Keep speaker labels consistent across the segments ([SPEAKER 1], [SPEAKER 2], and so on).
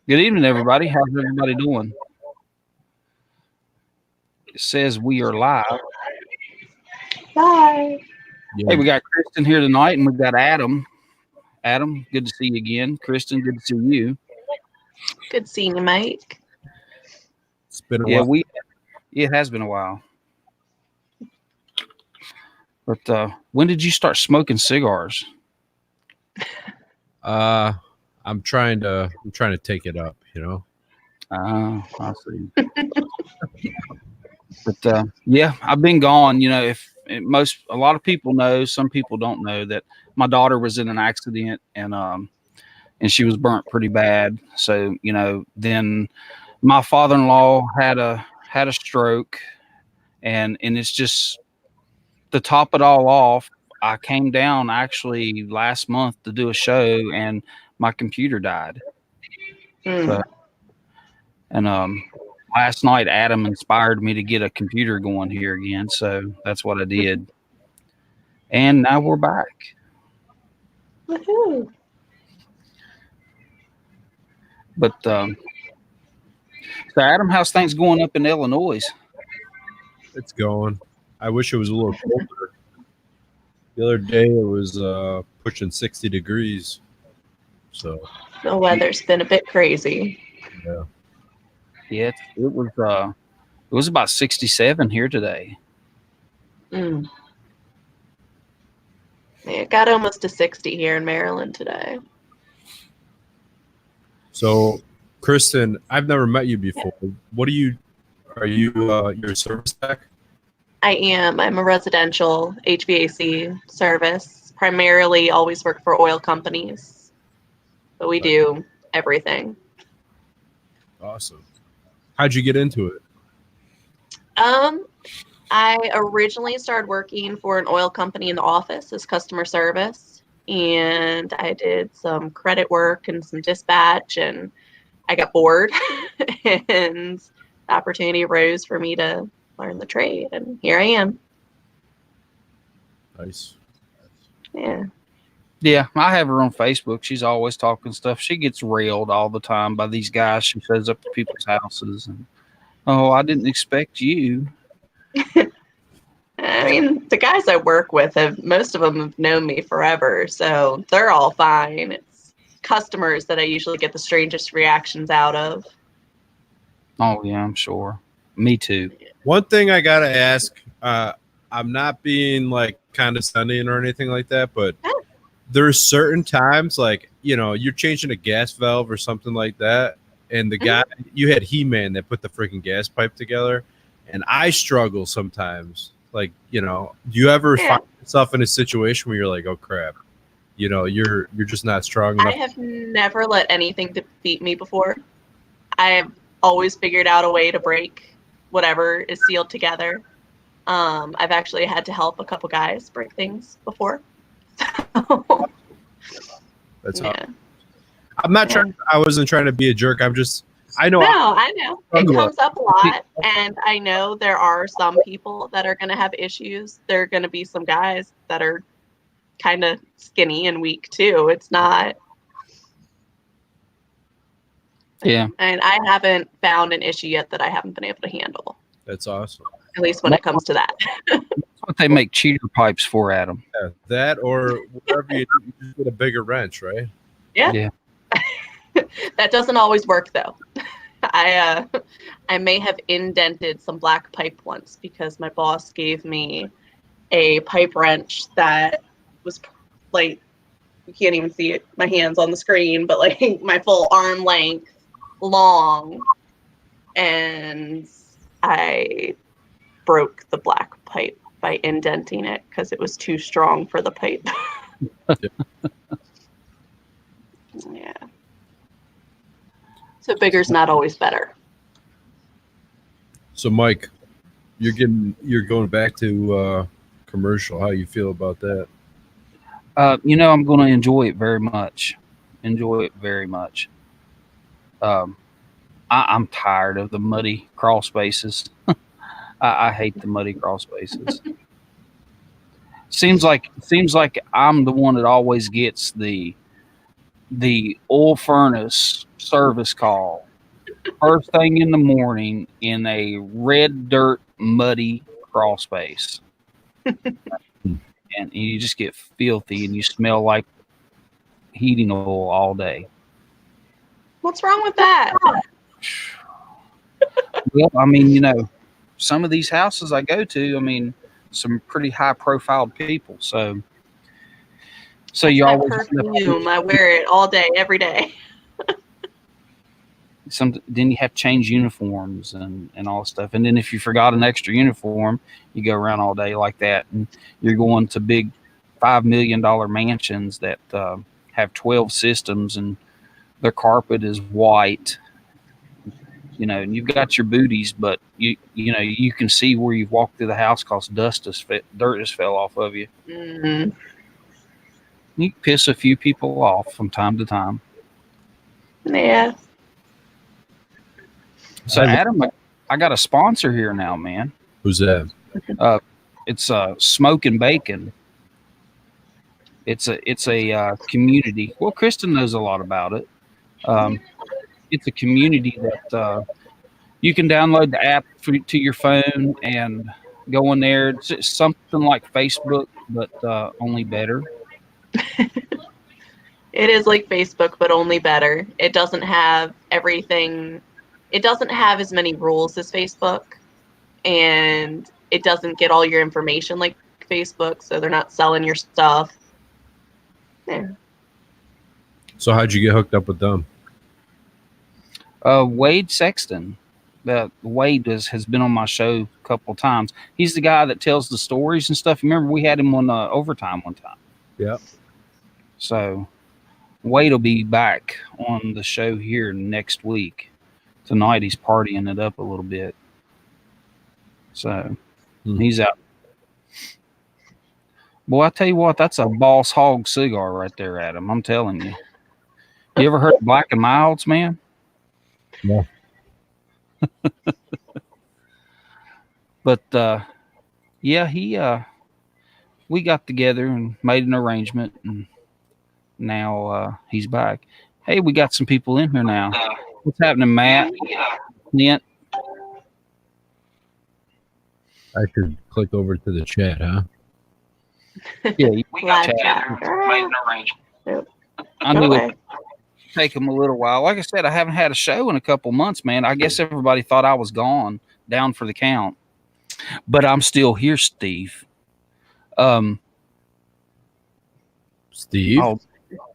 [SPEAKER 1] Good evening, everybody. How's everybody doing? It says we are live.
[SPEAKER 2] Bye.
[SPEAKER 1] Hey, we got Kristen here tonight, and we've got Adam. Adam, good to see you again. Kristen, good to see you.
[SPEAKER 2] Good seeing you, Mike.
[SPEAKER 3] It's been a
[SPEAKER 1] Yeah,
[SPEAKER 3] while.
[SPEAKER 1] it has been a while. But when did you start smoking cigars?
[SPEAKER 3] I'm trying to take it up,
[SPEAKER 1] I see. But yeah, I've been gone. If a lot of people know, some people don't know that my daughter was in an accident and she was burnt pretty bad. So then my father-in-law had a stroke, and it's just to top it all off. I came down actually last month to do a show, and my computer died. So, and last night Adam inspired me to get a computer going here again, so that's what I did. And now we're back.
[SPEAKER 2] Woohoo.
[SPEAKER 1] But so Adam, how's things going up in Illinois?
[SPEAKER 3] It's going. I wish it was a little colder. The other day it was pushing 60 degrees. So
[SPEAKER 2] The weather's been a bit crazy.
[SPEAKER 1] Yeah, it was about 67 here today.
[SPEAKER 2] Yeah, it got almost to 60 here in Maryland today.
[SPEAKER 3] So Kristen, I've never met you before. Are you you're a service tech?
[SPEAKER 2] I am. I'm a residential HVAC service. Primarily always work for oil companies. But we do everything.
[SPEAKER 3] Awesome. How'd you get into it?
[SPEAKER 2] I originally started working for an oil company in the office as customer service, and I did some credit work and some dispatch, and I got bored, and the opportunity arose for me to learn the trade, and here I am.
[SPEAKER 3] Nice.
[SPEAKER 2] Yeah.
[SPEAKER 1] Yeah, I have her on Facebook. She's always talking stuff. She gets railed all the time by these guys. She shows up to people's houses and, oh, I didn't expect you.
[SPEAKER 2] I mean, the guys I work with most of them have known me forever, so they're all fine. It's customers that I usually get the strangest reactions out of.
[SPEAKER 1] Oh, yeah, I'm sure. Me too.
[SPEAKER 3] One thing I gotta ask, I'm not being like condescending or anything like that, but there's certain times like, you're changing a gas valve or something like that, and the guy, you had He-Man that put the freaking gas pipe together, and I struggle sometimes. Like, do you ever find yourself in a situation where you're like, oh crap, you're just not strong enough?
[SPEAKER 2] I have never let anything defeat me before. I have always figured out a way to break whatever is sealed together. I've actually had to help a couple guys break things before.
[SPEAKER 3] That's awesome. I'm not trying. I wasn't trying to be a jerk. I know.
[SPEAKER 2] No, I know. It comes up a lot, and I know there are some people that are going to have issues. There are going to be some guys that are kind of skinny and weak too. It's not.
[SPEAKER 1] Yeah.
[SPEAKER 2] And I haven't found an issue yet that I haven't been able to handle.
[SPEAKER 3] That's awesome.
[SPEAKER 2] At least when it comes to that.
[SPEAKER 1] That's what they make cheater pipes for, Adam.
[SPEAKER 3] Yeah, that or whatever you do, you just get a bigger wrench, right?
[SPEAKER 2] Yeah. That doesn't always work though. I may have indented some black pipe once because my boss gave me a pipe wrench that was like, you can't even see it, my hands on the screen, but like my full arm length long, and I broke the black pipe by indenting it because it was too strong for the pipe. Yeah. So bigger's not always better.
[SPEAKER 3] So Mike, you're going back to commercial. How you feel about that?
[SPEAKER 1] I'm going to enjoy it very much. I'm tired of the muddy crawl spaces. I hate the muddy crawl spaces. Seems like I'm the one that always gets the the oil furnace service call first thing in the morning in a red dirt muddy crawl space, and you just get filthy and you smell like heating oil all day.
[SPEAKER 2] What's wrong with that?
[SPEAKER 1] Well, I mean, you know, some of these houses I go to, I mean, some pretty high profile people. So you
[SPEAKER 2] That
[SPEAKER 1] always
[SPEAKER 2] perfume, I wear it all day, every day.
[SPEAKER 1] then you have to change uniforms and all stuff. And then if you forgot an extra uniform, you go around all day like that. And you're going to big $5 million mansions that have 12 systems and their carpet is white. You know, and you've got your booties, but you know you can see where you've walked through the house because dirt just fell off of you.
[SPEAKER 2] Mm-hmm.
[SPEAKER 1] You piss a few people off from time to time.
[SPEAKER 2] Yeah.
[SPEAKER 1] So Adam, I got a sponsor here now, man.
[SPEAKER 3] Who's that?
[SPEAKER 1] It's Smoke and Bacon. It's a community. Well, Kristen knows a lot about it. It's a community that you can download the app to your phone and go in there. It's something like Facebook, but only better.
[SPEAKER 2] It is like Facebook, but only better. It doesn't have everything. It doesn't have as many rules as Facebook, and it doesn't get all your information like Facebook, so they're not selling your stuff. Yeah.
[SPEAKER 3] So how'd you get hooked up with them?
[SPEAKER 1] Wade Sexton. Wade has been on my show a couple times. He's the guy that tells the stories and stuff. Remember, we had him on Overtime one time.
[SPEAKER 3] Yeah.
[SPEAKER 1] So Wade will be back on the show here next week. Tonight he's partying it up a little bit. So he's out. Boy, I tell you what, that's a Boss Hog cigar right there, Adam. I'm telling you. You ever heard of Black and Milds, man?
[SPEAKER 3] Yeah.
[SPEAKER 1] But yeah, we got together and made an arrangement, and now he's back. Hey, we got some people in here now. What's happening, Matt? Clint?
[SPEAKER 3] I should click over to the chat, huh?
[SPEAKER 1] Yeah, we got
[SPEAKER 2] Live
[SPEAKER 1] chat.
[SPEAKER 2] chat.
[SPEAKER 1] Made an arrangement. I knew it would take him a little while. Like I said, I haven't had a show in a couple months, man. I guess everybody thought I was gone, down for the count. But I'm still here, Steve.
[SPEAKER 3] Steve?
[SPEAKER 1] Oh,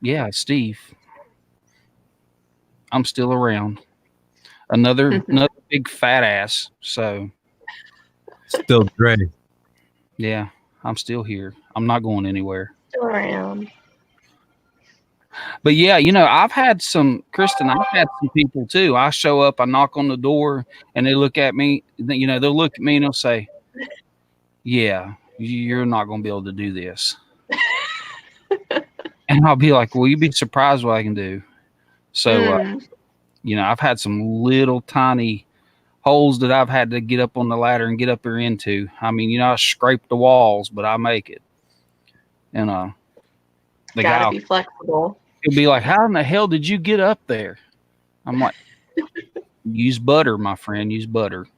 [SPEAKER 1] yeah, Steve. I'm still around. Another big fat ass. So
[SPEAKER 3] Still Dre.
[SPEAKER 1] yeah, I'm still here. I'm not going anywhere.
[SPEAKER 2] Still around.
[SPEAKER 1] But yeah, you know, Kristen, I've had some people too. I show up, I knock on the door, and they look at me. You know, they'll look at me and they'll say, "Yeah, you're not going to be able to do this." And I'll be like, "Well, you'd be surprised what I can do." So, you know, I've had some little tiny holes that I've had to get up on the ladder and get up there into. I mean, you know, I scrape the walls, but I make it. And the
[SPEAKER 2] Gotta
[SPEAKER 1] guy,
[SPEAKER 2] be flexible.
[SPEAKER 1] he'll be like, "How in the hell did you get up there?" I'm like, "Use butter, my friend. Use butter."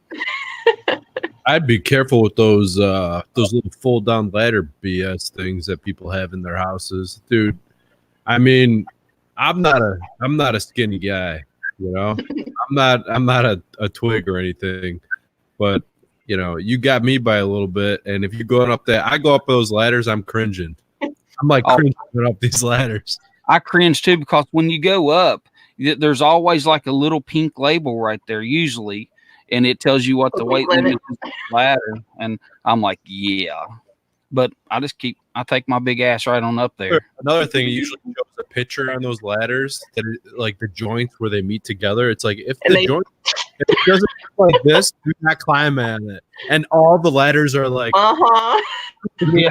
[SPEAKER 3] I'd be careful with those little fold down ladder BS things that people have in their houses, dude. I mean, I'm not a skinny guy, you know. I'm not a twig or anything, but you know, you got me by a little bit. And if you're going up that, I go up those ladders, I'm cringing. I'm like cringing up these ladders.
[SPEAKER 1] I cringe too, because when you go up, there's always like a little pink label right there, usually, and it tells you what the weight limit is on the ladder. And I'm like, yeah, but I take my big ass right on up there.
[SPEAKER 3] Another thing, it usually shows a picture on those ladders that like the joints where they meet together. It's like if it doesn't look like this, do not climb on it. And all the ladders are like,
[SPEAKER 1] Yeah,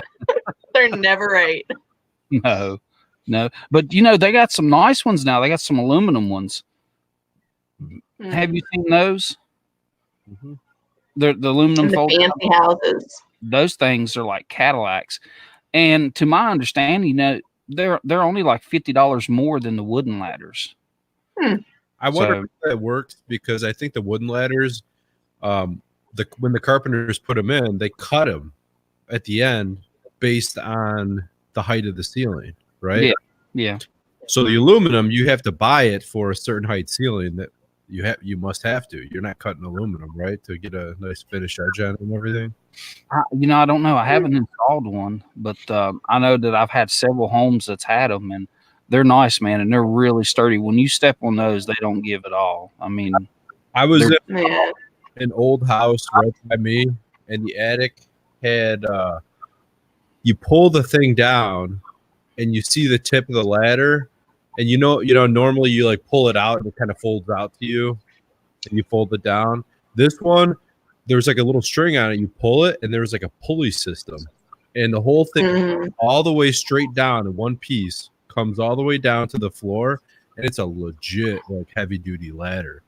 [SPEAKER 2] they're never right.
[SPEAKER 1] No, but you know, they got some nice ones now. They got some aluminum ones. Have you seen those?
[SPEAKER 3] Mm-hmm.
[SPEAKER 1] The aluminum
[SPEAKER 2] the fancy houses.
[SPEAKER 1] Those things are like Cadillacs. And to my understanding, you know, they're only like $50 more than the wooden ladders.
[SPEAKER 3] I wonder
[SPEAKER 1] So-
[SPEAKER 3] if that works because I think the wooden ladders, when the carpenters put them in, they cut them at the end based on the height of the ceiling, right?
[SPEAKER 1] Yeah.
[SPEAKER 3] So the aluminum, you have to buy it for a certain height ceiling that you must have to. You're not cutting aluminum, right, to get a nice finish edge on it and everything.
[SPEAKER 1] I don't know. I haven't installed one, but I know that I've had several homes that's had them, and they're nice, man, and they're really sturdy. When you step on those, they don't give at all. I mean,
[SPEAKER 3] I was in
[SPEAKER 2] Yeah.
[SPEAKER 3] an old house right by me, and the attic had you pull the thing down, and you see the tip of the ladder, and normally you like pull it out and it kind of folds out to you, and you fold it down. This one, there's like a little string on it. You pull it, and there's like a pulley system, and the whole thing all the way straight down in one piece comes all the way down to the floor, and it's a legit like heavy duty ladder.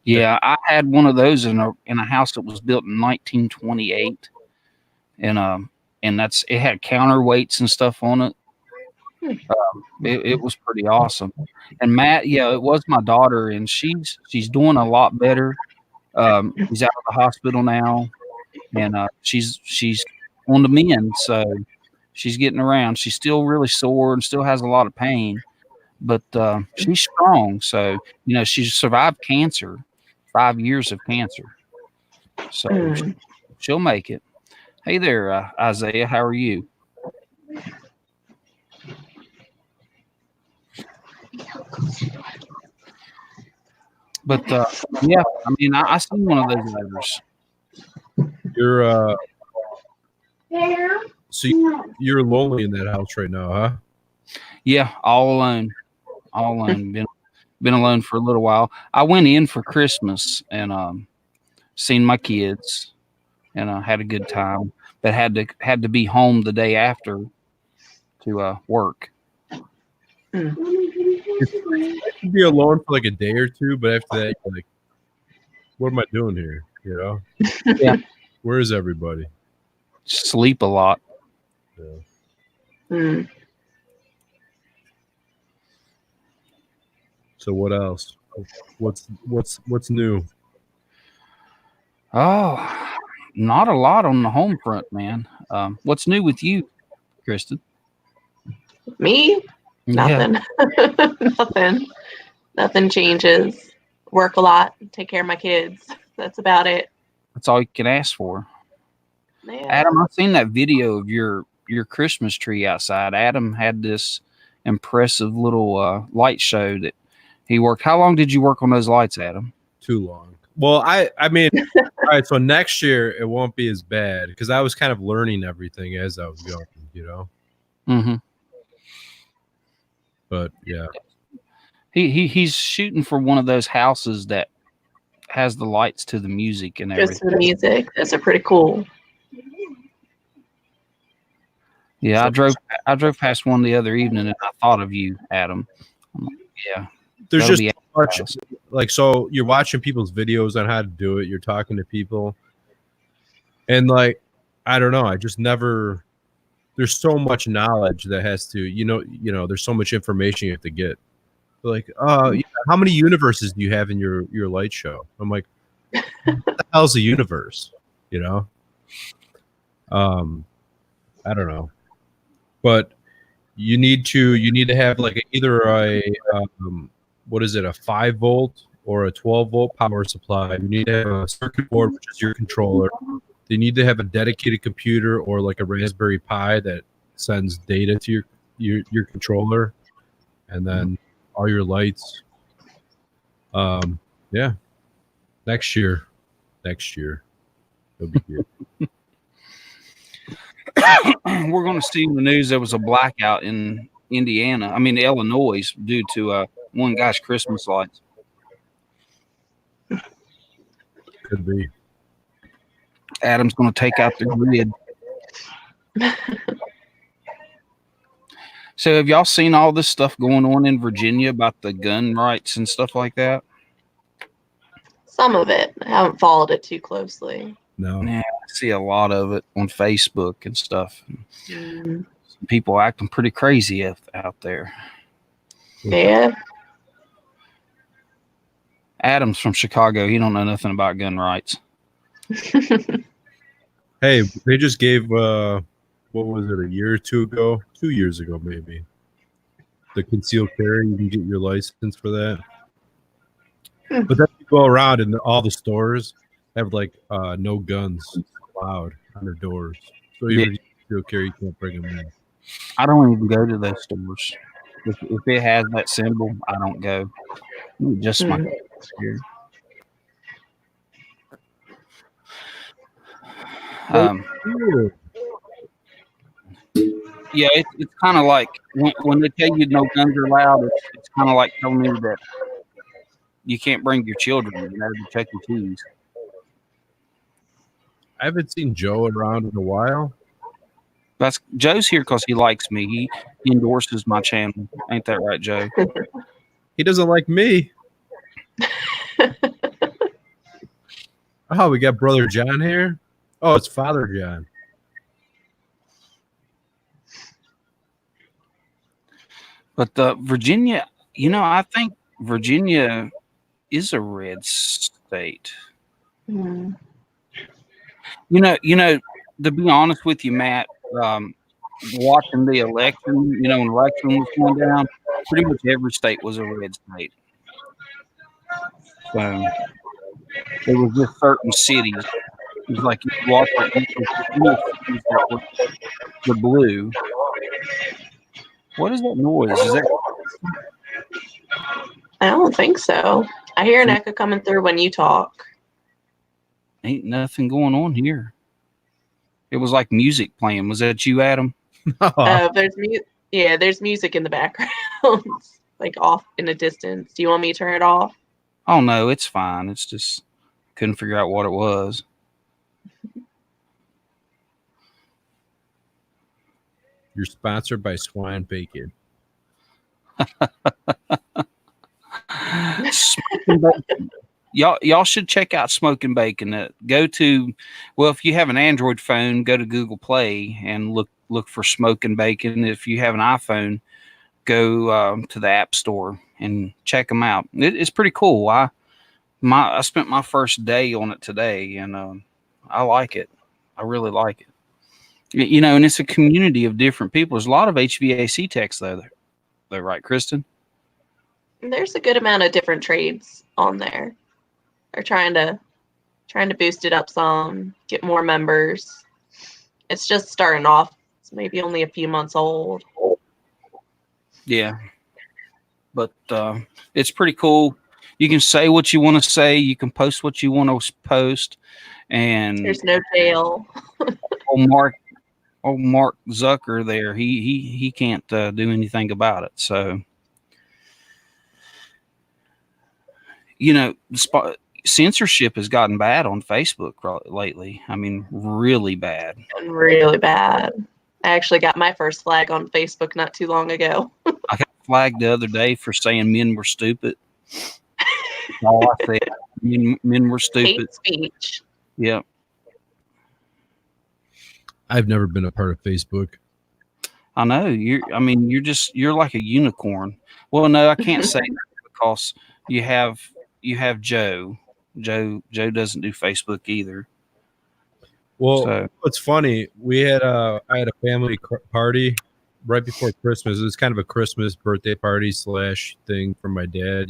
[SPEAKER 1] yeah, I had one of those in a house that was built in 1928, and it had counterweights and stuff on it. It was pretty awesome. And Matt, yeah, it was my daughter, and she's doing a lot better. She's out of the hospital now, and she's on the mend, so she's getting around. She's still really sore and still has a lot of pain, but she's strong. So she's survived cancer, 5 years of cancer, so she'll make it. Hey there, Isaiah. How are you? But yeah, I mean, I seen one of those ladders.
[SPEAKER 3] You're you're lonely in that house right now, huh?
[SPEAKER 1] Yeah, all alone. Been alone for a little while. I went in for Christmas and seen my kids and had a good time, but had to be home the day after to work.
[SPEAKER 3] I could be alone for like a day or two, but after that, you're like, what am I doing here?
[SPEAKER 1] Yeah.
[SPEAKER 3] Where is everybody?
[SPEAKER 1] Sleep a lot.
[SPEAKER 3] Yeah. So what else? What's new?
[SPEAKER 1] Oh, not a lot on the home front, man. What's new with you, Kristen?
[SPEAKER 2] Me?
[SPEAKER 1] Yeah.
[SPEAKER 2] Nothing. Nothing changes. Work a lot. Take care of my kids. That's about it.
[SPEAKER 1] That's all you can ask for.
[SPEAKER 2] Yeah.
[SPEAKER 1] Adam, I've seen that video of your Christmas tree outside. Adam had this impressive little light show that he worked. How long did you work on those lights, Adam?
[SPEAKER 3] Too long. Well, I mean, all right. So next year it won't be as bad because I was kind of learning everything as I was going.
[SPEAKER 1] Mm-hmm.
[SPEAKER 3] But yeah,
[SPEAKER 1] he's shooting for one of those houses that has the lights to the music and everything.
[SPEAKER 2] Just the music. Those are pretty cool.
[SPEAKER 1] Yeah, I drove past one the other evening and I thought of you, Adam. Yeah.
[SPEAKER 3] there's
[SPEAKER 1] That'll
[SPEAKER 3] just
[SPEAKER 1] be
[SPEAKER 3] much, like, so you're watching people's videos on how to do it. You're talking to people, and like, I don't know. I just never. There's so much knowledge that has to, there's so much information you have to get. Like, how many universes do you have in your light show? I'm like, what the hell's a universe? I don't know, but you need to have like either a what is it, a 5-volt or a 12-volt power supply. You need to have a circuit board, which is your controller. You need to have a dedicated computer or like a Raspberry Pi that sends data to your controller, and then all your lights. Yeah, next year it'll be good.
[SPEAKER 1] We're going to see in the news there was a blackout in Illinois, due to one guy's Christmas lights.
[SPEAKER 3] Could be.
[SPEAKER 1] Adam's going to take out the grid. So have y'all seen all this stuff going on in Virginia about the gun rights and stuff like that?
[SPEAKER 2] Some of it. I haven't followed it too closely.
[SPEAKER 3] No.
[SPEAKER 1] Yeah, I see a lot of it on Facebook and stuff.
[SPEAKER 2] Mm.
[SPEAKER 1] People acting pretty crazy out there.
[SPEAKER 2] Yeah.
[SPEAKER 1] Adam's from Chicago. He don't know nothing about gun rights.
[SPEAKER 3] Hey, they just gave what was it, a year or two ago? 2 years ago, maybe. The concealed carry, you can get your license for that. But then you go around and all the stores have like no guns allowed on their doors. So even if you concealed carry, you can't bring them in.
[SPEAKER 1] I don't even go to those stores. If it has that symbol, I don't go. Just my here. Yeah, it's kind of like when they tell you no guns are allowed, it's kind of like telling me that you can't bring your children, to Chuck E. Cheese.
[SPEAKER 3] I haven't seen Joe around in a while.
[SPEAKER 1] That's Joe's here because he likes me. He endorses my channel. Ain't that right, Joe?
[SPEAKER 3] He doesn't like me. Oh, we got Brother John here. Oh, it's Father John.
[SPEAKER 1] But Virginia, I think Virginia is a red state.
[SPEAKER 2] Mm.
[SPEAKER 1] To be honest with you, Matt, watching the election, when the election was going down, pretty much every state was a red state. So there was just certain cities. It was like you watch the blue. What is that noise? Is that?
[SPEAKER 2] I don't think so. I hear an echo coming through when you talk.
[SPEAKER 1] Ain't nothing going on here. It was like music playing. Was that you, Adam?
[SPEAKER 2] There's music in the background, like off in the distance. Do you want me to turn it off?
[SPEAKER 1] Oh no, it's fine. It's just couldn't figure out what it was.
[SPEAKER 3] You're sponsored by Swine Bacon.
[SPEAKER 1] Smoking Bacon. Y'all should check out Smoking Bacon. If you have an Android phone, go to Google Play and look for Smoking Bacon. If you have an iPhone, go to the App Store and check them out. It's pretty cool. I spent my first day on it today, and I like it. I really like it. And it's a community of different people. There's a lot of HVAC techs though, right, Kristen?
[SPEAKER 2] There's a good amount of different trades on there. They're trying to boost it up some, get more members. It's just starting off. It's maybe only a few months old.
[SPEAKER 1] Yeah, but it's pretty cool. You can say what you want to say. You can post what you want to post, and
[SPEAKER 2] there's no tail.
[SPEAKER 1] Old Mark Zucker there. He can't do anything about it. So, censorship has gotten bad on Facebook lately. I mean, really bad.
[SPEAKER 2] Really bad. I actually got my first flag on Facebook not too long ago.
[SPEAKER 1] I got flagged the other day for saying men were stupid. All I said, men were stupid.
[SPEAKER 2] Hate speech.
[SPEAKER 1] Yep.
[SPEAKER 3] I've never been a part of Facebook.
[SPEAKER 1] I know you're like a unicorn. Well, no, I can't say that because you have Joe. Joe doesn't do Facebook either.
[SPEAKER 3] Well, it's funny. I had a family party right before Christmas. It was kind of a Christmas birthday party / thing for my dad,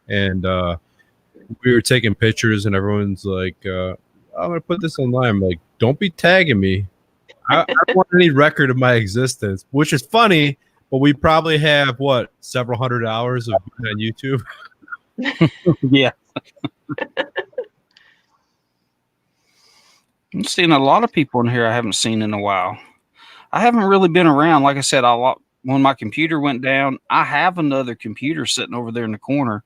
[SPEAKER 3] and we were taking pictures, and everyone's like, I'm gonna put this online. I'm like, don't be tagging me. I don't want any record of my existence, which is funny, but we probably have several hundred hours of on YouTube.
[SPEAKER 1] Yeah. I'm seeing a lot of people in here I haven't seen in a while. I haven't really been around. Like I said, when my computer went down, I have another computer sitting over there in the corner,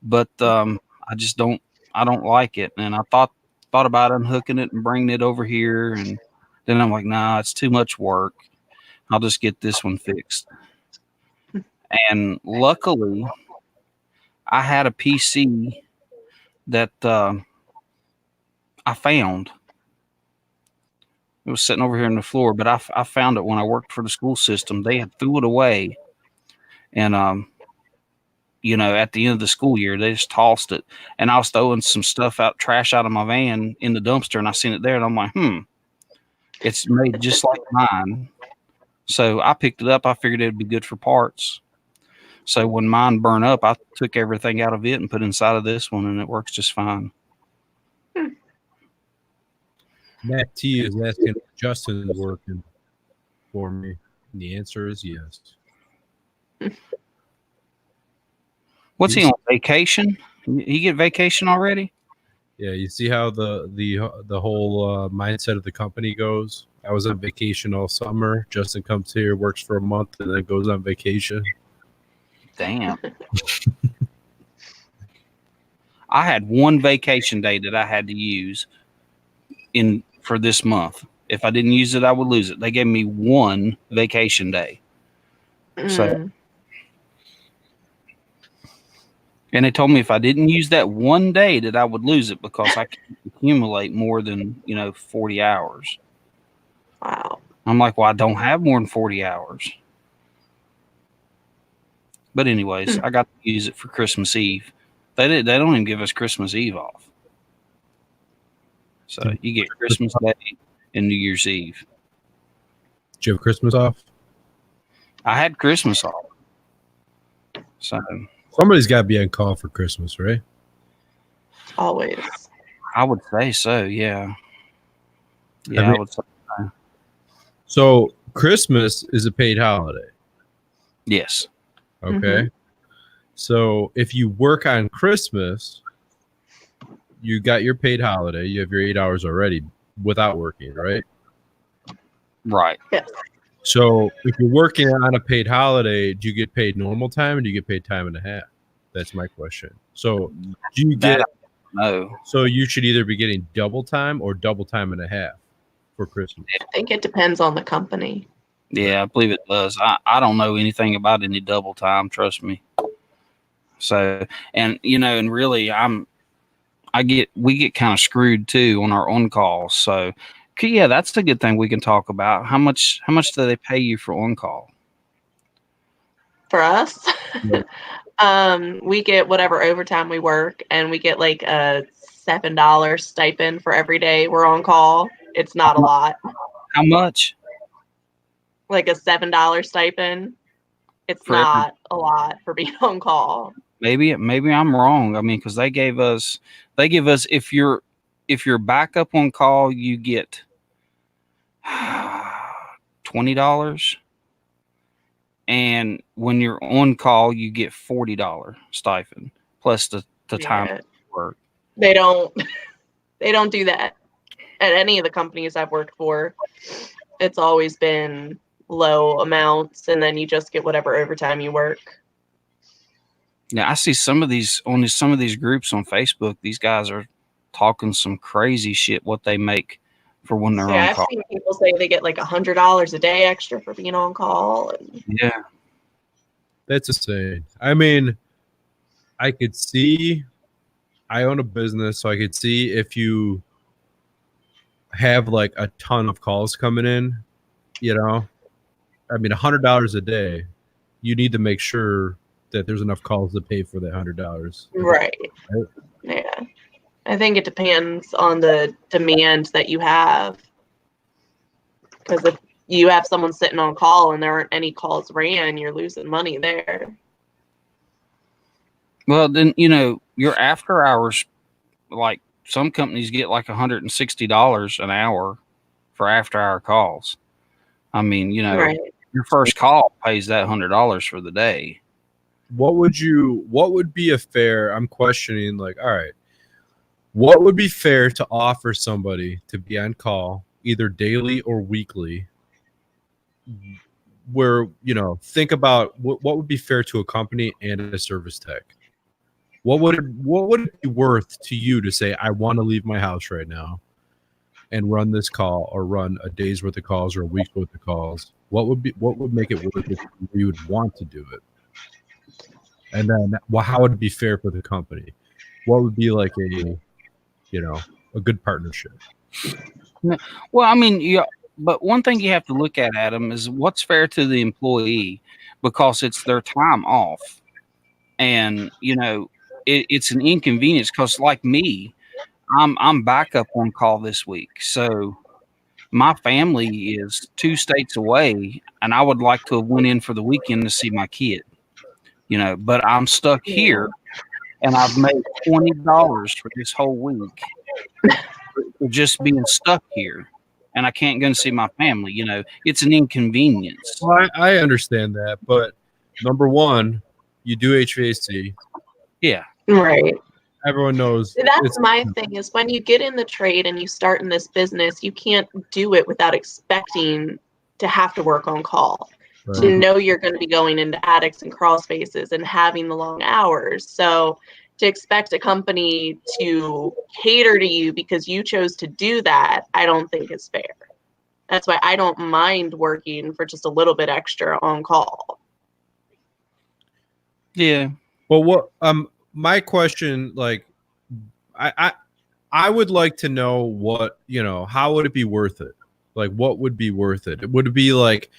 [SPEAKER 1] but I don't like it. And I thought about unhooking it and bringing it over here, and then I'm like, nah, it's too much work. I'll just get this one fixed. And luckily, I had a PC that I found. It was sitting over here on the floor, but I found it when I worked for the school system. They had threw it away, and at the end of the school year, they just tossed it. And I was throwing some trash out of my van in the dumpster, and I seen it there, and I'm like, it's made just like mine. So I picked it up. I figured it'd be good for parts. So when mine burned up, I took everything out of it and put it inside of this one, and it works just fine.
[SPEAKER 3] Matt T is asking if Justin is working for me. And the answer is yes.
[SPEAKER 1] What's he on vacation? He get vacation already?
[SPEAKER 3] Yeah, you see how the whole mindset of the company goes. I was on vacation all summer. Justin comes here, works for a month, and then goes on vacation.
[SPEAKER 1] Damn. I had one vacation day that I had to use for this month. If I didn't use it, I would lose it. They gave me one vacation day. So, and they told me if I didn't use that one day that I would lose it because I can't accumulate more than 40 hours.
[SPEAKER 2] Wow.
[SPEAKER 1] I'm like, well, I don't have more than 40 hours. But anyways, I got to use it for Christmas Eve. They don't even give us Christmas Eve off. So you get Christmas Day and New Year's Eve.
[SPEAKER 3] Did you have Christmas off?
[SPEAKER 1] I had Christmas off. So
[SPEAKER 3] somebody's got to be on call for Christmas, right?
[SPEAKER 2] Always.
[SPEAKER 1] I would say so, yeah. Yeah, I would say so.
[SPEAKER 3] So Christmas is a paid holiday.
[SPEAKER 1] Yes.
[SPEAKER 3] Okay.
[SPEAKER 2] Mm-hmm.
[SPEAKER 3] So if you work on Christmas, you got your paid holiday. You have your 8 hours already without working, right?
[SPEAKER 1] Right.
[SPEAKER 2] Yes.
[SPEAKER 3] So if you're working on a paid holiday, do you get paid normal time or do you get paid time and a half? That's my question. So do you get
[SPEAKER 1] no?
[SPEAKER 3] So you should either be getting double time or double time and a half for Christmas.
[SPEAKER 2] I think it depends on the company.
[SPEAKER 1] Yeah, I believe it does. I don't know anything about any double time, trust me. So, and really we get kind of screwed too on our on calls. So yeah, that's a good thing we can talk about. How much do they pay you for on call?
[SPEAKER 2] For us,
[SPEAKER 3] Yeah.
[SPEAKER 2] we get whatever overtime we work, and we get like a $7 stipend for every day we're on call. It's not a lot.
[SPEAKER 1] How much?
[SPEAKER 2] Like a $7 stipend. It's not a lot for being on call. Maybe
[SPEAKER 1] I'm wrong. I mean, because they give us if you're back up on call, you get $20, and when you're on call, you get $40 stipend plus the time work.
[SPEAKER 2] They don't do that at any of the companies I've worked for. It's always been low amounts, and then you just get whatever overtime you work.
[SPEAKER 1] Yeah, I see some of these groups on Facebook. These guys are talking some crazy shit what they make for when they're on call.
[SPEAKER 2] I've seen people say they get like $100 a day extra for being on call.
[SPEAKER 1] Yeah,
[SPEAKER 3] that's insane. I mean, I could see. I own a business, so I could see if you have like a ton of calls coming in. I mean, $100 a day. You need to make sure that there's enough calls to pay for that $100.
[SPEAKER 2] Right. Yeah. I think it depends on the demand that you have. Because if you have someone sitting on call and there aren't any calls ran, you're losing money there.
[SPEAKER 1] Well, then, your after hours, like some companies get like $160 an hour for after hour calls. I mean,
[SPEAKER 2] right.
[SPEAKER 1] Your first call pays that $100 for the day.
[SPEAKER 3] What would be a fair, I'm questioning, like, all right, what would be fair to offer somebody to be on call either daily or weekly where, think about what would be fair to a company and a service tech? What would it be worth to you to say, I want to leave my house right now and run this call or run a day's worth of calls or a week's worth of calls? What would make it worth it? You would want to do it. And then, how would it be fair for the company? What would be like a good partnership?
[SPEAKER 1] No, well, I mean, but one thing you have to look at, Adam, is what's fair to the employee because it's their time off. And, it's an inconvenience because, like me, I'm back up on call this week. So my family is 2 states away, and I would like to have went in for the weekend to see my kid, but I'm stuck here, and I've made $20 for this whole week for just being stuck here, and I can't go and see my family. It's an inconvenience.
[SPEAKER 3] Well, I understand that, but number one, you do HVAC.
[SPEAKER 1] Yeah.
[SPEAKER 2] Right.
[SPEAKER 3] Everyone knows.
[SPEAKER 2] That's my thing is when you get in the trade and you start in this business, you can't do it without expecting to have to work on call.
[SPEAKER 3] Right.
[SPEAKER 2] To know you're going to be going into attics and crawl spaces and having the long hours. So to expect a company to cater to you because you chose to do that, I don't think is fair. That's why I don't mind working for just a little bit extra on call.
[SPEAKER 1] Yeah.
[SPEAKER 3] Well, what my question, like, I would like to know what, how would it be worth it? Like, what would be worth it? Would it be like,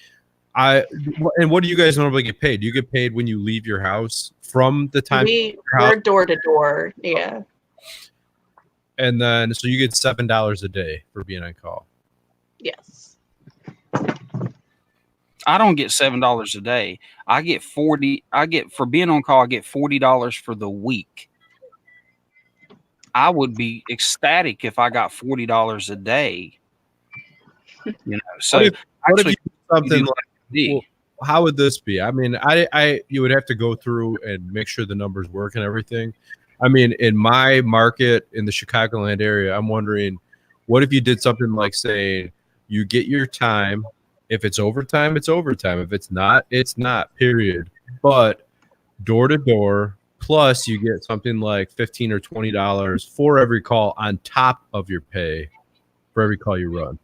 [SPEAKER 3] and what do you guys normally get paid? Do you get paid when you leave your house from the time
[SPEAKER 2] we're door to door? Yeah.
[SPEAKER 3] And then, so you get $7 a day for being on call.
[SPEAKER 2] Yes.
[SPEAKER 1] I don't get $7 a day. I get for being on call, I get $40 for the week. I would be ecstatic if I got $40 a day. So
[SPEAKER 3] what if you do something like, well, how would this be? I mean, you would have to go through and make sure the numbers work and everything. I mean, in my market in the Chicagoland area, I'm wondering, what if you did something like, say, you get your time. If it's overtime, it's overtime. If it's not, it's not, period. But door to door, plus you get something like $15 or $20 for every call on top of your pay for every call you run.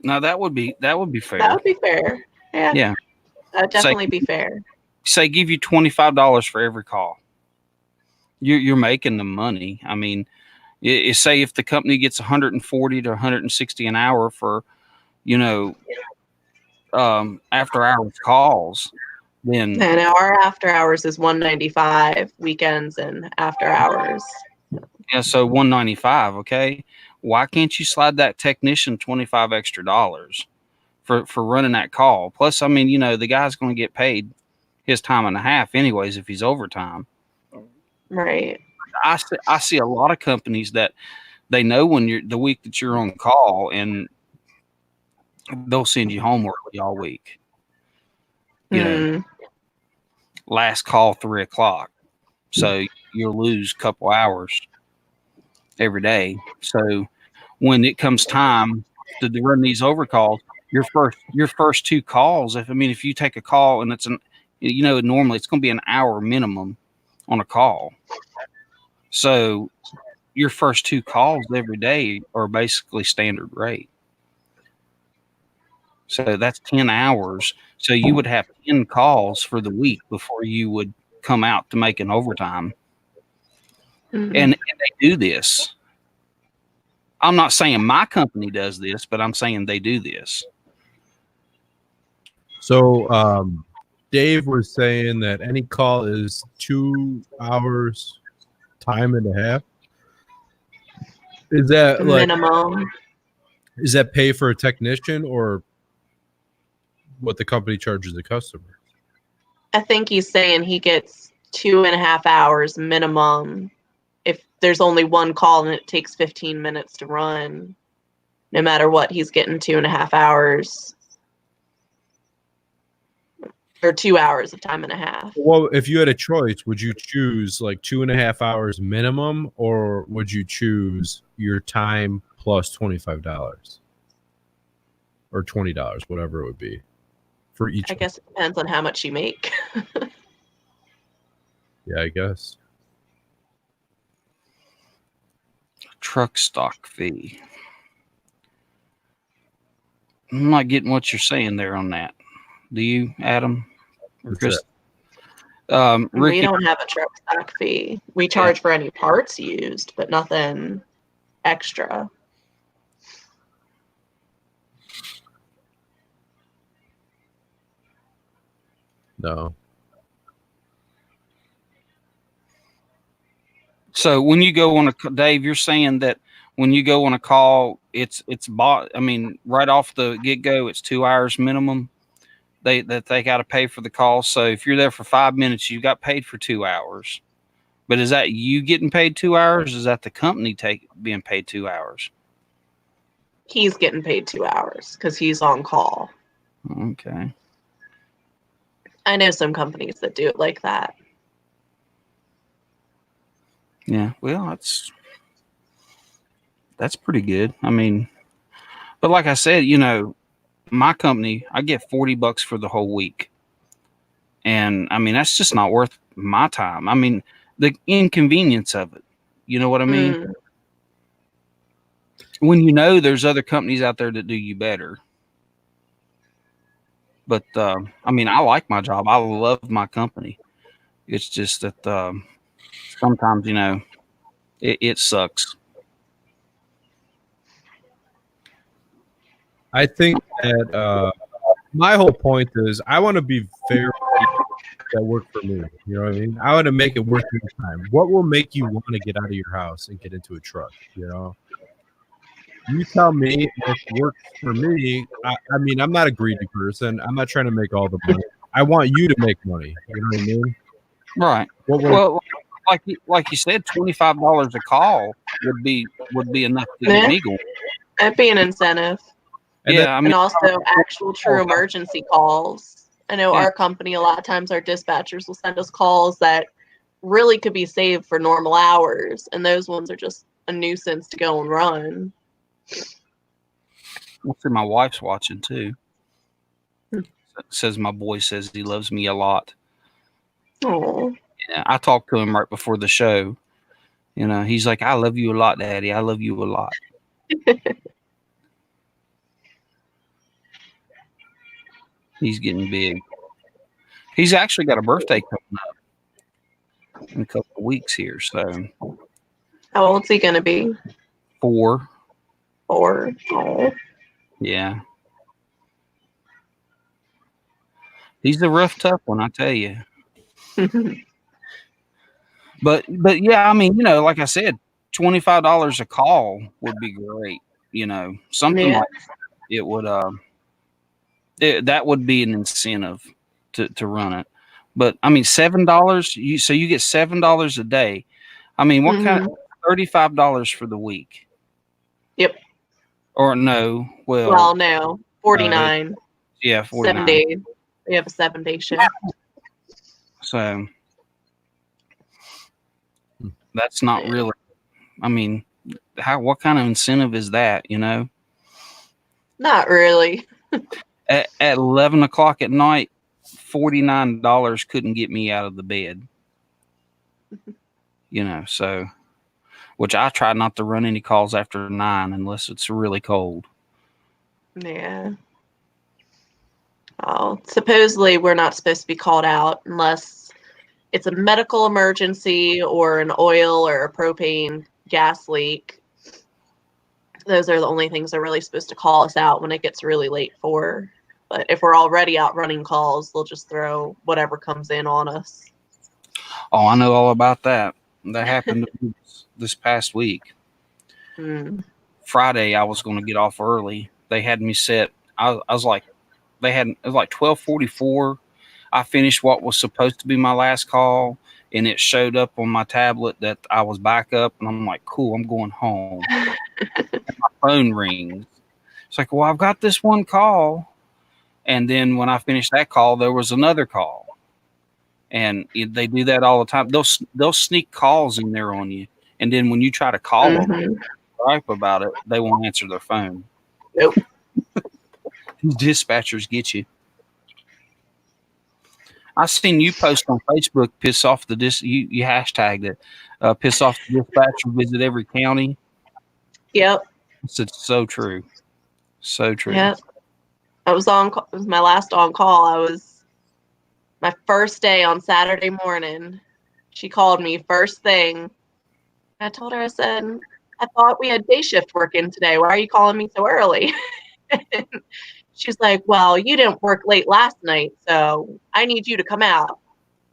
[SPEAKER 1] Now that would be fair.
[SPEAKER 2] That would be fair. Yeah.
[SPEAKER 1] Yeah.
[SPEAKER 2] That would definitely be fair.
[SPEAKER 1] Say give you $25 for every call. You're making the money. I mean, say if the company gets 140 to 160 an hour for, after hours calls, then
[SPEAKER 2] an hour after hours is $195, weekends and after hours.
[SPEAKER 1] Yeah, so $195. Okay, why can't you slide that technician $25 extra for running that call? Plus, I mean, the guy's going to get paid his time and a half anyways if he's overtime.
[SPEAKER 2] Right.
[SPEAKER 1] I see a lot of companies that they know when you're the week that you're on call, and they'll send you home early all week. Last call 3:00, so you'll lose a couple hours every day. So when it comes time to run these overcalls, your first 2 calls, if you take a call and it's normally it's going to be an hour minimum on a call. So your first 2 calls every day are basically standard rate. So that's 10 hours. So you would have 10 calls for the week before you would come out to make an overtime. Mm-hmm. And they do this. I'm not saying my company does this, but I'm saying they do this.
[SPEAKER 3] So Dave was saying that any call is 2 hours time and a half. Is that
[SPEAKER 2] minimum?
[SPEAKER 3] Is that pay for a technician or what the company charges the customer?
[SPEAKER 2] I think he's saying he gets 2.5 hours minimum if there's only one call and it takes 15 minutes to run. No matter what, he's getting 2.5 hours. Or 2 hours of time and a half.
[SPEAKER 3] Well, if you had a choice, would you choose like 2.5 hours minimum, or would you choose your time plus $25 or $20, whatever it would be for each?
[SPEAKER 2] I guess it depends on how much you make.
[SPEAKER 3] Yeah, I guess.
[SPEAKER 1] Truck stock fee. I'm not getting what you're saying there on that. Do you, Adam or Kristen?
[SPEAKER 2] We don't have a truck stock fee. We charge for any parts used, but nothing extra.
[SPEAKER 3] No.
[SPEAKER 1] So when you go on a Dave, you're saying that when you go on a call, it's bought. I mean, right off the get go, it's 2 hours minimum. They got to pay for the call. So if you're there for 5 minutes, you got paid for 2 hours. But is that you getting paid 2 hours? Is that the company being paid 2 hours?
[SPEAKER 2] He's getting paid 2 hours because he's on call.
[SPEAKER 1] Okay.
[SPEAKER 2] I know some companies that do it like that.
[SPEAKER 1] Yeah. Well, that's pretty good. I mean, but like I said, my company, I get $40 for the whole week. And I mean, that's just not worth my time. I mean, the inconvenience of it. You know what I mean?
[SPEAKER 2] Mm.
[SPEAKER 1] When there's other companies out there that do you better. But I mean, I like my job. I love my company. It's just that sometimes, it sucks.
[SPEAKER 3] I think that my whole point is I want to be fair that work for me. You know what I mean? I want to make it worth your time. What will make you want to get out of your house and get into a truck? You tell me if it works for me. I mean, I'm not a greedy person. I'm not trying to make all the money. I want you to make money. You know what I mean?
[SPEAKER 1] Right. Well, like you said, $25 a call would be enough to get me going.
[SPEAKER 2] That'd be an incentive.
[SPEAKER 1] And
[SPEAKER 2] also actual true emergency calls. I know our company, a lot of times our dispatchers will send us calls that really could be saved for normal hours, and those ones are just a nuisance to go and run.
[SPEAKER 1] Let's see, my wife's watching too. Says my boy says he loves me a lot.
[SPEAKER 2] Oh.
[SPEAKER 1] Yeah, I talked to him right before the show. He's like, "I love you a lot, Daddy. I love you a lot." He's getting big. He's actually got a birthday coming up in a couple of weeks here. So,
[SPEAKER 2] how old's he gonna be?
[SPEAKER 1] 4.
[SPEAKER 2] 4. Oh.
[SPEAKER 1] Yeah. He's a rough, tough one, I tell you. But yeah, I mean, like I said, $25 a call would be great. Something like it would. That would be an incentive to run it. But I mean, $7. So you get $7 a day. I mean, what kind of $35 for the week?
[SPEAKER 2] Yep.
[SPEAKER 1] Or no?
[SPEAKER 2] Well, no, 49.
[SPEAKER 1] Yeah, 49.
[SPEAKER 2] 7 days. We have a 7-day shift.
[SPEAKER 1] So that's not really. I mean, what kind of incentive is that?
[SPEAKER 2] Not really.
[SPEAKER 1] At 11 o'clock at night, $49 couldn't get me out of the bed. So, which I try not to run any calls after 9 unless it's really cold.
[SPEAKER 2] Yeah. Oh, supposedly we're not supposed to be called out unless it's a medical emergency or an oil or a propane gas leak. Those are the only things they're really supposed to call us out when it gets really late for. But if we're already out running calls, they'll just throw whatever comes in on us.
[SPEAKER 1] Oh, I know all about that. That happened to me this past week. Friday, I was going to get off early. They had me set. I was like, it was like 12:44. I finished what was supposed to be my last call, and it showed up on my tablet that I was back up, and I'm like, cool, I'm going home. My phone rings. It's like, well, I've got this one call. And then when I finished that call, there was another call. And they do that all the time. They'll sneak calls in there on you. And then when you try to call them, gripe about it, they won't answer their phone.
[SPEAKER 2] Nope.
[SPEAKER 1] Dispatchers get you. I seen you post on Facebook, piss off the you hashtagged it, piss off the dispatcher, visit every county.
[SPEAKER 2] Yep.
[SPEAKER 1] It's so true. So true.
[SPEAKER 2] Yep. It was my last on call. I was my first day on Saturday morning. She called me first thing. I told her, I said, I thought we had day shift work in today. Why are you calling me so early? she's like, well, you didn't work late last night, so I need you to come out.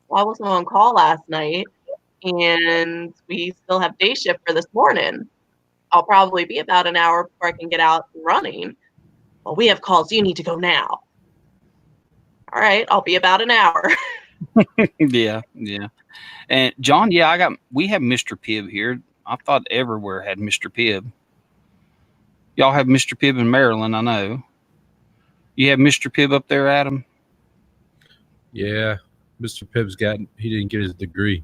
[SPEAKER 2] Well, I wasn't on call last night, and we still have day shift for this morning. I'll probably be about an hour before I can get out and running. Well, we have calls. You need to go now. All right, I'll be about an hour.
[SPEAKER 1] Yeah. And John, we have Mr. Pibb here. I thought everywhere had Mr. Pibb. Y'all have Mr. Pibb in Maryland, I know. You have Mr. Pibb up there, Adam?
[SPEAKER 3] Yeah, Mr. Pibb's he didn't get his degree.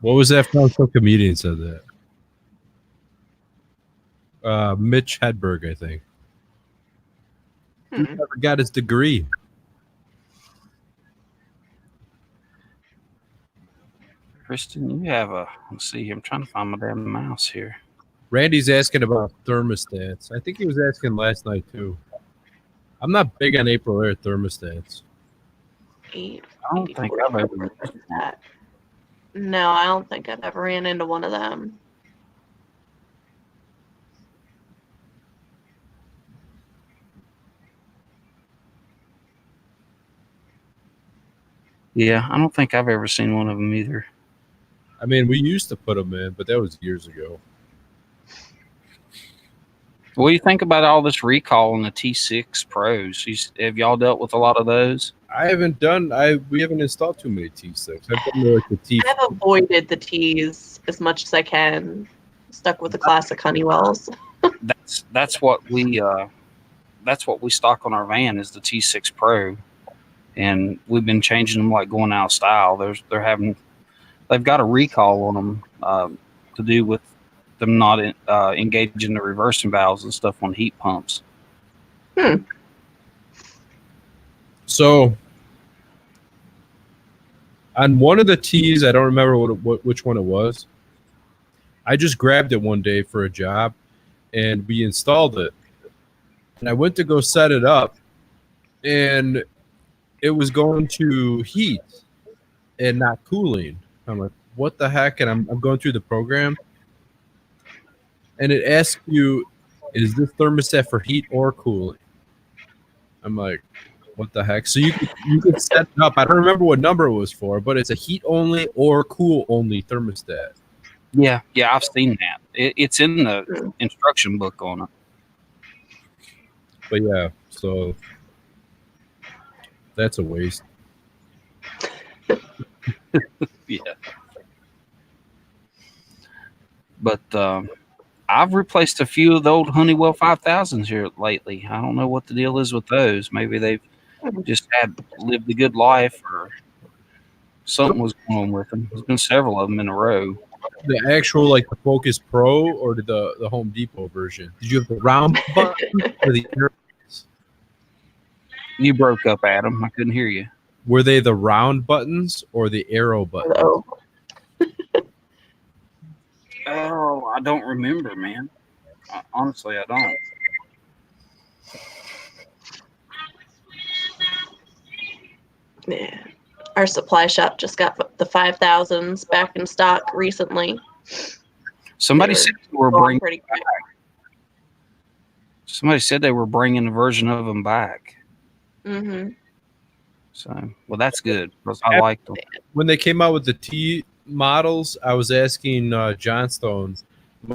[SPEAKER 3] What was that from? Some comedian said that. Mitch Hedberg, I think. He never got his degree.
[SPEAKER 1] Kristen, you have let's see, I'm trying to find my damn mouse here.
[SPEAKER 3] Randy's asking about thermostats. I think he was asking last night, too. I'm not big on April Air thermostats.
[SPEAKER 1] I don't think I've ever
[SPEAKER 2] that. No, I don't think I've ever ran into one of them.
[SPEAKER 1] Yeah, I don't think I've ever seen one of them either.
[SPEAKER 3] I mean, we used to put them in, but that was years ago.
[SPEAKER 1] What do you think about all this recall on the T6 Pros? Have y'all dealt with a lot of those?
[SPEAKER 3] We haven't installed too many T6. I've done like the T.
[SPEAKER 2] I've avoided the T's as much as I can. Stuck with the classic Honeywells.
[SPEAKER 1] That's what we stock on our van is the T6 Pro, and we've been changing them like going out of style. They've got a recall on them to do with them not engaging the reversing valves and stuff on heat pumps.
[SPEAKER 3] So on one of the T's, I don't remember which one it was. I just grabbed it one day for a job, and we installed it. And I went to go set it up, and it was going to heat and not cooling. I'm like, what the heck? And I'm going through the program, and it asks you, is this thermostat for heat or cooling? I'm like, what the heck? So you could set it up. I don't remember what number it was for, but it's a heat only or cool only thermostat.
[SPEAKER 1] Yeah, I've seen that. It's in the instruction book on it.
[SPEAKER 3] But yeah, so that's a waste.
[SPEAKER 1] Yeah. But I've replaced a few of the old Honeywell 5000s here lately. I don't know what the deal is with those. Maybe they've just lived a good life, or something was going on with them. There's been several of them in a row.
[SPEAKER 3] The actual, like the Focus Pro, or the Home Depot version? Did you have the round button or the arrow?
[SPEAKER 1] You broke up, Adam. I couldn't hear you.
[SPEAKER 3] Were they the round buttons or the arrow buttons?
[SPEAKER 1] Oh, I don't remember, man. Honestly, I don't.
[SPEAKER 2] Yeah. Our supply shop just got the 5000s back in stock recently.
[SPEAKER 1] Somebody said they were bringing.
[SPEAKER 2] Pretty quick.
[SPEAKER 1] Somebody said they were bringing a version of them back.
[SPEAKER 2] Mm-hmm.
[SPEAKER 1] So, well, that's good because I like them.
[SPEAKER 3] When they came out with the T models, I was asking Johnstone,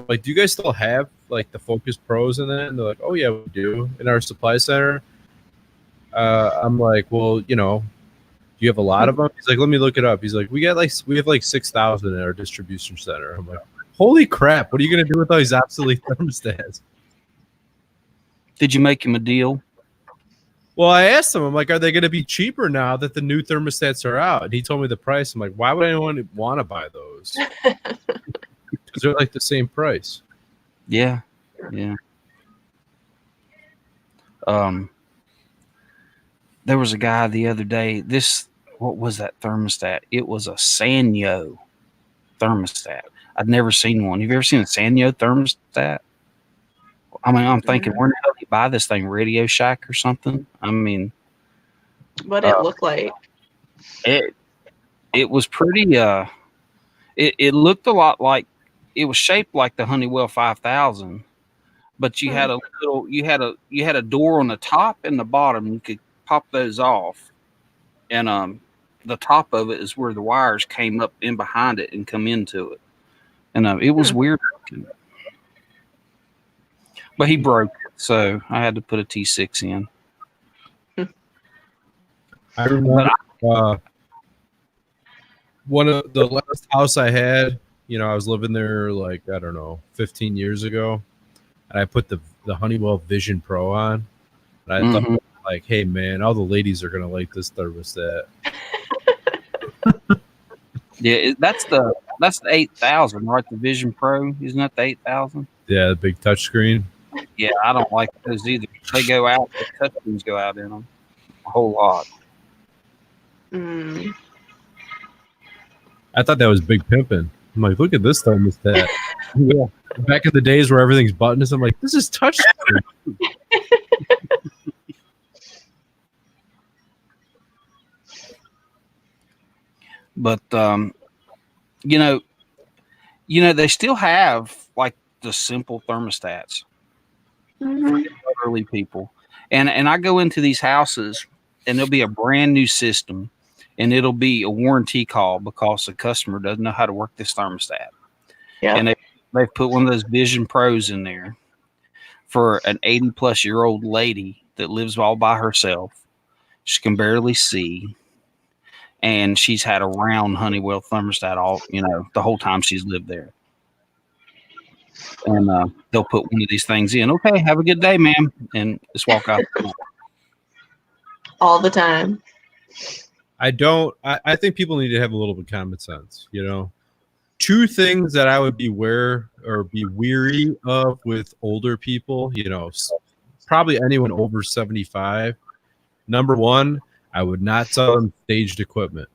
[SPEAKER 3] like, do you guys still have like the Focus Pros in that? And they're like, oh yeah, we do in our supply center. I'm like, well, you know, do you have a lot of them? He's like, let me look it up. He's like, we have like 6,000 in our distribution center. I'm like, holy crap! What are you gonna do with all these obsolete thermostats?
[SPEAKER 1] Did you make him a deal?
[SPEAKER 3] Well, I asked him, I'm like, are they going to be cheaper now that the new thermostats are out? And he told me the price. I'm like, why would anyone want to buy those? Because they're like the same price.
[SPEAKER 1] Yeah. There was a guy the other day. What was that thermostat? It was a Sanyo thermostat. I'd never seen one. Have you ever seen a Sanyo thermostat? I mean, I'm thinking, where the hell did you buy this thing? Radio Shack or something? I mean,
[SPEAKER 2] what it looked like?
[SPEAKER 1] It was pretty. It looked a lot like, it was shaped like the Honeywell 5000, but you had a door on the top and the bottom. You could pop those off, and the top of it is where the wires came up in behind it and come into it, and it was weird looking. But he broke it, so I had to put a T6 in.
[SPEAKER 3] I remember one of the last house I had, I was living there like, I don't know, 15 years ago. And I put the Honeywell Vision Pro on. And I thought, like, hey, man, all the ladies are going to like this thermostat.
[SPEAKER 1] Yeah, that's the 8000, right? The Vision Pro, isn't that the 8000?
[SPEAKER 3] Yeah, the big touchscreen.
[SPEAKER 1] Yeah, I don't like those either. They go out, the touchscreens go out in them a whole lot.
[SPEAKER 2] Mm.
[SPEAKER 3] I thought that was big pimping. I'm like, look at this thermostat. Yeah. Back in the days where everything's buttons, I'm like, this is touchscreen.
[SPEAKER 1] But they still have like the simple thermostats for elderly people, and I go into these houses, and there'll be a brand new system, and it'll be a warranty call because the customer doesn't know how to work this thermostat.
[SPEAKER 2] Yeah,
[SPEAKER 1] and they've put one of those Vision Pros in there for an 80-plus-year-old lady that lives all by herself. She can barely see. And she's had a round Honeywell thermostat the whole time she's lived there. And they'll put one of these things in. Okay, have a good day, ma'am. And just walk out.
[SPEAKER 2] all the time.
[SPEAKER 3] I think people need to have a little bit of common sense, Two things that I would be weary of with older people, probably anyone over 75. Number one, I would not sell them staged equipment.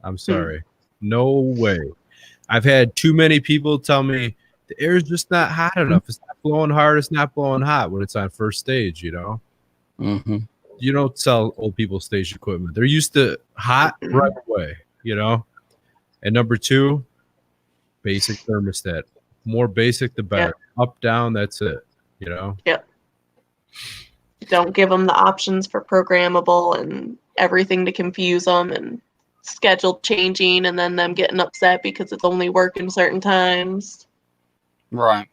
[SPEAKER 3] I'm sorry. No way. I've had too many people tell me the air is just not hot enough. It's not blowing hard. It's not blowing hot when it's on first stage,
[SPEAKER 1] Mm-hmm.
[SPEAKER 3] You don't sell old people staged equipment. They're used to hot right away, And number two, basic thermostat. More basic, the better. Yep. Up, down, that's it,
[SPEAKER 2] Yep. Don't give them the options for programmable and everything to confuse them and schedule changing and then them getting upset because it's only working certain times.
[SPEAKER 1] Right.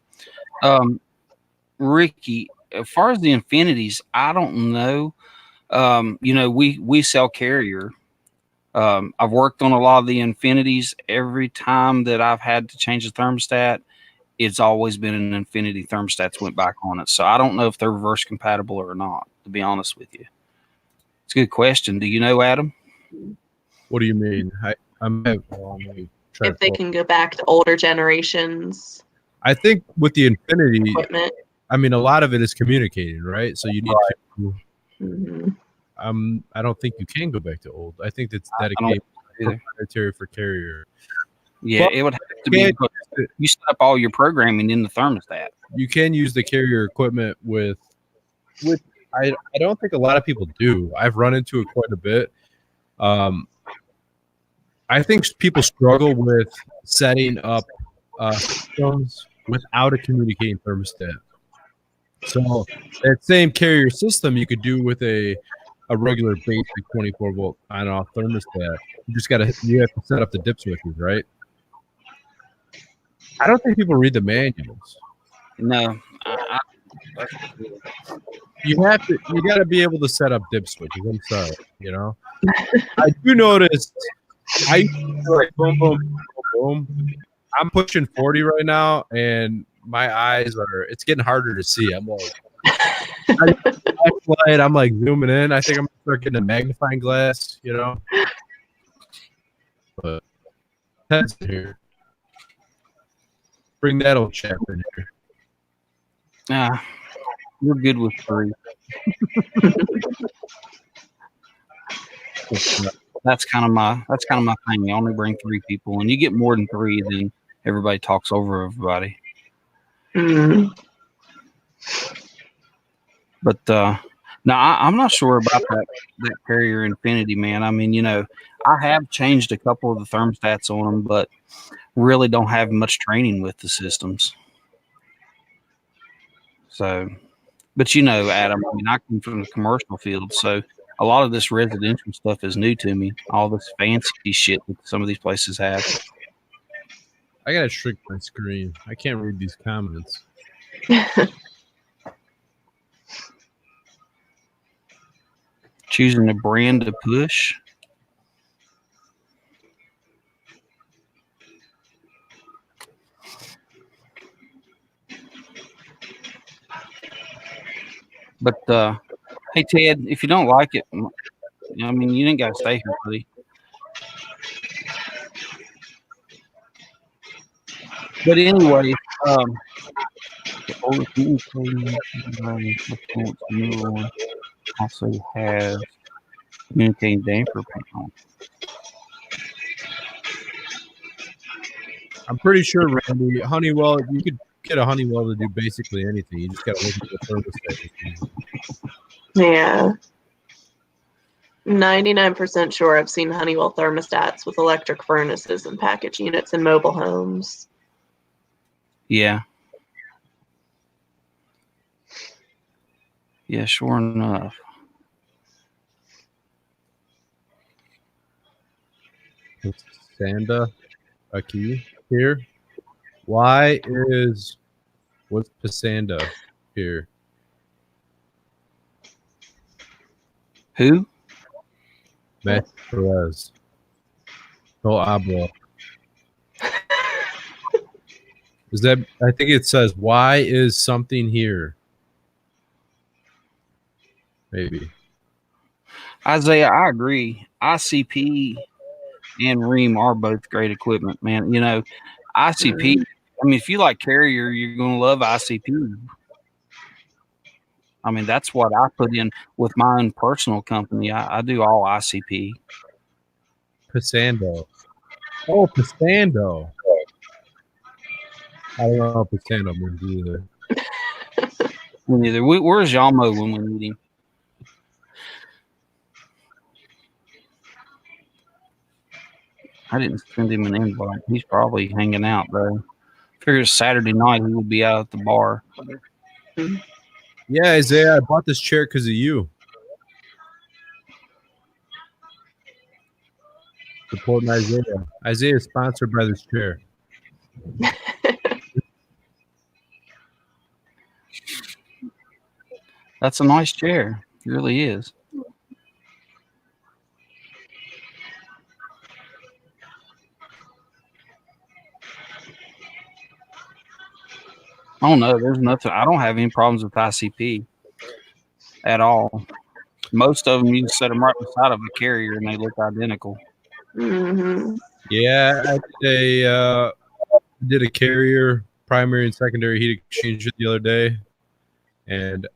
[SPEAKER 1] Ricky, as far as the Infinities, I don't know. We sell Carrier. I've worked on a lot of the Infinities. Every time that I've had to change the thermostat, it's always been an Infinity thermostat that's went back on it. So I don't know if they're reverse compatible or not, to be honest with you. It's a good question. Do you know, Adam?
[SPEAKER 3] What do you mean?
[SPEAKER 2] If they can go back to older generations.
[SPEAKER 3] I think with the Infinity
[SPEAKER 2] equipment.
[SPEAKER 3] I mean, a lot of it is communicating, right? So you need to.
[SPEAKER 2] Mm-hmm.
[SPEAKER 3] I don't think you can go back to old. I think that's dedicated proprietary for Carrier.
[SPEAKER 1] Yeah, it would have to be. You set up all your programming in the thermostat.
[SPEAKER 3] You can use the Carrier equipment with. I don't think a lot of people do. I've run into it quite a bit. I think people struggle with setting up systems without a communicating thermostat. So that same Carrier system you could do with a regular basic 24-volt on-off thermostat. You have to set up the dip switches, right? I don't think people read the manuals.
[SPEAKER 1] No.
[SPEAKER 3] You got to be able to set up dip switches. I'm sorry, I do notice I used to do like boom, boom, boom, boom. I'm pushing 40 right now, and my eyes it's getting harder to see. I'm like, I'm like zooming in. I think I'm gonna start getting a magnifying glass, But that's here. Bring that old chap in here.
[SPEAKER 1] We're good with 3. That's kind of my thing. You only bring 3 people, and you get more than 3, then everybody talks over everybody.
[SPEAKER 2] Mm.
[SPEAKER 1] But no, I'm not sure about that Carrier Infinity, man. I mean, I have changed a couple of the thermostats on them, but really don't have much training with the systems. So, but you know, Adam, I mean, I come from the commercial field, so a lot of this residential stuff is new to me. All this fancy shit that some of these places have.
[SPEAKER 3] I gotta shrink my screen. I can't read these comments.
[SPEAKER 1] Choosing a brand to push. But hey, Ted, if you don't like it, I mean, you didn't got to stay here, buddy. But anyway, also has communicating damper panel.
[SPEAKER 3] I'm pretty sure, Randy, Honeywell, you could get a Honeywell to do basically anything. You just got to look at the thermostat.
[SPEAKER 2] Yeah. 99% sure I've seen Honeywell thermostats with electric furnaces and package units in mobile homes.
[SPEAKER 1] Yeah. Yeah, sure enough.
[SPEAKER 3] It's Sanda Aki here. What's Pasanda here?
[SPEAKER 1] Who?
[SPEAKER 3] Matt Perez. No hablo. Is that? I think it says, "Why is something here?" Maybe.
[SPEAKER 1] Isaiah, I agree. ICP and Ream are both great equipment, man. You know, ICP, I mean, if you like Carrier, you're going to love ICP. I mean, that's what I put in with my own personal company. I do all ICP.
[SPEAKER 3] Pasando. Oh, Pasando. I don't know if Pasando means either.
[SPEAKER 1] Neither. Where's Yalmo when we need him? I didn't send him an invite. He's probably hanging out, though. Figures Saturday night he would be out at the bar.
[SPEAKER 3] Yeah, Isaiah, I bought this chair because of you. Supporting Isaiah. Isaiah is sponsored by this chair.
[SPEAKER 1] That's a nice chair. It really is. Oh no, there's nothing. I don't have any problems with ICP at all. Most of them, you can set them right beside of a Carrier and they look identical.
[SPEAKER 2] Mm-hmm.
[SPEAKER 3] Yeah, I did a Carrier primary and secondary heat exchanger the other day, and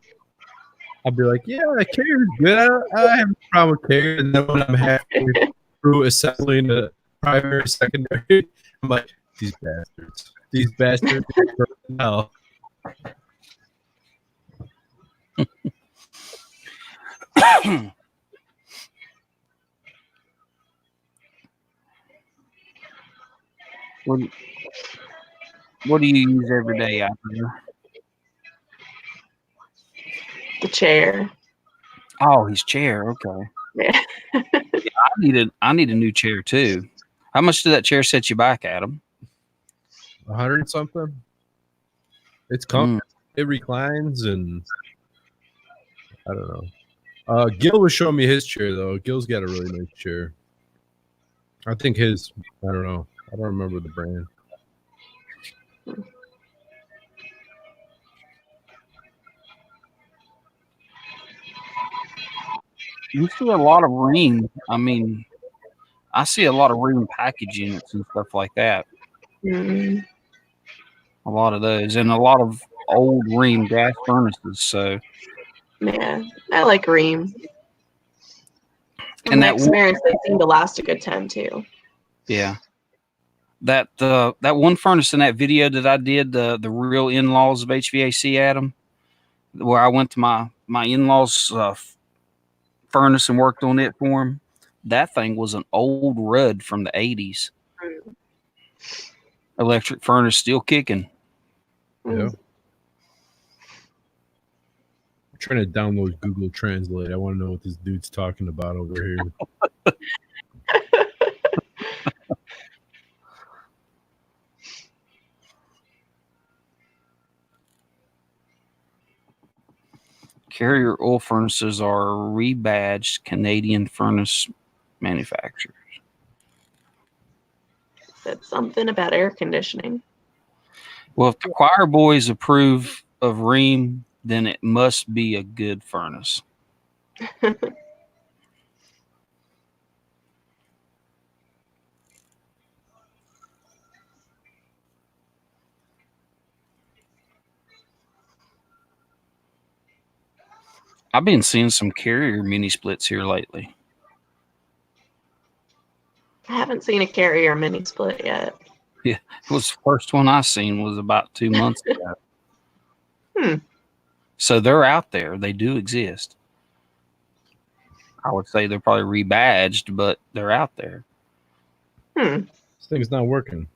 [SPEAKER 3] I'll be like, "Yeah, Carrier's good. I don't have a problem with Carrier." And then when I'm halfway through assembling the primary, secondary, I'm like, "These bastards, no."
[SPEAKER 1] What do you use every day out there?
[SPEAKER 2] The chair.
[SPEAKER 1] Oh, his chair. Okay.
[SPEAKER 2] Yeah.
[SPEAKER 1] I need a new chair too. How much did that chair set you back, Adam?
[SPEAKER 3] 100 something. It's comfortable. It reclines, and I don't know. Gil was showing me his chair though. Gil's got a really nice chair. I think his. I don't know. I don't remember the brand.
[SPEAKER 1] You see a lot of Ream. I mean, I see a lot of Ream package units and stuff like that.
[SPEAKER 2] Mm-hmm.
[SPEAKER 1] A lot of those, and a lot of old Ream gas furnaces. So,
[SPEAKER 2] Yeah, I like Ream.
[SPEAKER 1] and
[SPEAKER 2] that experience, they seem to last a good time too.
[SPEAKER 1] Yeah. That one furnace in that video that I did, the real in-laws of HVAC, Adam, where I went to my in-laws furnace and worked on it for him. That thing was an old Rudd from the 80s. Electric furnace still kicking.
[SPEAKER 3] Yeah. trying to download Google Translate. I want to know what this dude's talking about over here.
[SPEAKER 1] Carrier oil furnaces are rebadged Canadian furnace manufacturers.
[SPEAKER 2] Said something about air conditioning.
[SPEAKER 1] Well, if the choir boys approve of Ream, then it must be a good furnace. I've been seeing some Carrier mini splits here lately.
[SPEAKER 2] I haven't seen a Carrier mini split yet.
[SPEAKER 1] Yeah, it was the first one I seen was about 2 months ago. So they're out there. They do exist. I would say they're probably rebadged, but they're out there.
[SPEAKER 3] This thing's not working.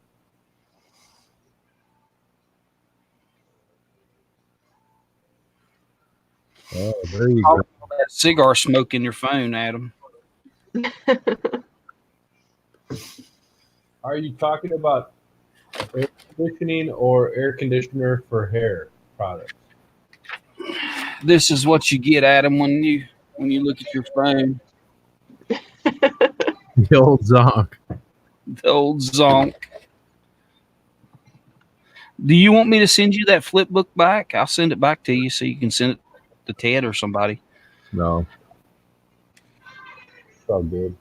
[SPEAKER 3] Oh, there you go.
[SPEAKER 1] That cigar smoke in your phone, Adam.
[SPEAKER 3] Are you talking about air conditioning or air conditioner for hair products?
[SPEAKER 1] This is what you get, Adam, when you look at your phone.
[SPEAKER 3] The old zonk.
[SPEAKER 1] The old zonk. Do you want me to send you that flip book back? I'll send it back to you so you can send it to Ted or somebody.
[SPEAKER 3] No. It's all good.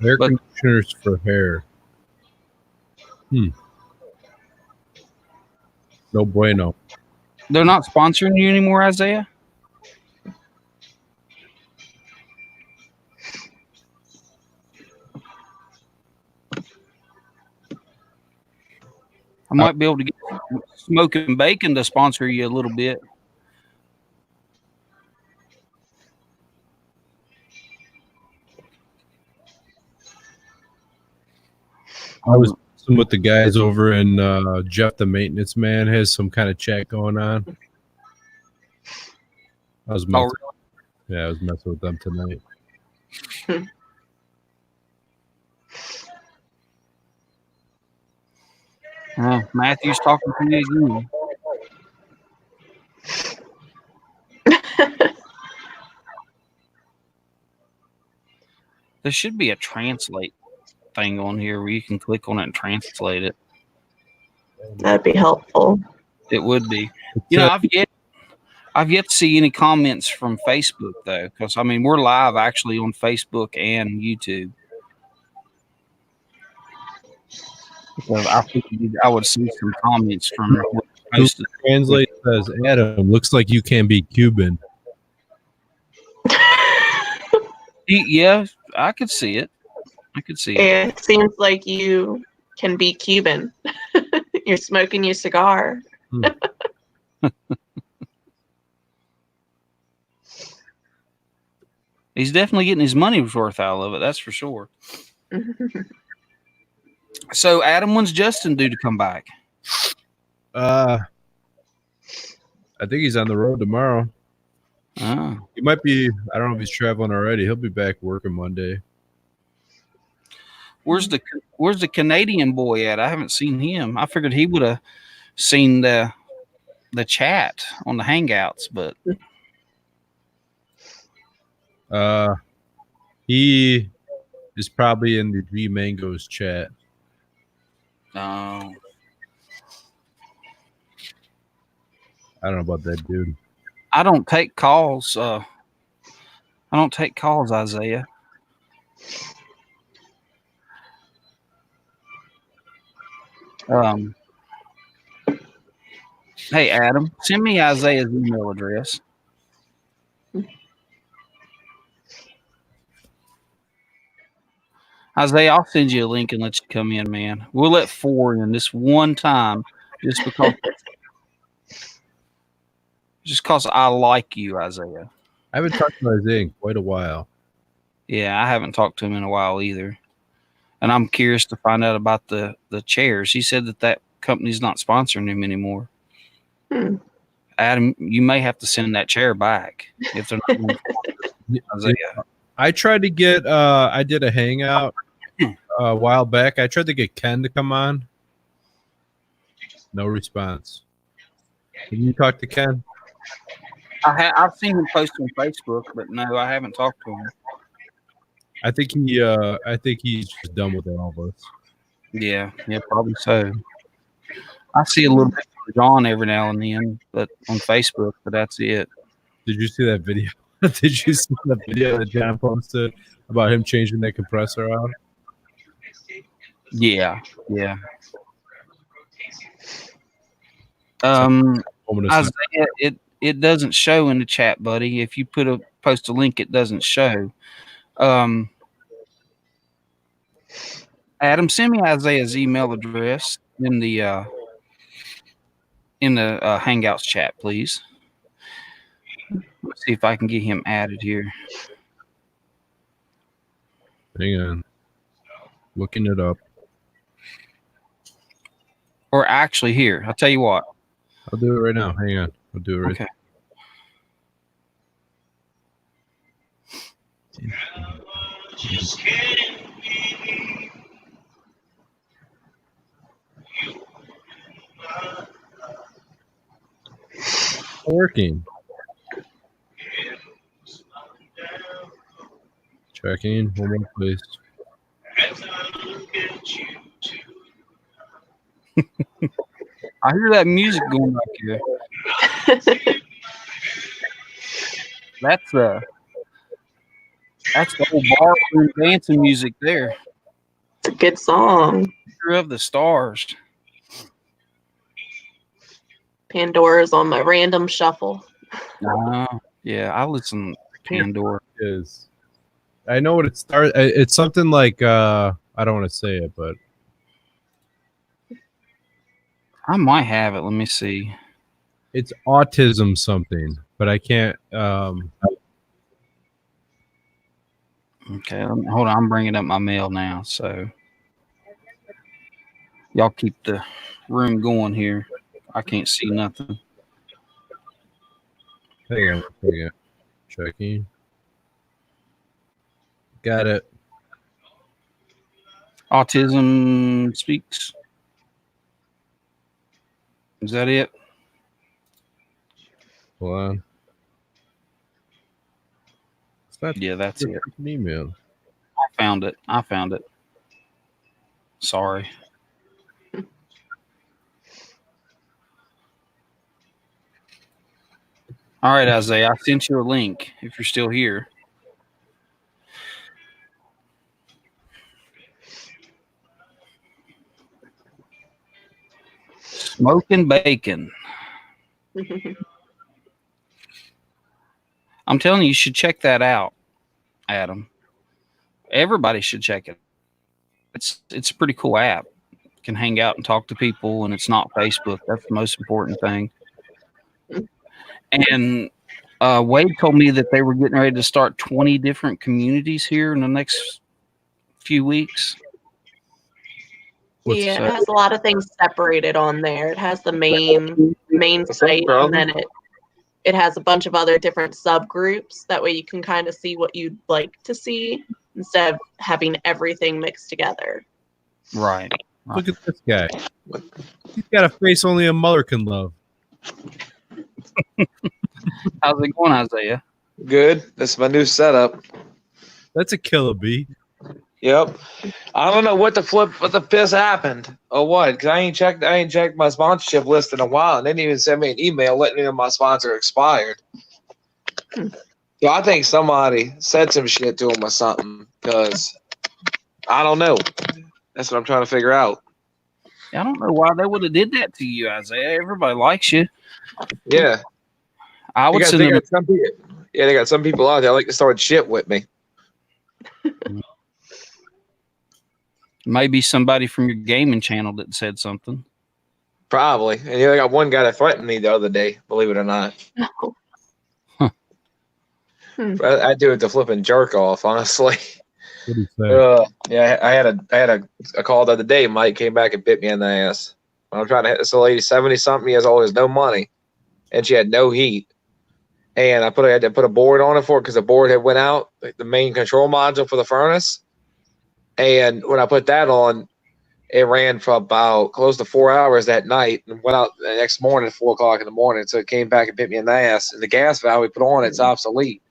[SPEAKER 3] Air conditioners for hair. No bueno.
[SPEAKER 1] They're not sponsoring you anymore, Isaiah? I might be able to get Smoking Bacon to sponsor you a little bit.
[SPEAKER 3] I was with the guys over in Jeff the Maintenance Man has some kind of chat going on. I was messing, I was messing with them tonight.
[SPEAKER 1] Matthew's talking to you again. There should be a translate thing on here where you can click on it and translate it.
[SPEAKER 2] That'd be helpful.
[SPEAKER 1] It would be. You know, I've yet to see any comments from Facebook though, because I mean we're live actually on Facebook and YouTube. Because I figured I would see some comments from
[SPEAKER 3] posted. Translate says, Adam, looks like you can be Cuban.
[SPEAKER 1] Yeah, I could see it.
[SPEAKER 2] It seems like you can be Cuban. You're smoking your cigar.
[SPEAKER 1] He's definitely getting his money's worth out of it. That's for sure. So, Adam, when's Justin due to come back?
[SPEAKER 3] I think he's on the road tomorrow.
[SPEAKER 1] Oh.
[SPEAKER 3] He might be. I don't know if he's traveling already. He'll be back working Monday.
[SPEAKER 1] Where's the Canadian boy at? I haven't seen him. I figured he would have seen the chat on the Hangouts, but
[SPEAKER 3] he is probably in the G Mangoes chat.
[SPEAKER 1] Oh.
[SPEAKER 3] I don't know about that dude.
[SPEAKER 1] I don't take calls. Isaiah. Hey, Adam, send me Isaiah's email address. Isaiah, I'll send you a link and let you come in, man. We'll let 4 in this one time just because I like you, Isaiah.
[SPEAKER 3] I haven't talked to Isaiah in quite a while.
[SPEAKER 1] Yeah, I haven't talked to him in a while either. And I'm curious to find out about the chairs. He said that company's not sponsoring him anymore. Adam, you may have to send that chair back if they're not going to Isaiah.
[SPEAKER 3] I tried to get I did a hangout a while back. I tried to get Ken to come on. No response. Can you talk to Ken?
[SPEAKER 1] I've seen him post on Facebook, but no, I haven't talked to him.
[SPEAKER 3] I think he's just done with all of us.
[SPEAKER 1] Yeah, probably so. I see a little bit of John every now and then, but on Facebook, but that's it.
[SPEAKER 3] Did you see that video? Did you see the video that John posted about him changing that compressor out?
[SPEAKER 1] Yeah. Isaiah, it doesn't show in the chat, buddy. If you post a link, it doesn't show. Adam, send me Isaiah's email address in the Hangouts chat, please. Let's see if I can get him added here.
[SPEAKER 3] Hang on. Looking it up.
[SPEAKER 1] Or actually, here, I'll tell you what.
[SPEAKER 3] I'll do it right now. Hang on. I'll do it right
[SPEAKER 1] Okay.
[SPEAKER 3] Working. Checking. One more place.
[SPEAKER 1] I hear that music going back here. That's the whole bar room dancing music there.
[SPEAKER 2] It's a good song.
[SPEAKER 1] Picture of the stars.
[SPEAKER 2] Pandora's on my random shuffle.
[SPEAKER 1] Yeah, I listen to Pandora.
[SPEAKER 3] Is I know what it starts. It's something like I don't want to say it, but
[SPEAKER 1] I might have it. Let me see.
[SPEAKER 3] it's autism something, but I can't.
[SPEAKER 1] Okay, hold on. I'm bringing up my mail now, so y'all keep the room going here. I can't see nothing.
[SPEAKER 3] Hang on. Checking. Got it.
[SPEAKER 1] Autism Speaks. Is that it?
[SPEAKER 3] Hold on.
[SPEAKER 1] Yeah, that's it.
[SPEAKER 3] Email.
[SPEAKER 1] I found it. Sorry. All right, Isaiah, I sent you a link if you're still here. Smoking bacon. I'm telling you should check that out, Adam. Everybody should check it. It's a pretty cool app. You can hang out and talk to people, and it's not Facebook. That's the most important thing. And Wade told me that they were getting ready to start 20 different communities here in the next few weeks.
[SPEAKER 2] It has a lot of things separated on there. It has the main site, and then it has a bunch of other different subgroups. That way you can kind of see what you'd like to see instead of having everything mixed together.
[SPEAKER 1] Right.
[SPEAKER 3] Look at this guy. He's got a face only a mother can love.
[SPEAKER 1] How's it going, Isaiah?
[SPEAKER 4] Good. This is my new setup.
[SPEAKER 3] That's a killer bee.
[SPEAKER 4] Yep. I don't know what the piss happened or what, because I ain't checked my sponsorship list in a while, and they didn't even send me an email letting me know my sponsor expired. So I think somebody said some shit to him or something, because I don't know. That's what I'm trying to figure out.
[SPEAKER 1] I don't know why they would have did that to you, Isaiah. Everybody likes you.
[SPEAKER 4] Yeah.
[SPEAKER 1] I would send them.
[SPEAKER 4] They got some people out there like to start shit with me.
[SPEAKER 1] Maybe somebody from your gaming channel that said something.
[SPEAKER 4] Probably. And I got one guy that threatened me the other day, believe it or not.
[SPEAKER 2] No.
[SPEAKER 1] Huh.
[SPEAKER 4] I do it to flip and jerk off, honestly.
[SPEAKER 3] What do you say?
[SPEAKER 4] Yeah, I had a call the other day. Mike came back and bit me in the ass. I'm trying to hit this lady, 70-something years old, has no money, and she had no heat. And I had to put a board on it for it because the board had went out, like the main control module for the furnace. And when I put that on, it ran for about close to 4 hours that night and went out the next morning at 4 o'clock in the morning. So it came back and bit me in the ass. And the gas valve we put on, it's obsolete.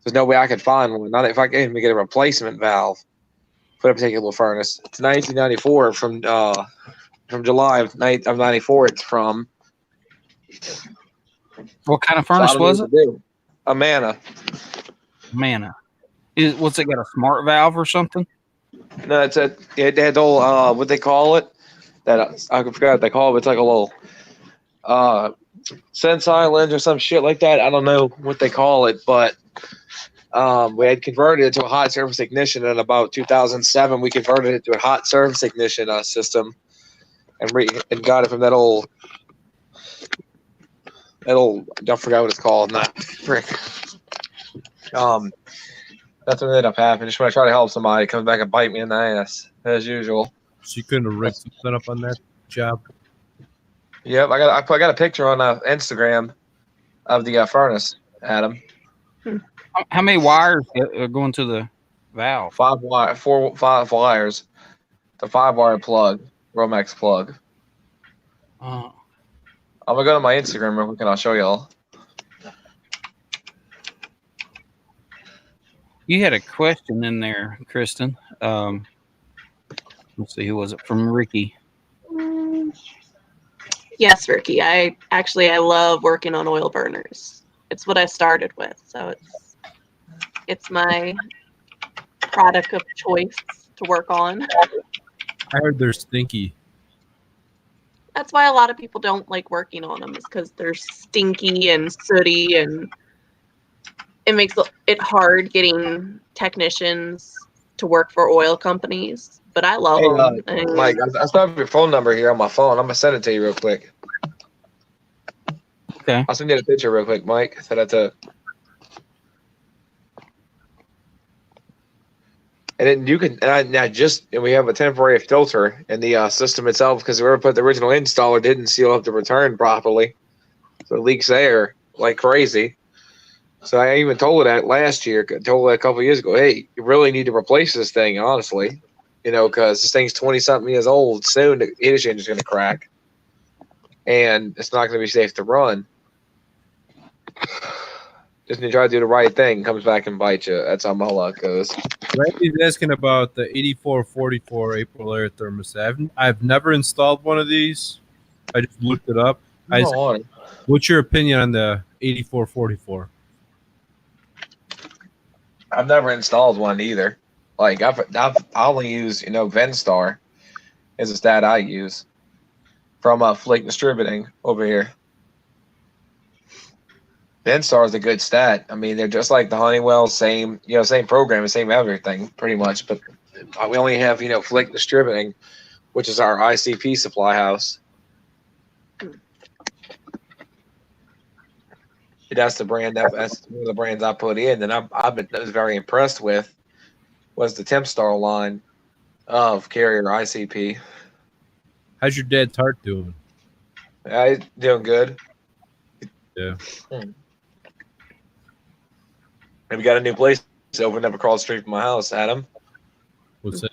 [SPEAKER 4] There's no way I could find one. Not if I can get a replacement valve for a particular furnace. It's 1994 from July of 94. It's from.
[SPEAKER 1] What kind of furnace was it?
[SPEAKER 4] A Mana.
[SPEAKER 1] What's it got, a smart valve or something?
[SPEAKER 4] No, it had old what they call it. That I forgot what they call it. But it's like a little sense island or some shit like that. I don't know what they call it, but we had converted it to a hot service ignition in about 2007. We converted it to a hot service ignition system, and got it from that old. I forgot what it's called. Not frick. That's what ended up happening. Just when I try to help somebody, it comes back and bite me in the ass as usual.
[SPEAKER 3] So you couldn't have rigged something up on that job?
[SPEAKER 4] Yep, I got a picture on Instagram of the furnace, Adam.
[SPEAKER 1] How many wires are going to the valve?
[SPEAKER 4] 5 wires. The 5-wire plug, Romex plug. I'm gonna go to my Instagram real quick and I'll show y'all.
[SPEAKER 1] You had a question in there, Kristen. Let's see, who was it? From Ricky.
[SPEAKER 2] Yes, Ricky. I love working on oil burners. It's what I started with, so it's my product of choice to work on.
[SPEAKER 3] I heard they're stinky.
[SPEAKER 2] That's why a lot of people don't like working on them, is because they're stinky and sooty, and it makes it hard getting technicians to work for oil companies. But I love them.
[SPEAKER 4] Mike, I still have your phone number here on my phone. I'm gonna send it to you real quick.
[SPEAKER 1] Okay.
[SPEAKER 4] I'll send you a picture real quick, Mike. Send it to. And then you can, and we have a temporary filter in the system itself because whoever put the original installer didn't seal up the return properly, so it leaks air like crazy. So I even told her that last year. Told her a couple of years ago, hey, you really need to replace this thing, honestly, because this thing's 20-something years old. Soon the heat exchange is going to crack, and it's not going to be safe to run. Just need to try to do the right thing. Comes back and bites you. That's how my luck goes.
[SPEAKER 3] Randy's asking about the 8444 April air thermostat. I've never installed one of these. I just looked it up. What's your opinion on the 8444?
[SPEAKER 4] I've never installed one either. Like I only use Venstar is a stat I use from Flake Distributing over here. Venstar is a good stat. I mean, they're just like the Honeywell, same program, same everything, pretty much. But we only have Flake Distributing, which is our ICP supply house. That's the brand that's one of the brands I put in, and I was very impressed with was the Tempstar line of Carrier ICP.
[SPEAKER 3] How's your dad Tart doing?
[SPEAKER 4] He's doing good.
[SPEAKER 3] Yeah.
[SPEAKER 4] And we got a new place opened up across the street from my house, Adam.
[SPEAKER 3] What's that?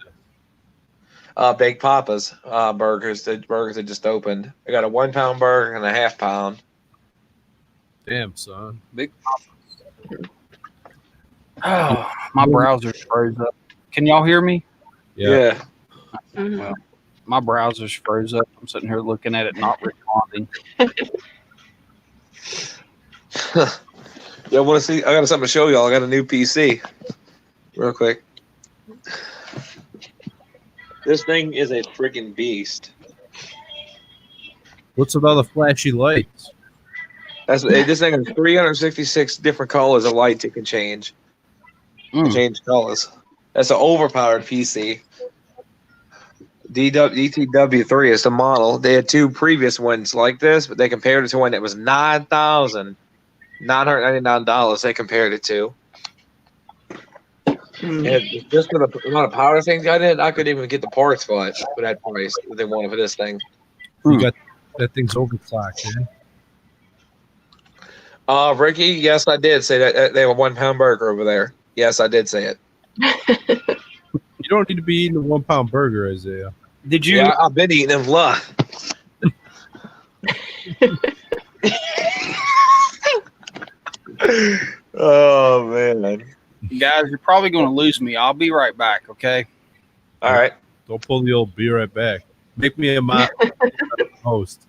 [SPEAKER 4] Baked Papa's burgers. The burgers that just opened. I got a 1 pound burger and a half pound.
[SPEAKER 3] Damn, son.
[SPEAKER 1] Big. Oh, my browser's froze up. Can y'all hear me?
[SPEAKER 4] Yeah.
[SPEAKER 1] Well, my browser's froze up. I'm sitting here looking at it, not responding.
[SPEAKER 4] Yeah, want to see? I got something to show y'all. I got a new PC. Real quick. This thing is a freaking beast.
[SPEAKER 3] What's with all the flashy lights?
[SPEAKER 4] This thing has 366 different colors of lights it can change. Change colors. That's an overpowered PC. DTW3 is the model. They had 2 previous ones like this, but they compared it to one that was $9,999. They compared it to. And just for the amount of power things I did, I couldn't even get the parts for it for that price that they wanted for this thing.
[SPEAKER 3] You got that thing's overclocked, man.
[SPEAKER 4] Ricky, yes, I did say that they have a 1 pound burger over there. Yes, I did say it.
[SPEAKER 3] You don't need to be eating a 1 pound burger, Isaiah.
[SPEAKER 1] Did you?
[SPEAKER 4] Yeah, I've been eating them lot. Oh man,
[SPEAKER 1] Guys, you're probably going to lose me. I'll be right back. Okay.
[SPEAKER 4] all right.
[SPEAKER 3] Don't pull the old be right back. Make me a host.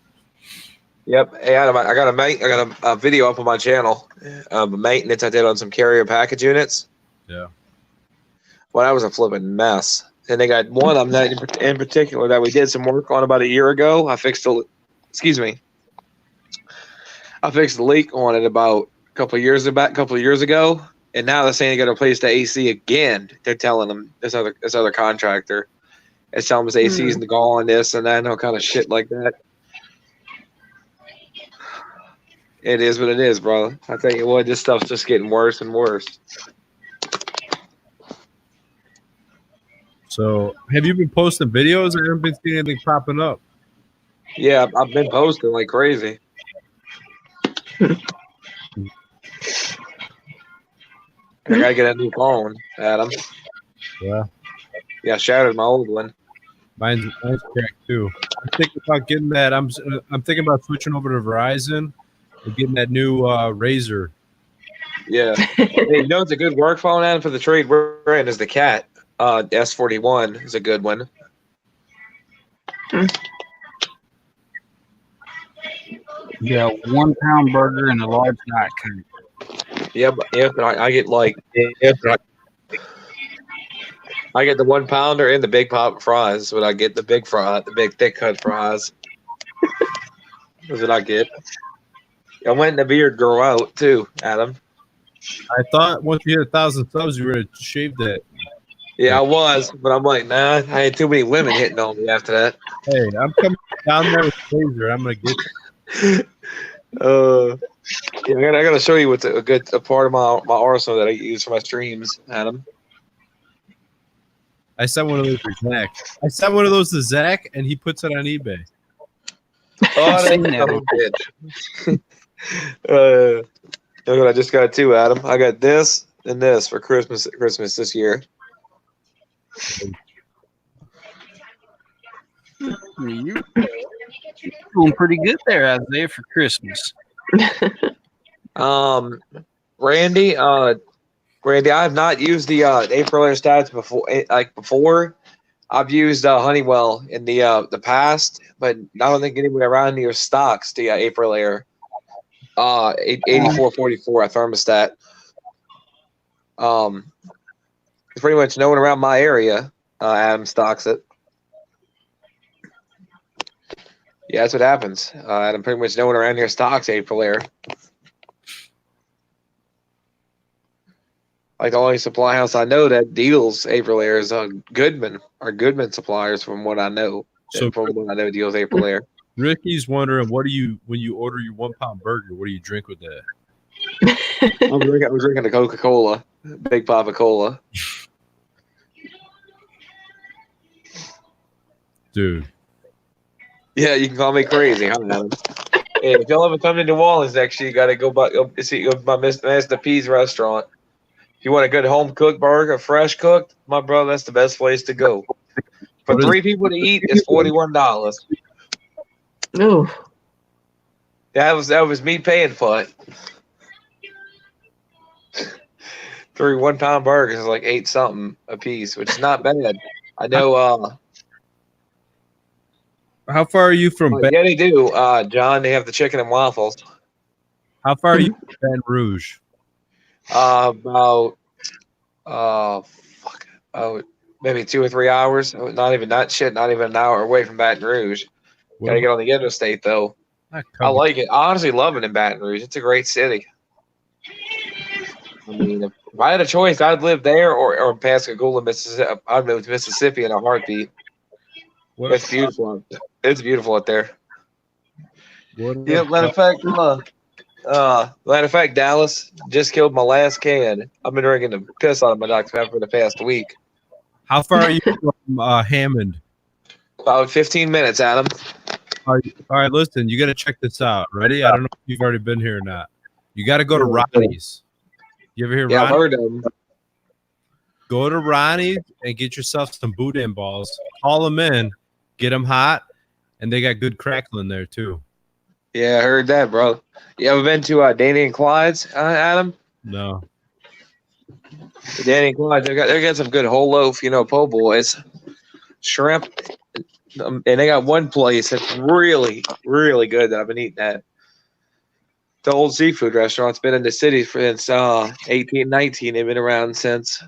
[SPEAKER 4] Yep. Hey, Adam, I got a video up on my channel of maintenance I did on some carrier package units.
[SPEAKER 3] Yeah.
[SPEAKER 4] Well, that was a flipping mess. And they got one of them that in particular that we did some work on about a year ago. I fixed the leak on it about a couple of years ago, and now they're saying they got to replace the AC again. They're telling them this other contractor. It's telling them his AC's gone, this and that, no kind of shit like that. It is what it is, bro. I tell you what, this stuff's just getting worse and worse.
[SPEAKER 3] So, have you been posting videos? I haven't been seeing anything popping up.
[SPEAKER 4] Yeah, I've been posting like crazy. I gotta get a new phone, Adam.
[SPEAKER 3] Yeah.
[SPEAKER 4] Yeah, I shattered my old one.
[SPEAKER 3] Mine's cracked too. I'm thinking about getting that. I'm thinking about switching over to Verizon and getting that new Razor.
[SPEAKER 4] Yeah. Hey, you know it's a good work phone, Adam, for the trade we're in is the Cat. S41 is a good one.
[SPEAKER 1] Yeah, 1 pound burger and a large Diet Coke.
[SPEAKER 4] Yeah, but I get I get the 1 pounder and the big pop fries. But I get the big thick cut fries. That's what I get. I went the beard grow out too, Adam.
[SPEAKER 3] I thought once you hit 1,000 subs, you were gonna shave that.
[SPEAKER 4] Yeah, I was, but I'm like, nah, I had too many women hitting on me after that.
[SPEAKER 3] Hey, I'm coming down there with Razor. I'm gonna get you.
[SPEAKER 4] Yeah, I gotta show you what's a part of my arsenal that I use for my streams, Adam.
[SPEAKER 3] I sent one of those to Zach. And he puts it on eBay.
[SPEAKER 4] Oh, look what I just got too, Adam. I got this and this for Christmas this year.
[SPEAKER 1] You're doing pretty good there, Isaiah, for Christmas.
[SPEAKER 4] Randy, I have not used the April Air stats before. I've used Honeywell in the past, but I don't think anybody around here stocks the April Air 8444 thermostat. It's pretty much no one around my area. Adam stocks it. Yeah, that's what happens. Adam, pretty much no one around here stocks April Air. Like the only supply house I know that deals April Air is Goodman suppliers, from what I know.
[SPEAKER 3] So
[SPEAKER 4] from what I know, deals April Air.
[SPEAKER 3] Ricky's wondering, when you order your 1 pound burger, what do you drink with that?
[SPEAKER 4] I was drinking a Coca-Cola, Big Papa Cola.
[SPEAKER 3] Dude.
[SPEAKER 4] Yeah, you can call me crazy, huh, Adam? Hey, if y'all ever come to New Orleans next year, you got to go by Master P's restaurant. If you want a good home cooked burger, fresh cooked, my brother, that's the best place to go. For 3 people to eat, it's $41.
[SPEAKER 2] Ooh.
[SPEAKER 4] That was me paying for it. 3 1 pound burgers is like 8 something a piece, which is not bad. I know.
[SPEAKER 3] How far are you from?
[SPEAKER 4] Yeah, they do, John. They have the chicken and waffles.
[SPEAKER 3] How far are you from Baton Rouge?
[SPEAKER 4] About maybe 2 or 3 hours. Not even an hour away from Baton Rouge. Gotta get on the interstate though. I like it. I honestly love it in Baton Rouge. It's a great city. I mean, if I had a choice, I'd live there or Pascagoula, Mississippi. I'd move to Mississippi in a heartbeat. It's beautiful. It's beautiful out there. Yeah, matter of fact, Matter of fact, Dallas just killed my last can. I've been drinking the piss out of my Dr. Pepper for the past week.
[SPEAKER 3] How far are you from Hammond?
[SPEAKER 4] About 15 minutes, Adam.
[SPEAKER 3] All right, listen, you got to check this out. Ready? I don't know if you've already been here or not. You got to go to Ronnie's. You ever hear
[SPEAKER 4] Yeah, I've
[SPEAKER 3] Ronnie's?
[SPEAKER 4] heard of them.
[SPEAKER 3] Go to Ronnie's and get yourself some boudin balls. Call them in, get them hot, and they got good crackling there too.
[SPEAKER 4] Yeah, I heard that, bro. You ever been to Danny and Clyde's, Adam?
[SPEAKER 3] No.
[SPEAKER 4] Danny and Clyde's, they got some good whole loaf, po' boys, shrimp, and they got one place that's really, really good that I've been eating at. The old seafood restaurant's been in the city since 1819. They've been around since.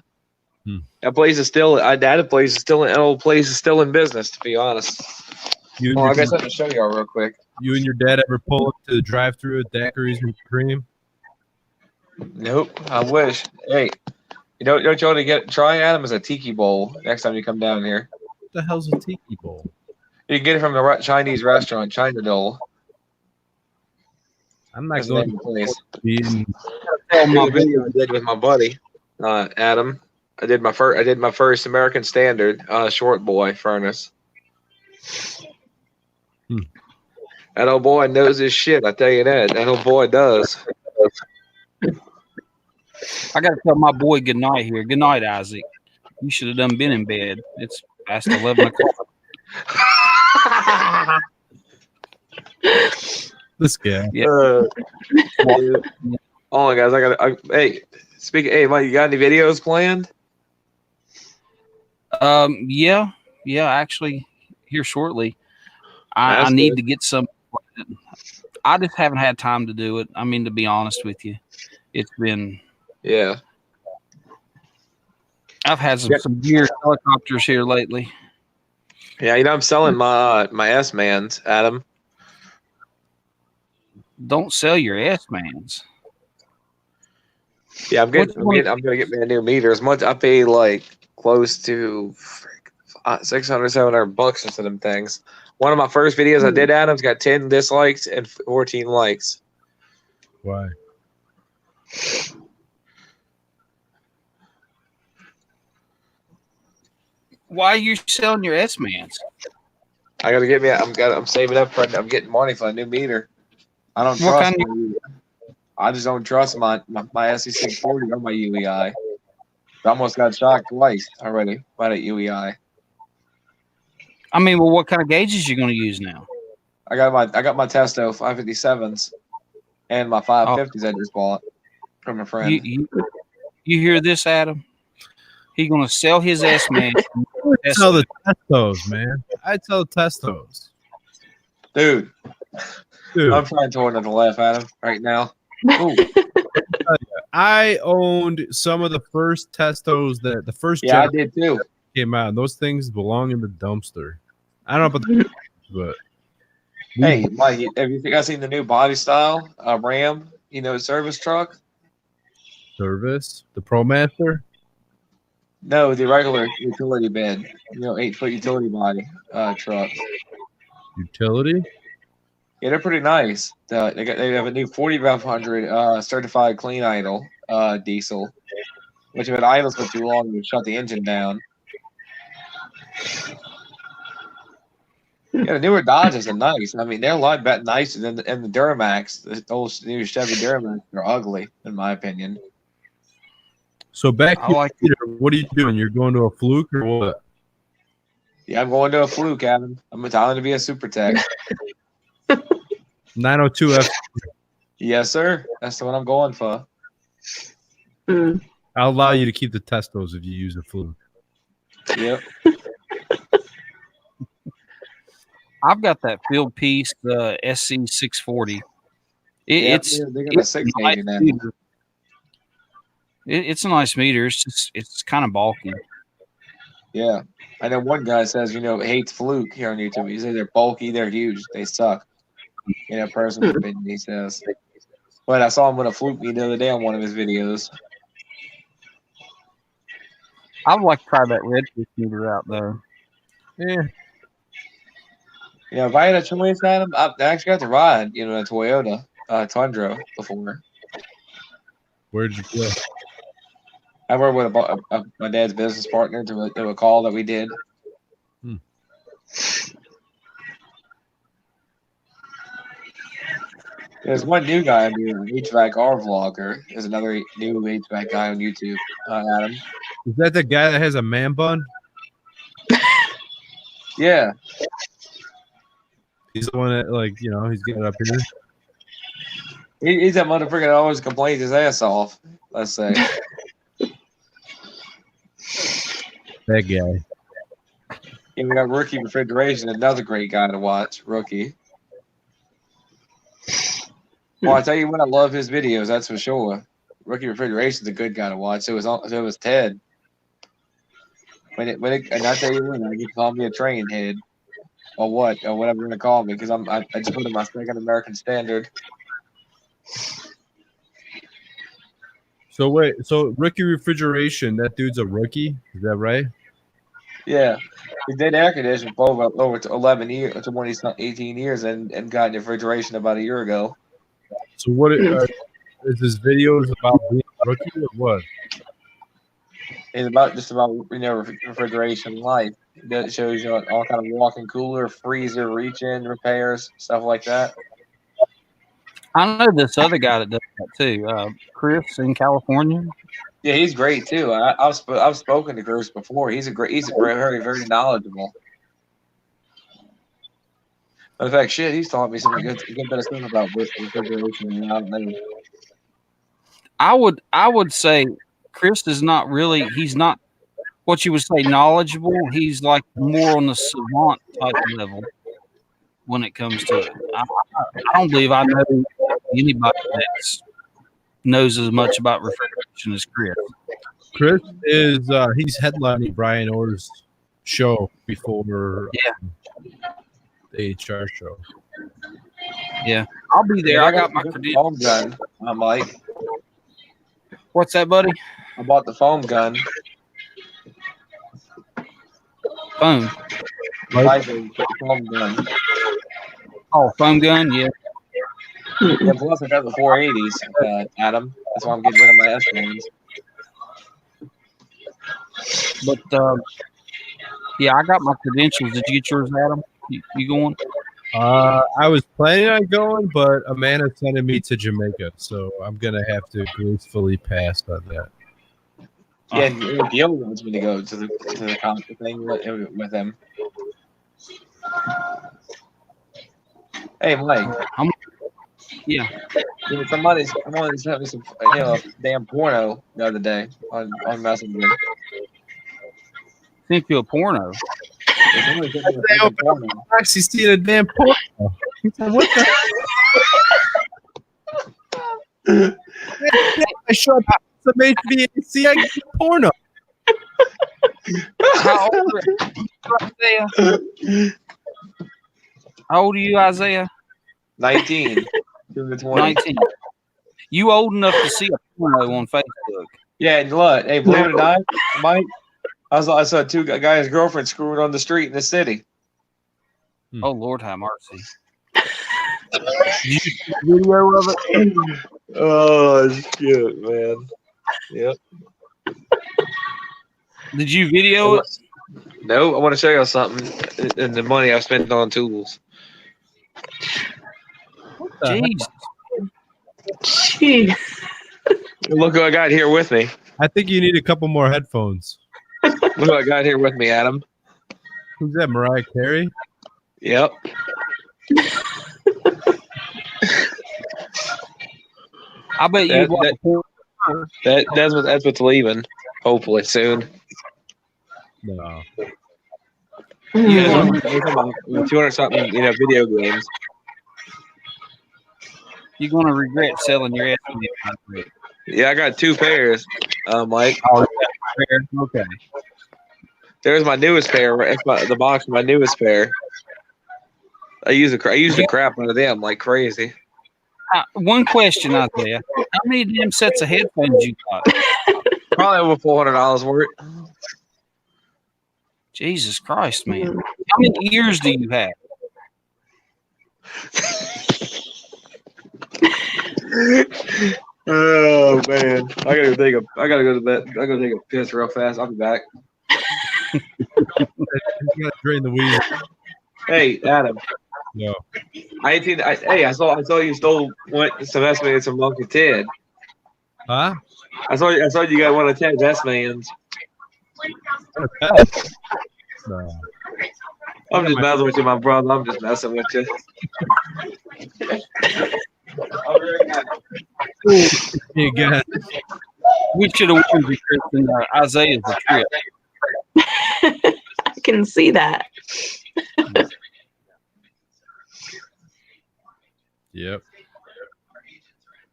[SPEAKER 4] That place is still. That place is still. An old place is still in business. To be honest. I guess I can show y'all real quick.
[SPEAKER 3] You and your dad ever pull up to the drive-thru at Daiquiris and Cream?
[SPEAKER 4] Nope. I wish. Hey, don't you want to try Adam as a tiki bowl next time you come down here?
[SPEAKER 3] What the hell's a tiki bowl?
[SPEAKER 4] You can get it from the Chinese restaurant, China Dole.
[SPEAKER 3] I'm not
[SPEAKER 4] That's the
[SPEAKER 3] going
[SPEAKER 4] name of the place.
[SPEAKER 3] to
[SPEAKER 4] The video I did with my buddy, Adam. I did my first American Standard short boy furnace. That old boy knows his shit. I tell you that. That old boy does.
[SPEAKER 1] I got to tell my boy good night here. Good night, Isaac. You should have done been in bed. It's past 11 o'clock.
[SPEAKER 3] This guy.
[SPEAKER 1] Yeah.
[SPEAKER 4] Oh, guys, hey, hey, Mike, you got any videos planned?
[SPEAKER 1] Yeah, actually, here shortly. I need to get some. I just haven't had time to do it. I mean, to be honest with you, it's been.
[SPEAKER 4] Yeah.
[SPEAKER 1] I've had some weird helicopters here lately.
[SPEAKER 4] Yeah, I'm selling my S-Mans, Adam.
[SPEAKER 1] Don't sell your S-Mans.
[SPEAKER 4] Yeah, I'm gonna get me a new meter. As much I pay like close to $600, $700 for them things. One of my first videos I did, Adam's got 10 dislikes and 14 likes.
[SPEAKER 3] Why?
[SPEAKER 1] Why are you selling your S-Mans?
[SPEAKER 4] I gotta get me. I'm saving up for. I'm getting money for a new meter. I don't trust. I just don't trust my SE640 or my UEI. I almost got shocked twice already by the UEI.
[SPEAKER 1] I mean, well, what kind of gauges you going to use now?
[SPEAKER 4] I got my Testo 557s and my 550s I just bought from a friend.
[SPEAKER 1] You hear this, Adam? He's going to sell his S-Man.
[SPEAKER 3] I'd sell the Testos, man. I'd sell the Testos.
[SPEAKER 4] Dude. I'm trying to not to laugh at him right now. Ooh.
[SPEAKER 3] I owned some of the first Testos that the first
[SPEAKER 4] I did too.
[SPEAKER 3] Came out. And those things belong in the dumpster. I don't know about the but
[SPEAKER 4] hey, Mike, have you guys seen the new body style Ram? Service truck.
[SPEAKER 3] Service the ProMaster.
[SPEAKER 4] No, the regular utility bed. 8-foot utility body truck.
[SPEAKER 3] Utility.
[SPEAKER 4] Yeah, they're pretty nice. They have a new 4500 certified clean idle diesel, which if it idles for too long, you shut the engine down. Yeah, the newer Dodges are nice. I mean, they're a lot better, nicer than the Duramax. The old new Chevy Duramax are ugly, in my opinion.
[SPEAKER 3] So back to what are you doing? You're going to a Fluke or what?
[SPEAKER 4] Yeah, I'm going to a Fluke, Adam. I'm Italian to be a Super Tech.
[SPEAKER 3] 902F.
[SPEAKER 4] Yes, sir. That's the one I'm going for.
[SPEAKER 3] I'll allow you to keep the Testos if you use a Fluke.
[SPEAKER 4] Yep.
[SPEAKER 1] I've got that field piece, the SC640.
[SPEAKER 4] They got a 680 now.
[SPEAKER 1] It's a nice meter. It's kind of bulky.
[SPEAKER 4] Yeah. I know one guy says, hates Fluke here on YouTube. He says they're bulky, they're huge, they suck. Personal opinion, he says. But I saw him with a Fluke meter the other day on one of his videos.
[SPEAKER 1] I would like to try that redfish meter out, though.
[SPEAKER 3] Yeah.
[SPEAKER 4] If I had a choice, Adam, I actually got to ride, a Toyota. Tundra before.
[SPEAKER 3] Where did you go?
[SPEAKER 4] I worked with my dad's business partner to a call that we did. There's one new guy on here, HVAC vlogger. There's another new HVAC guy on YouTube, Adam.
[SPEAKER 3] Is that the guy that has a man bun?
[SPEAKER 4] Yeah.
[SPEAKER 3] He's the one that, like, you know, he's getting up here.
[SPEAKER 4] He's that motherfucker that always complains his ass off, let's say.
[SPEAKER 3] That guy.
[SPEAKER 4] And we got Rookie Refrigeration, another great guy to watch, Rookie. Well, I tell you what, I love his videos, that's for sure. Rookie Refrigeration's a good guy to watch. So was Ted. And I tell you what, you can call me a train head. Or what, or whatever you're gonna call me, because I just put in my second American standard.
[SPEAKER 3] So wait, so Rookie Refrigeration, that dude's a rookie, is that right?
[SPEAKER 4] Yeah, he did air conditioning for over 11 years, to 18 years, and got into refrigeration about a year ago.
[SPEAKER 3] So what is his videos about being a rookie or what?
[SPEAKER 4] It's about refrigeration life. That shows you all kind of walk-in cooler, freezer, reach-in repairs, stuff like that.
[SPEAKER 1] I know this other guy that does that too, Chris in California.
[SPEAKER 4] Yeah, he's great too. I've spoken to Chris before. He's very, very knowledgeable. In fact, he's taught me some good bit of stuff about refrigeration.
[SPEAKER 1] I would say Chris is not really. He's not what you would say knowledgeable. He's like more on the savant type level when it comes to it. I don't believe I know anybody that knows as much about refrigeration as Chris.
[SPEAKER 3] Chris is he's headlining Brian Orr's show before the HR show.
[SPEAKER 1] Yeah, I'll be there. I got my credentials.
[SPEAKER 4] Foam gun. I'm like,
[SPEAKER 1] what's that, buddy?
[SPEAKER 4] I bought the foam gun.
[SPEAKER 1] Foam.
[SPEAKER 4] Foam gun.
[SPEAKER 1] Oh, foam gun. Yeah.
[SPEAKER 4] Yeah, plus I got the 480s, Adam. That's why I'm getting rid of my S-Lanes.
[SPEAKER 1] But yeah, I got my credentials. Did you get yours, Adam? You going?
[SPEAKER 3] I was planning on going, but Amanda's sending me to Jamaica, so I'm gonna have to gracefully pass on that.
[SPEAKER 4] Yeah, and Gil wants me to go to the concert thing with him. Hey, Mike.
[SPEAKER 1] Yeah.
[SPEAKER 4] Someone sent me some, damn porno the other day on Messenger.
[SPEAKER 1] Sent you a porno.
[SPEAKER 3] I'm actually seeing a damn porno. He said, "What the?" I showed up some HVAC. I get porno.
[SPEAKER 1] How old are you, Isaiah? How old are you, Isaiah?
[SPEAKER 4] 19.
[SPEAKER 1] 19. You old enough to see a porno on Facebook?
[SPEAKER 4] Yeah, and look, hey, believe it or not, Mike, I saw two guys' girlfriends screwing on the street in the city.
[SPEAKER 1] Oh Lord, have mercy! Did you see a video of it?
[SPEAKER 4] Oh shit, man! Yep.
[SPEAKER 1] Did you video it?
[SPEAKER 4] No, I want to show you something. And the money I spent on tools.
[SPEAKER 1] Jeez.
[SPEAKER 2] Jeez.
[SPEAKER 4] Look who I got here with me.
[SPEAKER 3] I think you need a couple more headphones.
[SPEAKER 4] Look who I got here with me, Adam.
[SPEAKER 3] Who's that, Mariah Carey?
[SPEAKER 4] Yep.
[SPEAKER 1] I bet you.
[SPEAKER 4] That's what's leaving. Hopefully soon.
[SPEAKER 3] No.
[SPEAKER 1] Yeah.
[SPEAKER 4] 200 something, video games.
[SPEAKER 1] You're gonna regret selling your ass.
[SPEAKER 4] Yeah, I got 2 pairs, Mike.
[SPEAKER 1] Oh, okay.
[SPEAKER 4] There's my newest pair. It's the box of my newest pair. I use the crap out of them like crazy.
[SPEAKER 1] One question out there: how many damn sets of headphones you got?
[SPEAKER 4] Probably over $400 worth.
[SPEAKER 1] Jesus Christ, man! How many ears do you have?
[SPEAKER 4] Oh man, I gotta go to bed. I gotta take a piss real fast. I'll be back.
[SPEAKER 3] You gotta drain the weed.
[SPEAKER 4] Hey, Adam.
[SPEAKER 3] No.
[SPEAKER 4] I saw you stole some S-Mans from Uncle Ted.
[SPEAKER 3] Huh?
[SPEAKER 4] I saw you got one of Ted's S-Mans.
[SPEAKER 3] No.
[SPEAKER 4] I'm just messing with you, my brother. I'm just messing with you.
[SPEAKER 3] You got
[SPEAKER 1] We should have warned you, Kristen. Isaiah's a trip.
[SPEAKER 2] I can see that.
[SPEAKER 3] Yep.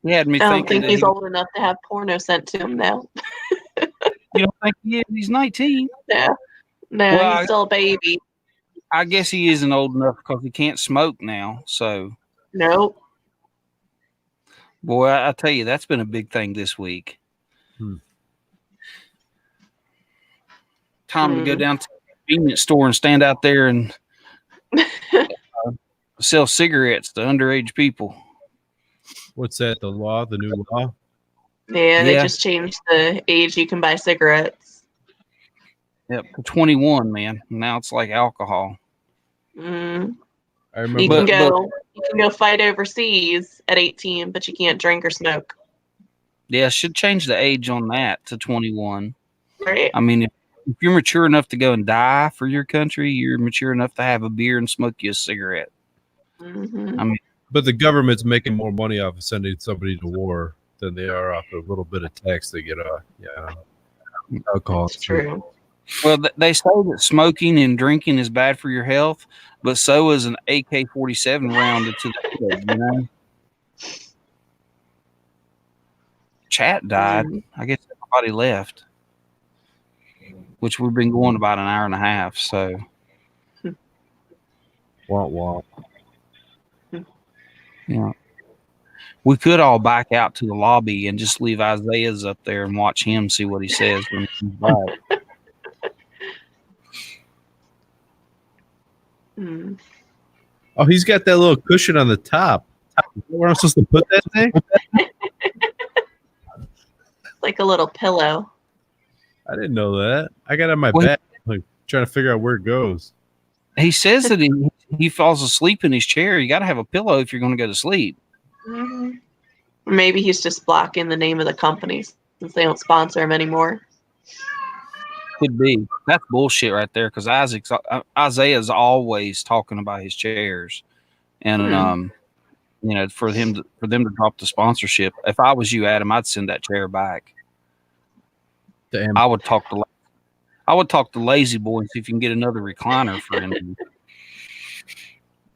[SPEAKER 1] He had me
[SPEAKER 2] I don't
[SPEAKER 1] thinking
[SPEAKER 2] think
[SPEAKER 1] that
[SPEAKER 2] he's old enough to have porno sent to him now.
[SPEAKER 1] you don't think he is? He's 19.
[SPEAKER 2] No,
[SPEAKER 1] Well,
[SPEAKER 2] he's still a baby.
[SPEAKER 1] I guess he isn't old enough because he can't smoke now. So,
[SPEAKER 2] Nope.
[SPEAKER 1] boy, I tell you, that's been a big thing this week. Time to go down to the convenience store and stand out there and sell cigarettes to underage people.
[SPEAKER 3] What's that? The law? The new law?
[SPEAKER 2] Yeah, they
[SPEAKER 1] Yeah.
[SPEAKER 2] just changed the age you can buy cigarettes.
[SPEAKER 1] Yep, to 21, man. Now it's like alcohol.
[SPEAKER 2] Mm.
[SPEAKER 3] I
[SPEAKER 2] You
[SPEAKER 3] remember.
[SPEAKER 2] can go fight overseas at 18, but you can't drink or smoke.
[SPEAKER 1] Yeah, should change the age on that to 21.
[SPEAKER 2] Right?
[SPEAKER 1] I mean, if you're mature enough to go and die for your country, you're mature enough to have a beer and smoke you a cigarette.
[SPEAKER 2] Mm-hmm.
[SPEAKER 1] I mean,
[SPEAKER 3] But the government's making more money off of sending somebody to war than they are off a little bit of tax they get off. Yeah. Alcohol.
[SPEAKER 2] That's true.
[SPEAKER 1] well, they say that smoking and drinking is bad for your health, but so is an AK-47 rounded to the head, you know? Chat died. I guess everybody left, which we've been going about an hour and a half. So,
[SPEAKER 3] Wah.
[SPEAKER 1] yeah, we could all back out to the lobby and just leave Isaiah's up there and watch him see what he says when he comes back.
[SPEAKER 2] Mm.
[SPEAKER 3] Oh, he's got that little cushion on the top. Where am I supposed to put that thing?
[SPEAKER 2] Like a little pillow.
[SPEAKER 3] I didn't know that. I got it on my
[SPEAKER 1] Well,
[SPEAKER 3] back, like trying to figure out where it goes.
[SPEAKER 1] He says that he falls asleep in his chair. You got to have a pillow if you're going to go to sleep.
[SPEAKER 2] Mm-hmm. Or maybe he's just blocking the name of the company since they don't sponsor him anymore.
[SPEAKER 1] Could be. That's bullshit right there. Because Isaiah's always talking about his chairs, and you know, for them to drop the sponsorship. If I was you, Adam, I'd send that chair back.
[SPEAKER 3] Damn.
[SPEAKER 1] I would talk to Lazy Boy and see if you can get another recliner for him.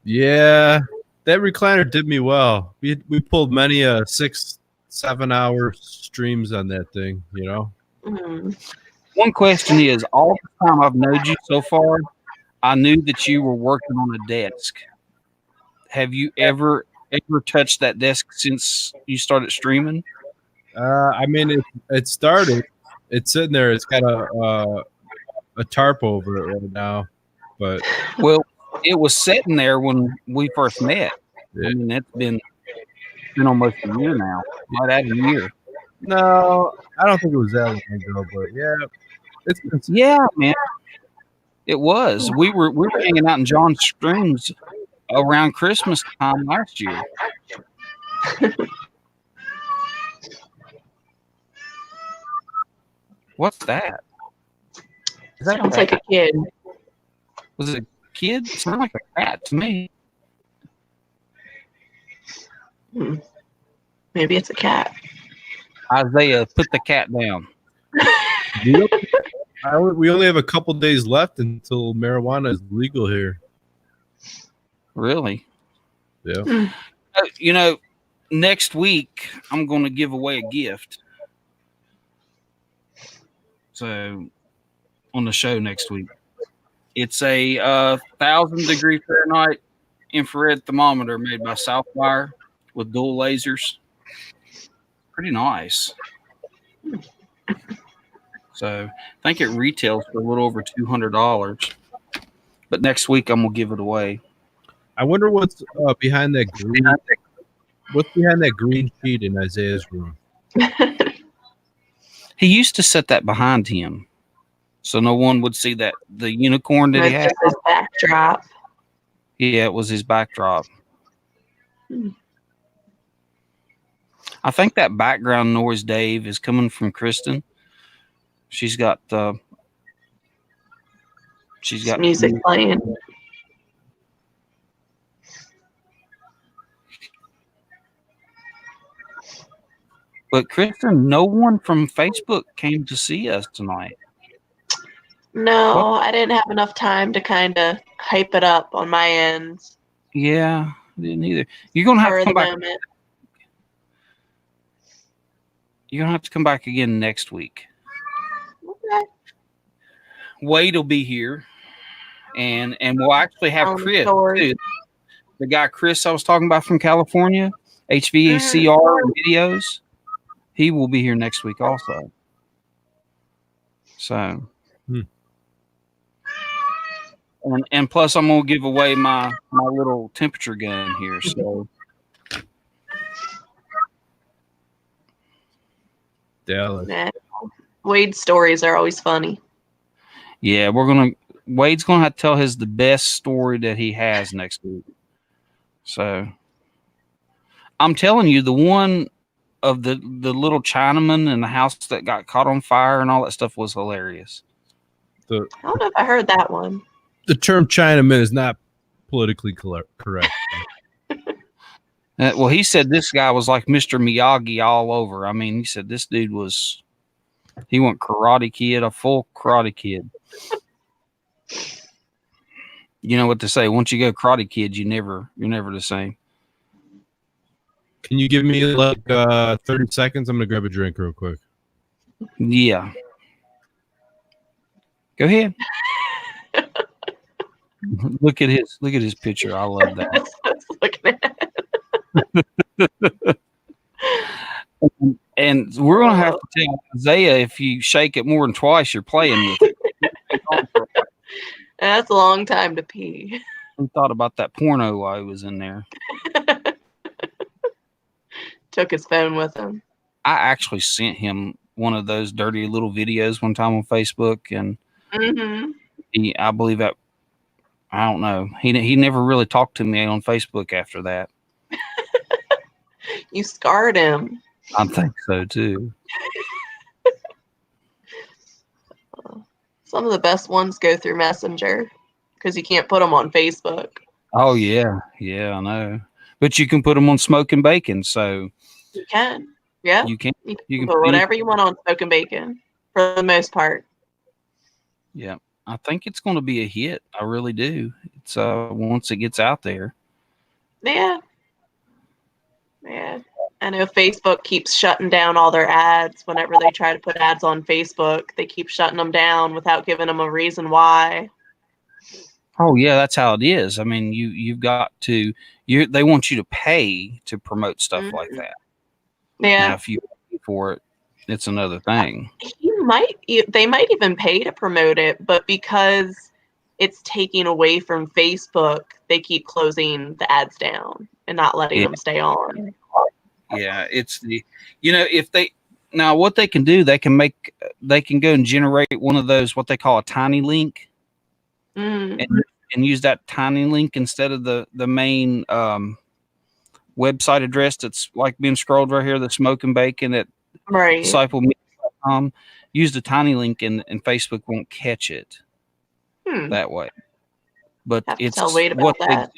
[SPEAKER 3] Yeah, that recliner did me well. We pulled many 6-7 hour streams on that thing, you know.
[SPEAKER 2] Mm.
[SPEAKER 1] One question is, all the time I've known you so far, I knew that you were working on a desk. Have you ever touched that desk since you started streaming?
[SPEAKER 3] I mean, it started. It's sitting there. It's got a tarp over it right now, but
[SPEAKER 1] Well, it was sitting there when we first met.
[SPEAKER 3] Yeah.
[SPEAKER 1] I mean, it's been almost a year now. Right at a year.
[SPEAKER 3] no, I don't think it was that long ago. But yeah, it's been
[SPEAKER 1] Yeah, man. It was. We were hanging out in John's streams around Christmas time last year. What's that? Is that
[SPEAKER 2] Sounds like a kid.
[SPEAKER 1] Was it a kid? It sounded like a cat to me.
[SPEAKER 2] Maybe it's a cat.
[SPEAKER 1] Isaiah, put the cat down.
[SPEAKER 3] we only have a couple days left until marijuana is legal here.
[SPEAKER 1] Really?
[SPEAKER 3] Yeah.
[SPEAKER 1] You know, next week I'm going to give away a gift. So on the show next week, it's a 1,000-degree Fahrenheit infrared thermometer made by Southwire with dual lasers. Pretty nice. So I think it retails for a little over $200. But next week I'm gonna give it away.
[SPEAKER 3] I wonder what's behind that green. What's behind that green sheet in Isaiah's room?
[SPEAKER 1] He used to set that behind him, so no one would see that the unicorn that he
[SPEAKER 2] That's
[SPEAKER 1] had.
[SPEAKER 2] just his backdrop.
[SPEAKER 1] Yeah, it was his backdrop.
[SPEAKER 2] Hmm.
[SPEAKER 1] I think that background noise, Dave, is coming from Kristen. She's got
[SPEAKER 2] Music playing.
[SPEAKER 1] But Kristen, no one from Facebook came to see us tonight.
[SPEAKER 2] No, I didn't have enough time to kind of hype it up on my end.
[SPEAKER 1] Yeah, I didn't either. You're gonna have
[SPEAKER 2] For
[SPEAKER 1] to
[SPEAKER 2] the
[SPEAKER 1] come back.
[SPEAKER 2] moment.
[SPEAKER 1] You're gonna have to come back again next week.
[SPEAKER 2] Okay.
[SPEAKER 1] Wade will be here, and we'll actually have
[SPEAKER 2] On the
[SPEAKER 1] Chris
[SPEAKER 2] story.
[SPEAKER 1] too. The guy Chris I was talking about from California, HVACR videos. He will be here next week also. So, and plus I'm gonna give away my little temperature gun here. So,
[SPEAKER 3] Dallas.
[SPEAKER 2] Nah. Wade's stories are always funny.
[SPEAKER 1] yeah, Wade's gonna have to tell the best story that he has next week. So, I'm telling you, the one of the little Chinaman in the house that got caught on fire and all that stuff was hilarious.
[SPEAKER 2] I don't know if I heard that one.
[SPEAKER 3] The term Chinaman is not politically correct.
[SPEAKER 1] Well, he said this guy was like Mr. Miyagi all over. I mean, he said this dude he went Karate Kid, a full Karate Kid. You know what they say? Once you go Karate Kid, you're never the same.
[SPEAKER 3] Can you give me like 30 seconds? I'm gonna grab a drink real quick.
[SPEAKER 1] Yeah. Go ahead. Look at his picture. I love that.
[SPEAKER 2] That's looking at.
[SPEAKER 1] And we're gonna have to tell Isaiah if you shake it more than twice, you're playing with it.
[SPEAKER 2] That's a long time to pee.
[SPEAKER 1] He thought about that porno while he was in there.
[SPEAKER 2] Took his phone with him.
[SPEAKER 1] I actually sent him one of those dirty little videos one time on Facebook, and I believe that, I don't know. He never really talked to me on Facebook after that.
[SPEAKER 2] You scarred him.
[SPEAKER 1] I think so too.
[SPEAKER 2] Some of the best ones go through Messenger because you can't put them on Facebook.
[SPEAKER 1] Oh yeah, I know. But you can put them on Smoke and Bacon, so
[SPEAKER 2] you can. Yeah,
[SPEAKER 1] you can
[SPEAKER 2] put whatever you want on Smoke and Bacon for the most part.
[SPEAKER 1] Yeah, I think it's going to be a hit. I really do. It's once it gets out there.
[SPEAKER 2] Yeah. I know Facebook keeps shutting down all their ads whenever they try to put ads on Facebook. They keep shutting them down without giving them a reason why.
[SPEAKER 1] Oh yeah, that's how it is. I mean, you've got to. They want you to pay to promote stuff like that.
[SPEAKER 2] Yeah.
[SPEAKER 1] Now, if you pay for it, it's another thing.
[SPEAKER 2] They might even pay to promote it, but because it's taking away from Facebook, they keep closing the ads down and not letting them stay on.
[SPEAKER 1] Yeah, it's if they now what they can do, they can go and generate one of those what they call a tiny link, and use that tiny link instead of the main website address that's like being scrolled right here, the Smoke and Bacon at disciplemedia.com. Use the tiny link and Facebook won't catch it that way. But it's what that.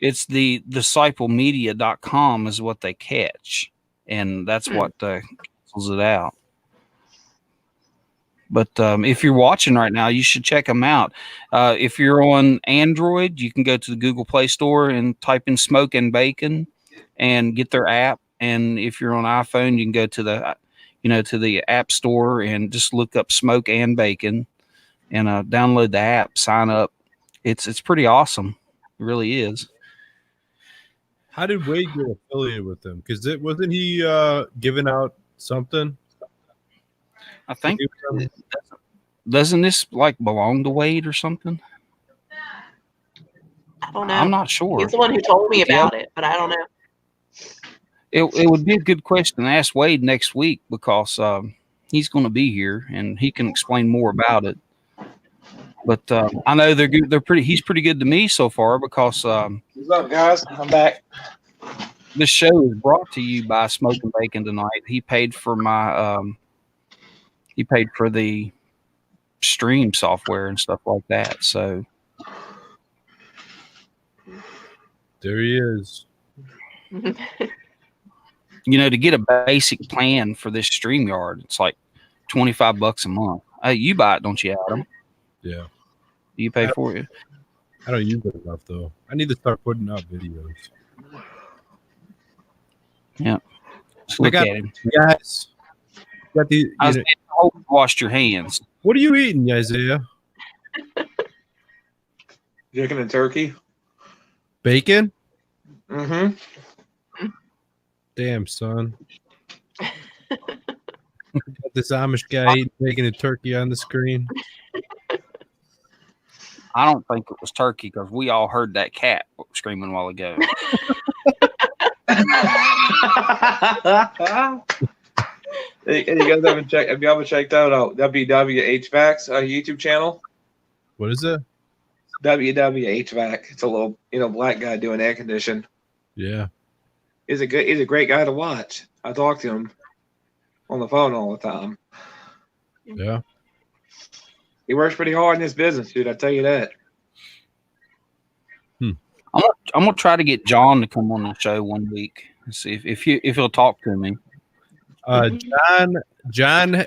[SPEAKER 1] It's the disciplemedia.com is what they catch, and that's what cancels it out. But if you're watching right now, you should check them out. If you're on Android, you can go to the Google Play Store and type in Smoke and Bacon and get their app. And if you're on iPhone, you can go to the App Store and just look up Smoke and Bacon and download the app, sign up. It's pretty awesome. It really is.
[SPEAKER 3] How did Wade get affiliated with them? Because wasn't he giving out something?
[SPEAKER 1] I think doesn't this like belong to Wade or something?
[SPEAKER 2] I don't know.
[SPEAKER 1] I'm not sure.
[SPEAKER 2] He's the one who told me about it, but I don't know.
[SPEAKER 1] It would be a good question to ask Wade next week because he's going to be here and he can explain more about it. But I know they're good. He's pretty good to me so far because
[SPEAKER 4] What's up, guys? I'm back.
[SPEAKER 1] this show is brought to you by Smoke and Bacon tonight. He paid for the stream software and stuff like that. So
[SPEAKER 3] There he is.
[SPEAKER 1] to get a basic plan for this StreamYard, it's like $25 a month. You buy it, don't you, Adam?
[SPEAKER 3] Yeah.
[SPEAKER 1] Do you pay for it?
[SPEAKER 3] I don't use it enough though. I need to start putting out videos.
[SPEAKER 1] Yeah. Just look at him.
[SPEAKER 3] Guys, got the.
[SPEAKER 1] I hope you washed your hands.
[SPEAKER 3] What are you eating, Isaiah?
[SPEAKER 4] Chicken and turkey.
[SPEAKER 3] Bacon?
[SPEAKER 4] Mm-hmm.
[SPEAKER 3] Damn, son. Got this Amish guy eating bacon and turkey on the screen.
[SPEAKER 1] I don't think it was turkey because we all heard that cat screaming a while ago.
[SPEAKER 4] Hey, you guys have you ever checked out WW HVAC's YouTube channel?
[SPEAKER 3] What is it?
[SPEAKER 4] WW HVAC. It's a little black guy doing air condition.
[SPEAKER 3] Yeah.
[SPEAKER 4] He's a great guy to watch. I talk to him on the phone all the time.
[SPEAKER 3] Yeah.
[SPEAKER 4] He works pretty hard in this business, dude. I tell you that.
[SPEAKER 1] I'm gonna try to get John to come on the show one week and see if he'll talk to me.
[SPEAKER 3] John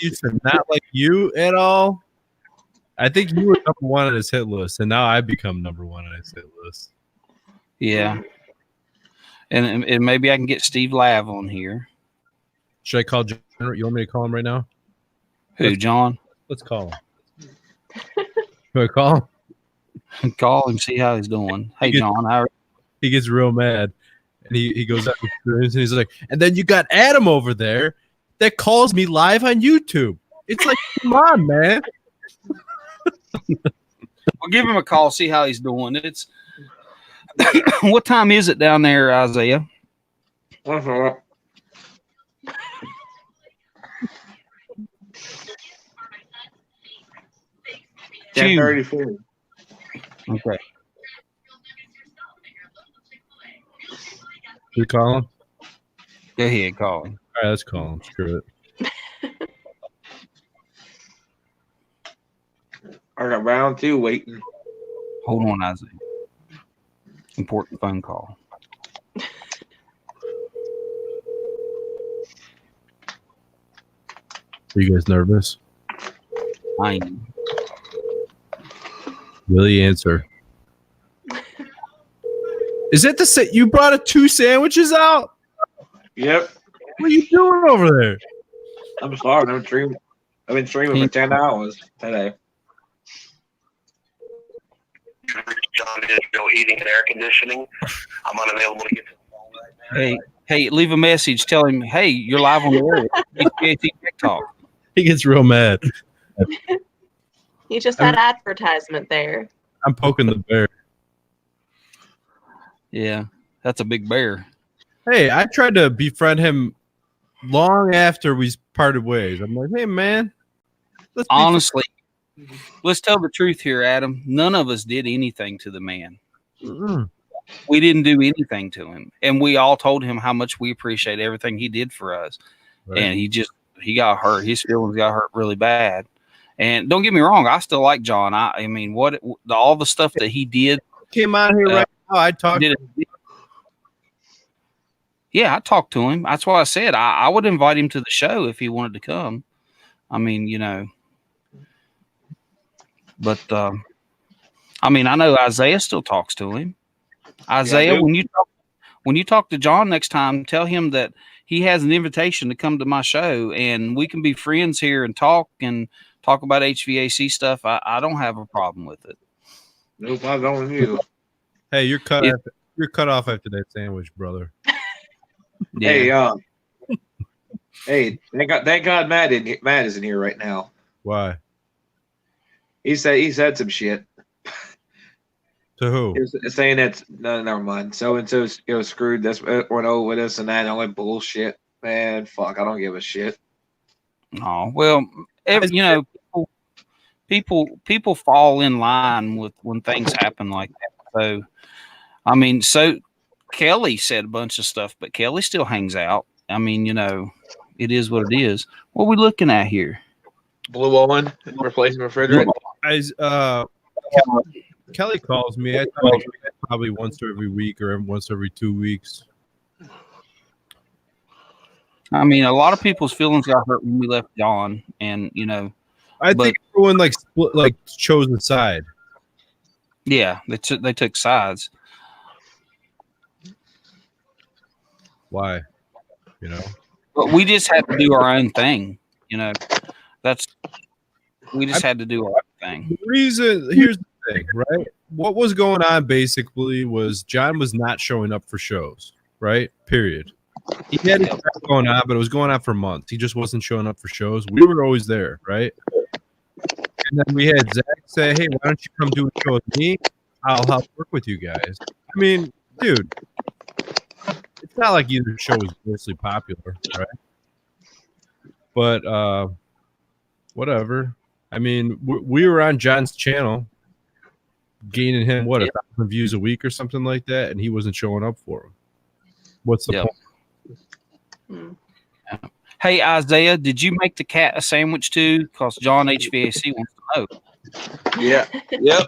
[SPEAKER 3] used to not like you at all. I think you were number one on his hit list, and now I become number one on his hit list.
[SPEAKER 1] Yeah, and maybe I can get Steve Lav on here.
[SPEAKER 3] Should I call John? You want me to call him right now?
[SPEAKER 1] Who, John?
[SPEAKER 3] Let's call him. Should I call him?
[SPEAKER 1] Call him, see how he's doing. Hey, John, how are you?
[SPEAKER 3] He gets real mad, and he goes up and he's like, and then you got Adam over there that calls me live on YouTube. It's like, come on, man.
[SPEAKER 1] We'll give him a call, see how he's doing. It's what time is it down there, Isaiah?
[SPEAKER 4] 10:34.
[SPEAKER 1] Okay.
[SPEAKER 3] We call him?
[SPEAKER 1] Go ahead, call him.
[SPEAKER 3] All right, let's call him. Screw it.
[SPEAKER 4] I got round 2 waiting.
[SPEAKER 1] Hold on, Isaiah. Important phone call.
[SPEAKER 3] Are you guys nervous?
[SPEAKER 1] I am.
[SPEAKER 3] Will he answer? Is it the set? You brought 2 sandwiches out?
[SPEAKER 4] Yep.
[SPEAKER 3] What are you doing over there?
[SPEAKER 4] I'm sorry. I've been streaming for 10 hours today.
[SPEAKER 5] John is still heating and air conditioning. I'm unavailable to get to the phone right now.
[SPEAKER 1] Hey, leave a message. Tell him, hey, you're live on the air. HVAC TikTok.
[SPEAKER 3] He gets real mad.
[SPEAKER 2] He just had advertisement there.
[SPEAKER 3] I'm poking the bear.
[SPEAKER 1] Yeah, that's a big bear.
[SPEAKER 3] Hey, I tried to befriend him long after we parted ways. I'm like, hey, man.
[SPEAKER 1] Honestly, let's tell the truth here, Adam. None of us did anything to the man.
[SPEAKER 3] Mm-mm.
[SPEAKER 1] We didn't do anything to him. And we all told him how much we appreciate everything he did for us.
[SPEAKER 3] Right.
[SPEAKER 1] And he got hurt. His feelings got hurt really bad. And don't get me wrong, I still like John. I mean, all the stuff that he did.
[SPEAKER 3] Came out here right now. I talked to him.
[SPEAKER 1] Yeah, I talked to him. That's why I said I would invite him to the show if he wanted to come. I mean, but I mean, I know Isaiah still talks to him. Isaiah,
[SPEAKER 4] Yeah,
[SPEAKER 1] when you talk to John next time, tell him that he has an invitation to come to my show, and we can be friends here and talk about HVAC stuff. I don't have a problem with it.
[SPEAKER 4] Nope, I don't you.
[SPEAKER 3] Hey, you're cut.
[SPEAKER 1] Yeah.
[SPEAKER 3] You're cut off after that sandwich, brother.
[SPEAKER 1] Yeah.
[SPEAKER 4] Hey, thank God Matt isn't here right now.
[SPEAKER 3] Why?
[SPEAKER 4] He said some shit.
[SPEAKER 3] To who?
[SPEAKER 4] He was saying that no, never mind. So and so screwed. That's went over with us and that. And all that bullshit. Man, fuck. I don't give a shit.
[SPEAKER 1] Oh well, you know, people fall in line with when things happen like that. So, I mean, so Kelly said a bunch of stuff, but Kelly still hangs out. I mean, you know, it is what it is. What are we looking at here?
[SPEAKER 4] Blue Owen replacing refrigerant.
[SPEAKER 3] Kelly calls me. I talk probably once every week or once every 2 weeks.
[SPEAKER 1] I mean, a lot of people's feelings got hurt when we left John, and you know,
[SPEAKER 3] I think everyone chose a side.
[SPEAKER 1] Yeah, they took sides.
[SPEAKER 3] Why? You know,
[SPEAKER 1] but we just had to do our own thing. You know, we just had to do our own thing.
[SPEAKER 3] The reason here's the thing, right? What was going on basically was John was not showing up for shows, right? Period. He had his stuff going on, but it was going on for months. He just wasn't showing up for shows. We were always there, right? And then we had Zach say, "Hey, why don't you come do a show with me? I'll help work with you guys." I mean, dude, it's not like either show was mostly popular, right? But whatever. I mean, we were on John's channel, gaining him 1,000 views a week or something like that, and he wasn't showing up for him. What's the point?
[SPEAKER 1] Hey Isaiah, did you make the cat a sandwich too? Because John HVAC wants to know.
[SPEAKER 4] Yeah. Yep.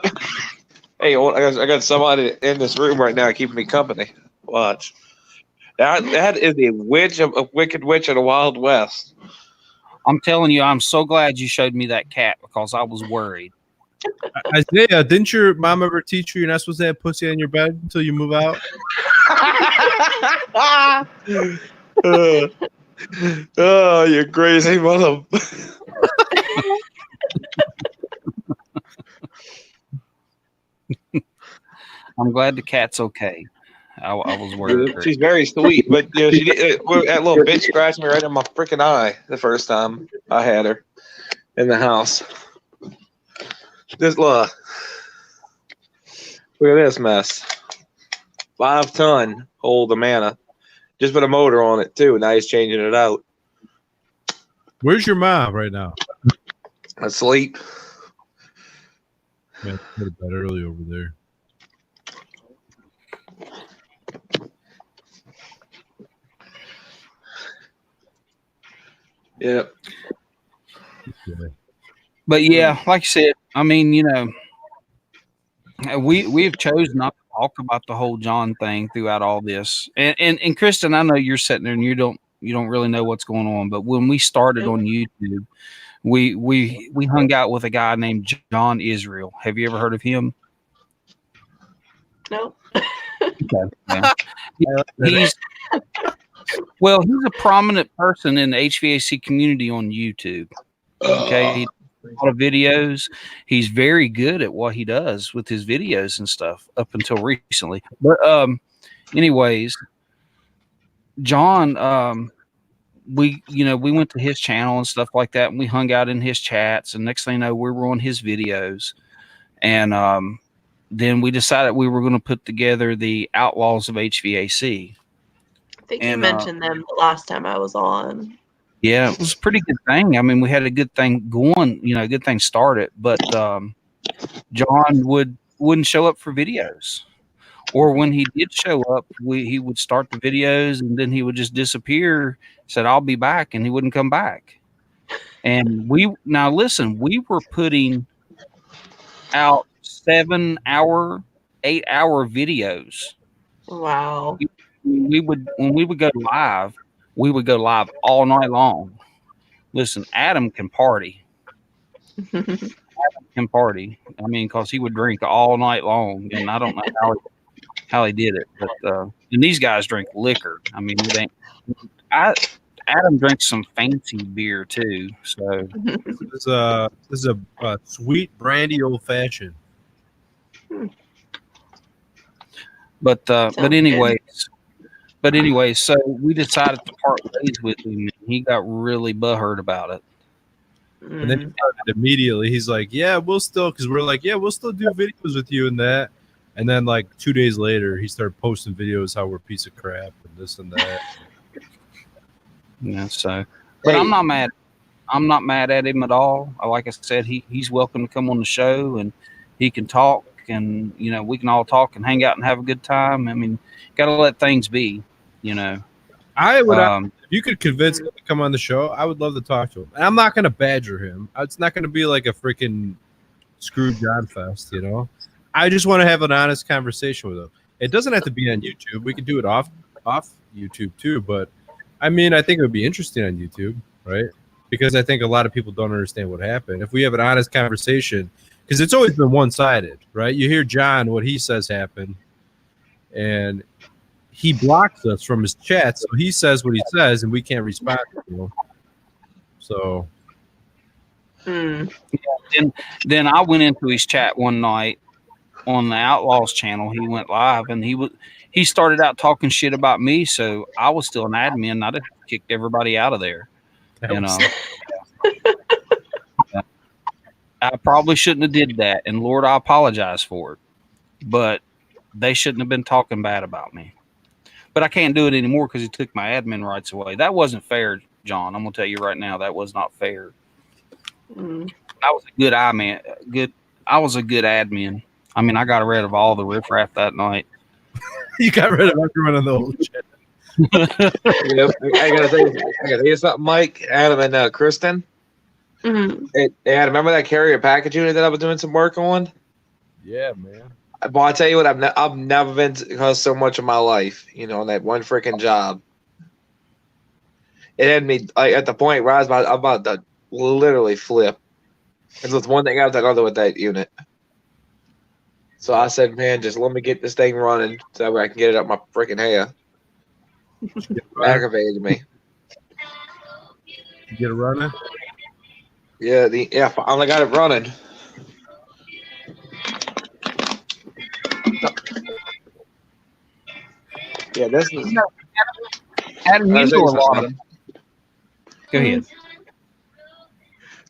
[SPEAKER 4] Hey, I got somebody in this room right now keeping me company. Watch. That is a wicked witch of the Wild West.
[SPEAKER 1] I'm telling you, I'm so glad you showed me that cat because I was worried.
[SPEAKER 3] Isaiah, didn't your mom ever teach you you're not supposed to have pussy on your bed until you move out?
[SPEAKER 4] Oh, you crazy mother.
[SPEAKER 1] I'm glad the cat's okay. I was worried.
[SPEAKER 4] She's very sweet, but you know, that little bitch scratched me right in my freaking eye the first time I had her in the house. Look at this mess. 5-ton old Amana. Just put a motor on it too. Now he's changing it out.
[SPEAKER 3] Where's your mom right now?
[SPEAKER 4] Asleep.
[SPEAKER 3] Man, put to bed early over there.
[SPEAKER 4] Yep.
[SPEAKER 1] But yeah, like I said, I mean, you know, we've chosen not to talk about the whole John thing throughout all this. And Kristen, I know you're sitting there and you don't really know what's going on. But when we started on YouTube, we hung out with a guy named John Israel. Have you ever heard of him?
[SPEAKER 2] No.
[SPEAKER 1] Okay. Yeah. He's a prominent person in the HVAC community on YouTube. Okay. He does a lot of videos. He's very good at what he does with his videos and stuff up until recently. But anyways, John, we went to his channel and stuff like that, and we hung out in his chats, and next thing you know, we were on his videos. And then we decided we were going to put together the Outlaws of HVAC.
[SPEAKER 2] I think you mentioned them the last time I was on.
[SPEAKER 1] Yeah, it was a pretty good thing. I mean, we had a good thing going, a good thing started, but John wouldn't show up for videos. Or when he did show up, he would start the videos and then he would just disappear, said, "I'll be back," and he wouldn't come back. And we were putting out 7-hour, 8-hour videos.
[SPEAKER 2] Wow.
[SPEAKER 1] When we would go live, we would go live all night long. Listen, Adam can party. I mean, because he would drink all night long, and I don't know how he did it. But and these guys drink liquor. I mean, Adam drinks some fancy beer too. So
[SPEAKER 3] this is a sweet brandy old fashioned.
[SPEAKER 1] But anyways, so we decided to part ways with him. And he got really butthurt about it.
[SPEAKER 3] And then he started immediately. He's like, "Yeah, we'll still," because we're like, "Yeah, we'll still do videos with you and that." And then like 2 days later, he started posting videos how we're a piece of crap and this and that.
[SPEAKER 1] Yeah, so, but
[SPEAKER 4] Hey.
[SPEAKER 1] I'm not mad. I'm not mad at him at all. Like I said, he's welcome to come on the show and he can talk and, you know, we can all talk and hang out and have a good time. I mean, got to let things be, you know.
[SPEAKER 3] I would, if you could convince him to come on the show, I would love to talk to him. And I'm not going to badger him. It's not going to be like a freaking Screw John fest, you know. I just want to have an honest conversation with him. It doesn't have to be on YouTube. We can do it off YouTube too. But I mean, I think it would be interesting on YouTube, right? Because I think a lot of people don't understand what happened. If we have an honest conversation, because it's always been one-sided, right? You hear John, what he says happened, and he blocks us from his chat, so he says what he says, and we can't respond to him. So,
[SPEAKER 1] Then I went into his chat one night on the Outlaws channel. He went live, and he started out talking shit about me. So I was still an admin. I just kicked everybody out of there. You know, I probably shouldn't have did that, and Lord, I apologize for it. But they shouldn't have been talking bad about me. But I can't do it anymore because he took my admin rights away. That wasn't fair, John. I'm gonna tell you right now, that was not fair. I was a good I was a good admin. I mean, I got rid of all the riffraff that night.
[SPEAKER 3] You got rid of everyone in the whole chat.
[SPEAKER 4] I gotta tell you something, Mike, Adam, and Kristen.
[SPEAKER 2] Mm-hmm.
[SPEAKER 4] Adam, remember that carrier package unit that I was doing some work on?
[SPEAKER 3] Yeah, man.
[SPEAKER 4] Well, I tell you what, I've never been caused so much in my life. You know, on that one freaking job. It had me like at the point where I was about to literally flip. Because it's one thing after another with that unit. So I said, man, just let me get this thing running so I can get it up my freaking hair. Aggravated me.
[SPEAKER 3] You get it running?
[SPEAKER 4] Yeah, finally got it running. Yeah, this is.
[SPEAKER 1] Adam, you know a lot of. Go ahead.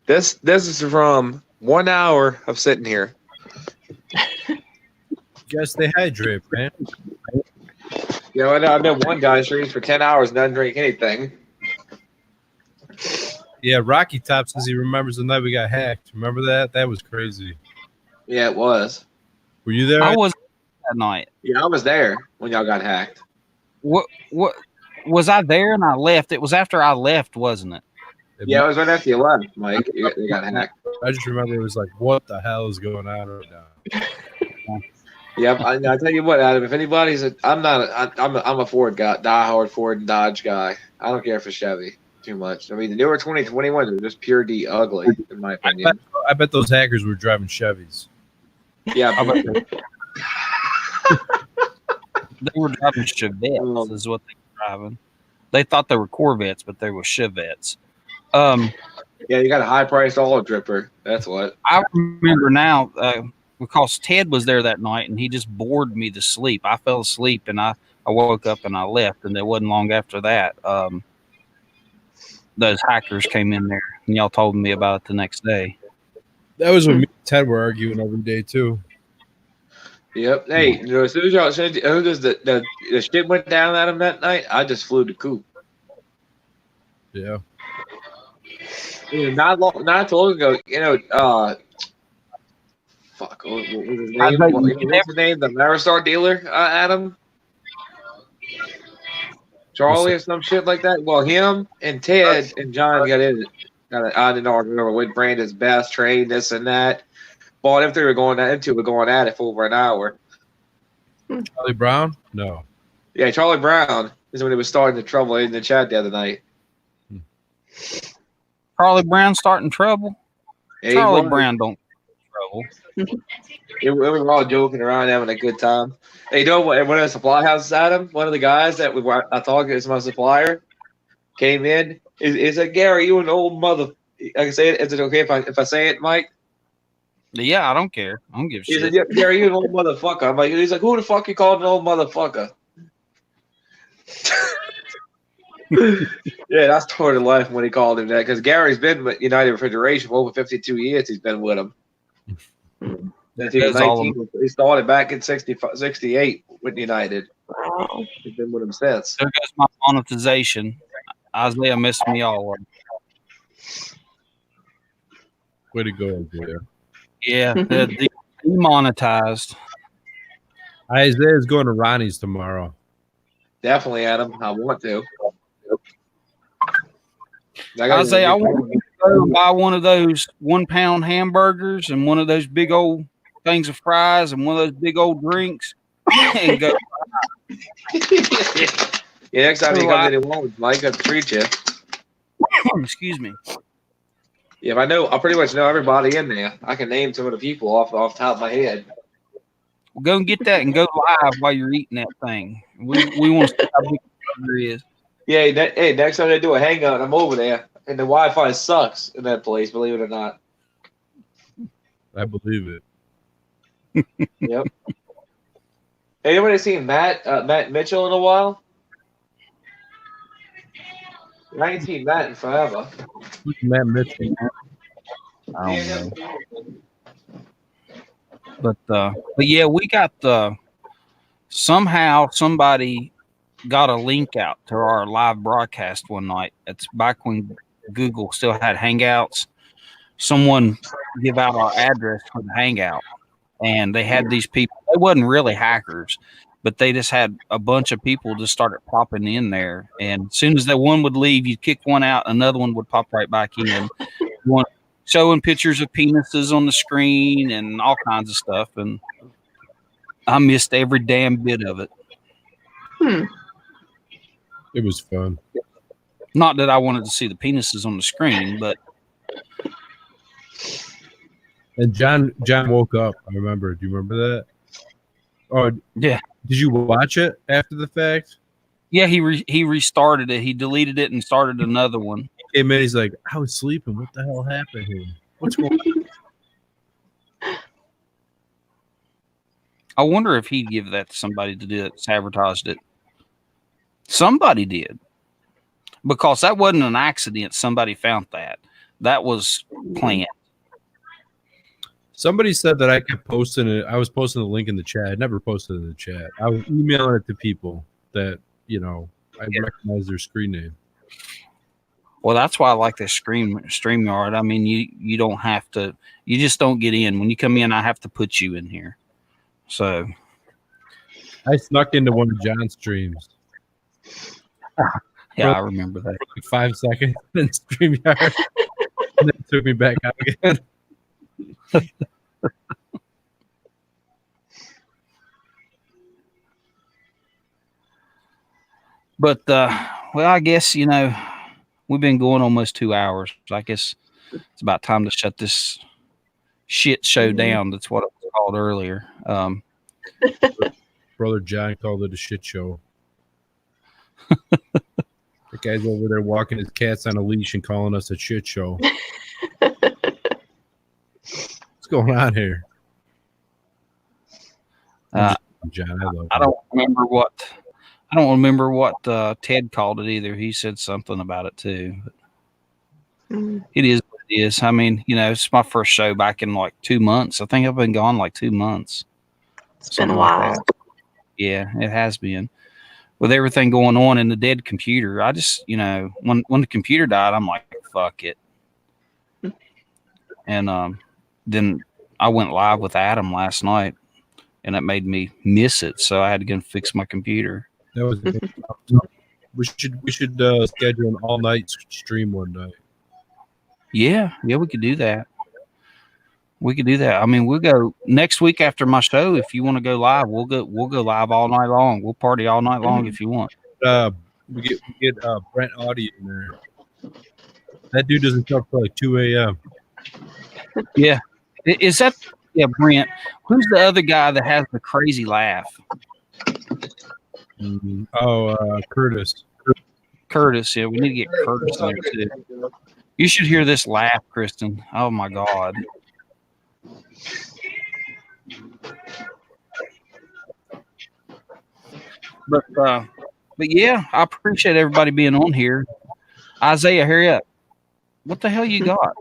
[SPEAKER 4] This is from 1 hour of sitting here.
[SPEAKER 3] You guys stay hydrated, man.
[SPEAKER 4] You know, I know one guy streams for 10 hours and doesn't drink anything.
[SPEAKER 3] Yeah, Rocky Top says he remembers the night we got hacked. Remember that? That was crazy.
[SPEAKER 4] Yeah, it was.
[SPEAKER 3] Were you there?
[SPEAKER 1] I was that night.
[SPEAKER 4] Yeah, I was there when y'all got hacked.
[SPEAKER 1] What was I there and I left? It was after I left, wasn't it?
[SPEAKER 4] Yeah, it was right after you left, Mike. You got hacked.
[SPEAKER 3] I just remember it was like, what the hell is going on right now?
[SPEAKER 4] Yep, I tell you what, Adam. If anybody's, I'm a Ford guy, diehard Ford and Dodge guy. I don't care for Chevy too much. I mean, the newer 2021 are just pure D ugly, in my opinion.
[SPEAKER 3] I bet those hackers were driving Chevys.
[SPEAKER 4] Yeah,
[SPEAKER 1] They were driving Chevettes, is what they were driving. They thought they were Corvettes, but they were Chevettes.
[SPEAKER 4] yeah, you got a high-priced oil dripper. That's what.
[SPEAKER 1] I remember now because Ted was there that night, and he just bored me to sleep. I fell asleep, and I woke up and I left, and it wasn't long after that. Those hackers came in there, and y'all told me about it the next day.
[SPEAKER 3] That was when me and Ted were arguing every day too.
[SPEAKER 4] Yep. Hey, you know, as soon as the shit went down at him that night, I just flew the coop.
[SPEAKER 3] Yeah.
[SPEAKER 4] You know, not too long ago, you know, fuck, what was his name? What's his name? The Maristar dealer, Adam? Charlie or some shit like that? Well, him and Ted and John got an argument with Brandon's best trade, this and that. But if they were going at it for over an hour.
[SPEAKER 3] Charlie Brown? No.
[SPEAKER 4] Yeah, Charlie Brown is when he was starting the trouble in the chat the other night.
[SPEAKER 1] Charlie Brown starting trouble?
[SPEAKER 4] Yeah,
[SPEAKER 1] Charlie Brown don't trouble.
[SPEAKER 4] We were all joking around, having a good time. Hey, you know what? One of the supply houses, Adam, one of the guys that I thought is my supplier, came in. Is like, Gary, you an old mother? I can say it. Is it okay if I say it, Mike?
[SPEAKER 1] Yeah, I don't care. I don't give a
[SPEAKER 4] He
[SPEAKER 1] shit.
[SPEAKER 4] said, yeah, Gary, you an old motherfucker. I'm like, he's like, who the fuck you called an old motherfucker? Yeah, that's toward the life when he called him that, because Gary's been with United Refrigeration for over 52 years. He's been with him. Since he was 19, he started back in 68 with United.
[SPEAKER 2] Wow.
[SPEAKER 4] He's been with him since.
[SPEAKER 1] There goes my monetization. Isaiah missed me all.
[SPEAKER 3] Way to go, Isaiah.
[SPEAKER 1] Yeah, demonetized.
[SPEAKER 3] Isaiah's going to Ronnie's tomorrow.
[SPEAKER 4] Definitely, Adam. I want to.
[SPEAKER 1] Isaiah, I want to go buy one of those 1 pound hamburgers and one of those big old things of fries and one of those big old drinks and go.
[SPEAKER 4] Yeah, next time you come to the one, Mike got to treat you.
[SPEAKER 1] Excuse me.
[SPEAKER 4] Yeah, I pretty much know everybody in there. I can name some of the people off the top of my head.
[SPEAKER 1] Well, go and get that and go live while you're eating that thing. We want to see how big the burger is.
[SPEAKER 4] Yeah, hey, next time they do a hangout, I'm over there, and the Wi-Fi sucks in that place. Believe it or not.
[SPEAKER 3] I believe it.
[SPEAKER 4] Yep. Hey, anybody seen Matt Mitchell in a while? I ain't seen Matt in forever.
[SPEAKER 3] Who's Matt Mitchell? I don't know.
[SPEAKER 1] But yeah, we got somehow somebody got a link out to our live broadcast one night. It's back when Google still had Hangouts. Someone give out our address for the Hangout, and they had these people. They wasn't really hackers, but they just had a bunch of people just started popping in there. And as soon as that one would leave, you'd kick one out, another one would pop right back in. One showing pictures of penises on the screen and all kinds of stuff. And I missed every damn bit of it.
[SPEAKER 3] It was fun.
[SPEAKER 1] Not that I wanted to see the penises on the screen, but.
[SPEAKER 3] And John woke up. I remember. Do you remember that? Oh,
[SPEAKER 1] yeah.
[SPEAKER 3] Did you watch it after the fact?
[SPEAKER 1] Yeah, he restarted it. He deleted it and started another one.
[SPEAKER 3] He came in. He's like, I was sleeping. What the hell happened here? What's going on?
[SPEAKER 1] I wonder if he'd give that to somebody to do it, sabotaged it. Somebody did. Because that wasn't an accident. Somebody found that. That was planned.
[SPEAKER 3] Somebody said that I kept posting it. I was posting the link in the chat. I never posted it in the chat. I was emailing it to people that, I recognize their screen name.
[SPEAKER 1] Well, that's why I like this StreamYard. I mean, you don't have to, you just don't get in. When you come in, I have to put you in here. So
[SPEAKER 3] I snuck into one of John's streams.
[SPEAKER 1] Yeah, I remember that.
[SPEAKER 3] For like 5 seconds in StreamYard. And then took me back out again.
[SPEAKER 1] But well, I guess we've been going almost 2 hours. I guess it's about time to shut this shit show down. That's what it was called earlier.
[SPEAKER 3] Brother John called it a shit show. The guy's over there walking his cats on a leash and calling us a shit show. What's going on here? John,
[SPEAKER 1] I don't remember what Ted called it either. He said something about it too. It is what it is. I mean, it's my first show back in like 2 months. I think I've been gone like 2 months.
[SPEAKER 2] It's been a while.
[SPEAKER 1] Like yeah, it has been. With everything going on in the dead computer, I just, when the computer died, I'm like, fuck it. And then I went live with Adam last night, and it made me miss it. So I had to go and fix my computer.
[SPEAKER 3] That was we should schedule an all night stream one night.
[SPEAKER 1] Yeah, we could do that. I mean, we'll go next week after my show. If you want to go live, we'll go live all night long. We'll party all night long if you want.
[SPEAKER 3] We get Brent Audie in there. That dude doesn't talk till like 2 a.m.
[SPEAKER 1] Yeah, is that Brent? Who's the other guy that has the crazy laugh?
[SPEAKER 3] Curtis.
[SPEAKER 1] Curtis, yeah, we need to get Curtis in there too. You should hear this laugh, Kristen. Oh my God. But yeah, I appreciate everybody being on here. Isaiah, hurry up. What the hell you got?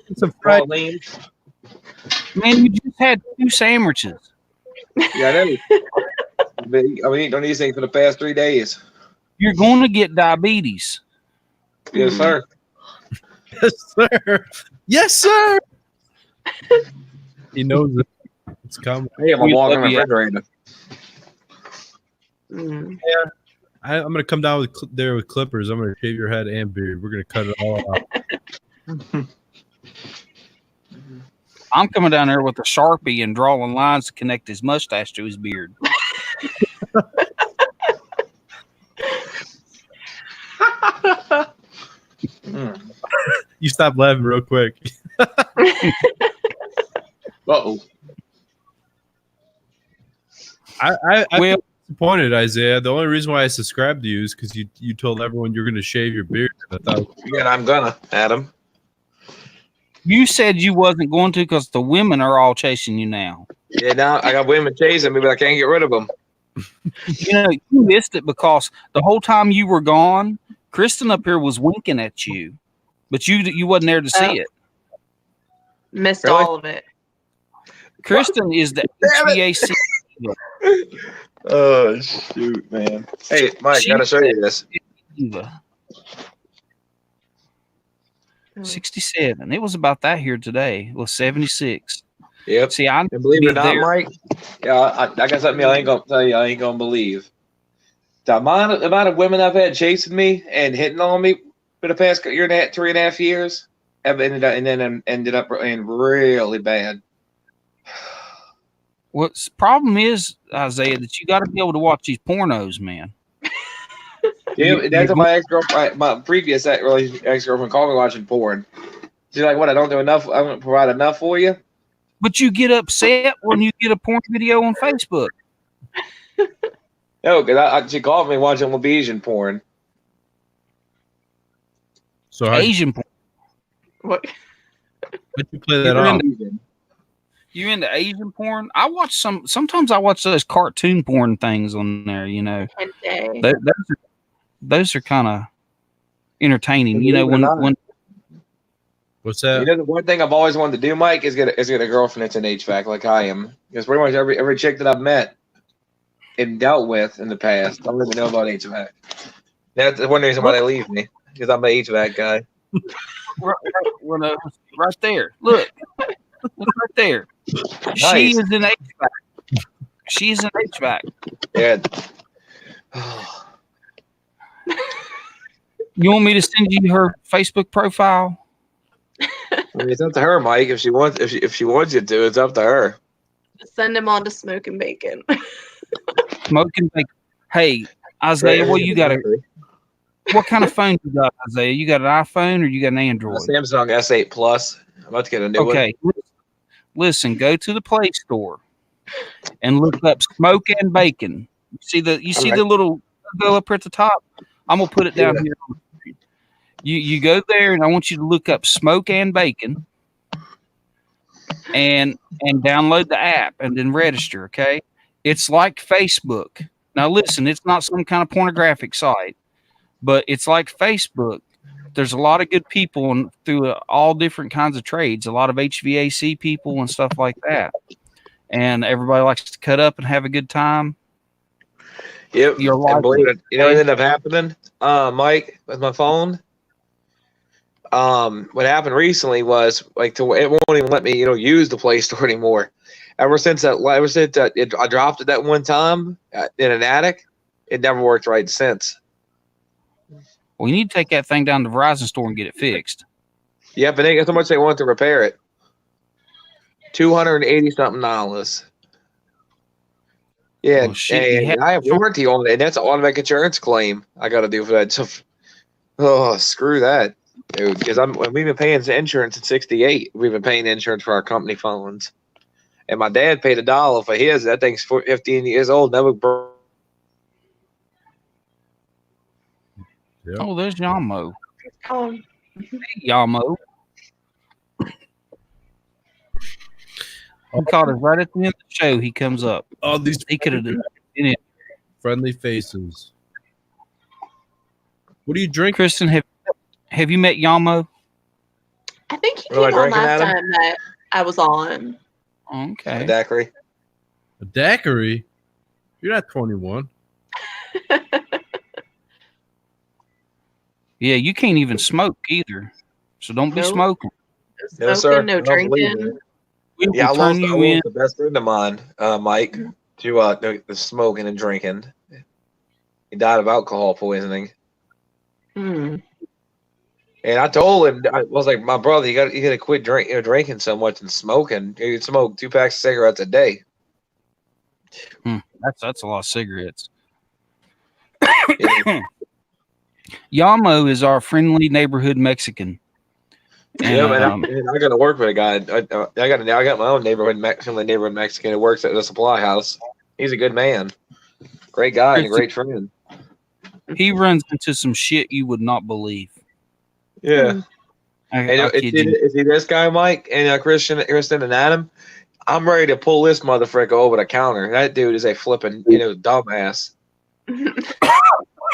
[SPEAKER 3] It's a Friday.
[SPEAKER 1] Man, you just had 2 sandwiches.
[SPEAKER 4] Yeah, I know. I've been eating on these things for the past 3 days.
[SPEAKER 1] You're going to get diabetes.
[SPEAKER 4] Yes, sir.
[SPEAKER 3] Yes, sir. Yes, sir. He knows it. It's coming.
[SPEAKER 4] Hey, I'm
[SPEAKER 1] We
[SPEAKER 4] walking
[SPEAKER 1] love you.
[SPEAKER 4] refrigerator.
[SPEAKER 3] I'm gonna come down there with clippers. I'm gonna shave your head and beard. We're gonna cut it all off.
[SPEAKER 1] I'm coming down there with a Sharpie and drawing lines to connect his mustache to his beard.
[SPEAKER 3] You stop laughing real quick.
[SPEAKER 4] Uh-oh.
[SPEAKER 3] I
[SPEAKER 1] Well,
[SPEAKER 3] disappointed, Isaiah. The only reason why I subscribed to you is because you told everyone you're gonna shave your beard. I thought,
[SPEAKER 4] Yeah, I'm gonna, Adam.
[SPEAKER 1] you said you wasn't going to because the women are all chasing you now.
[SPEAKER 4] Yeah, now I got women chasing me, but I can't get rid of them.
[SPEAKER 1] You know, you missed it because the whole time you were gone, Kristen up here was winking at you, but you wasn't there to see it.
[SPEAKER 2] Missed
[SPEAKER 4] Really?
[SPEAKER 2] all of it.
[SPEAKER 1] Kristen is the
[SPEAKER 4] Damn it.
[SPEAKER 1] HVAC.
[SPEAKER 4] Oh shoot, man! Hey, Mike,
[SPEAKER 1] She-
[SPEAKER 4] gotta show you this.
[SPEAKER 1] diva. 67. It was about that here today. It was 76.
[SPEAKER 4] Yep.
[SPEAKER 1] See, I
[SPEAKER 4] And believe it or not,
[SPEAKER 1] there.
[SPEAKER 4] Mike, yeah, I got something I ain't gonna tell you. I ain't gonna believe the amount of women I've had chasing me and hitting on me for the past 3.5 years have ended up in really bad.
[SPEAKER 1] What's the problem is, Isaiah, that you got to be able to watch these pornos, man.
[SPEAKER 4] Yeah, that's what my ex-girlfriend, my previous ex-girlfriend called me watching porn. She's like, "What? I don't do enough. I don't provide enough for you."
[SPEAKER 1] But you get upset when you get a porn video on Facebook.
[SPEAKER 4] No, because she called me watching Lebesian porn.
[SPEAKER 3] so how
[SPEAKER 1] Asian porn.
[SPEAKER 2] What?
[SPEAKER 3] would you play that
[SPEAKER 1] You're
[SPEAKER 3] off?
[SPEAKER 1] You into Asian porn? I watch sometimes I watch those cartoon porn things on there, you know.
[SPEAKER 2] Hentai.
[SPEAKER 1] Those are kind of entertaining. You know,
[SPEAKER 4] Believe it or not.
[SPEAKER 1] when
[SPEAKER 3] What's
[SPEAKER 4] You
[SPEAKER 3] that?
[SPEAKER 4] know, the one thing I've always wanted to do, Mike, is get a girlfriend that's in HVAC like I am. Because pretty much every chick that I've met and dealt with in the past, don't really know about HVAC. That's one reason why they leave me, because I'm an HVAC guy.
[SPEAKER 1] right there. Look right there. She
[SPEAKER 4] Nice.
[SPEAKER 1] is in HVAC. She's in HVAC.
[SPEAKER 4] Yeah.
[SPEAKER 1] You want me to send you her Facebook profile?
[SPEAKER 4] I mean, it's up to her, Mike. If she wants you to, it's up to her.
[SPEAKER 2] Send him on to Smoking Bacon.
[SPEAKER 1] Smoking bacon. Hey, Isaiah, what you got? What kind of phone you got, Isaiah? You got an iPhone or you got an
[SPEAKER 4] A
[SPEAKER 1] Android?
[SPEAKER 4] Samsung S8 Plus. I'm about to get a new one.
[SPEAKER 1] Okay. Listen, go to the Play Store and look up Smoke and Bacon. You see the little logo up here at the top? I'm gonna put it down here. You go there and I want you to look up Smoke and Bacon and download the app and then register, okay? It's like Facebook. Now listen, it's not some kind of pornographic site, but it's like Facebook. There's a lot of good people through all different kinds of trades, a lot of HVAC people and stuff like that. And everybody likes to cut up and have a good time.
[SPEAKER 4] Yep.
[SPEAKER 1] You're
[SPEAKER 4] And
[SPEAKER 1] right.
[SPEAKER 4] believe it, you know what ended up happening, Mike, with my phone? What happened recently was it won't even let me, use the Play Store anymore. Ever since I dropped it that one time in an attic, it never worked right since.
[SPEAKER 1] Well, you need to take that thing down to Verizon store and get it fixed.
[SPEAKER 4] Yep, and that's how much they want to repair it. $280-something. Yeah,
[SPEAKER 1] Oh, shit,
[SPEAKER 4] and I have warranty on it, and that's an automatic insurance claim I got to do for that. So, screw that, dude. Because we've been paying insurance in '68. We've been paying insurance for our company phones, and my dad paid $1 for his. That thing's 15 years old. Never broke.
[SPEAKER 3] Yep.
[SPEAKER 1] Oh, there's Yamo.
[SPEAKER 2] Um,
[SPEAKER 1] Hey, Yamo. He called us right at the end of the show. He comes up.
[SPEAKER 3] All these
[SPEAKER 1] He could have done it.
[SPEAKER 3] friendly faces. What do you drink?
[SPEAKER 1] Kristen, have you met Yamo?
[SPEAKER 2] I think he
[SPEAKER 4] What am I
[SPEAKER 2] came on
[SPEAKER 4] drinking,
[SPEAKER 2] last
[SPEAKER 4] Adam?
[SPEAKER 2] time that I was on.
[SPEAKER 4] A
[SPEAKER 1] Okay.
[SPEAKER 4] daiquiri.
[SPEAKER 3] A daiquiri? You're not 21.
[SPEAKER 1] Yeah, you can't even smoke either. So don't be
[SPEAKER 2] Nope.
[SPEAKER 1] smoking.
[SPEAKER 4] No,
[SPEAKER 2] Smoking,
[SPEAKER 4] sir.
[SPEAKER 2] no
[SPEAKER 4] I don't believe
[SPEAKER 2] drinking.
[SPEAKER 4] it.
[SPEAKER 1] We will
[SPEAKER 4] Yeah, I
[SPEAKER 1] turn
[SPEAKER 4] lost
[SPEAKER 1] you in.
[SPEAKER 4] the best friend of mine, Mike, to the smoking and drinking. He died of alcohol poisoning.
[SPEAKER 2] Hmm.
[SPEAKER 4] And I told him, I was like, my brother, you got to quit drinking so much and smoking. You can smoke 2 packs of cigarettes a day.
[SPEAKER 1] That's a lot of cigarettes.
[SPEAKER 4] Yeah.
[SPEAKER 1] Yamo is our friendly neighborhood Mexican. And,
[SPEAKER 4] Yeah, man. I got to work with a guy. I got my own friendly neighborhood Mexican who works at the supply house. He's a good man, great guy, and a great friend.
[SPEAKER 1] he runs into some shit you would not believe.
[SPEAKER 4] Yeah.
[SPEAKER 1] I kid you.
[SPEAKER 4] Is he this guy, Mike, and Kristen, and Adam? I'm ready to pull this motherfucker over the counter. That dude is a flipping, dumbass.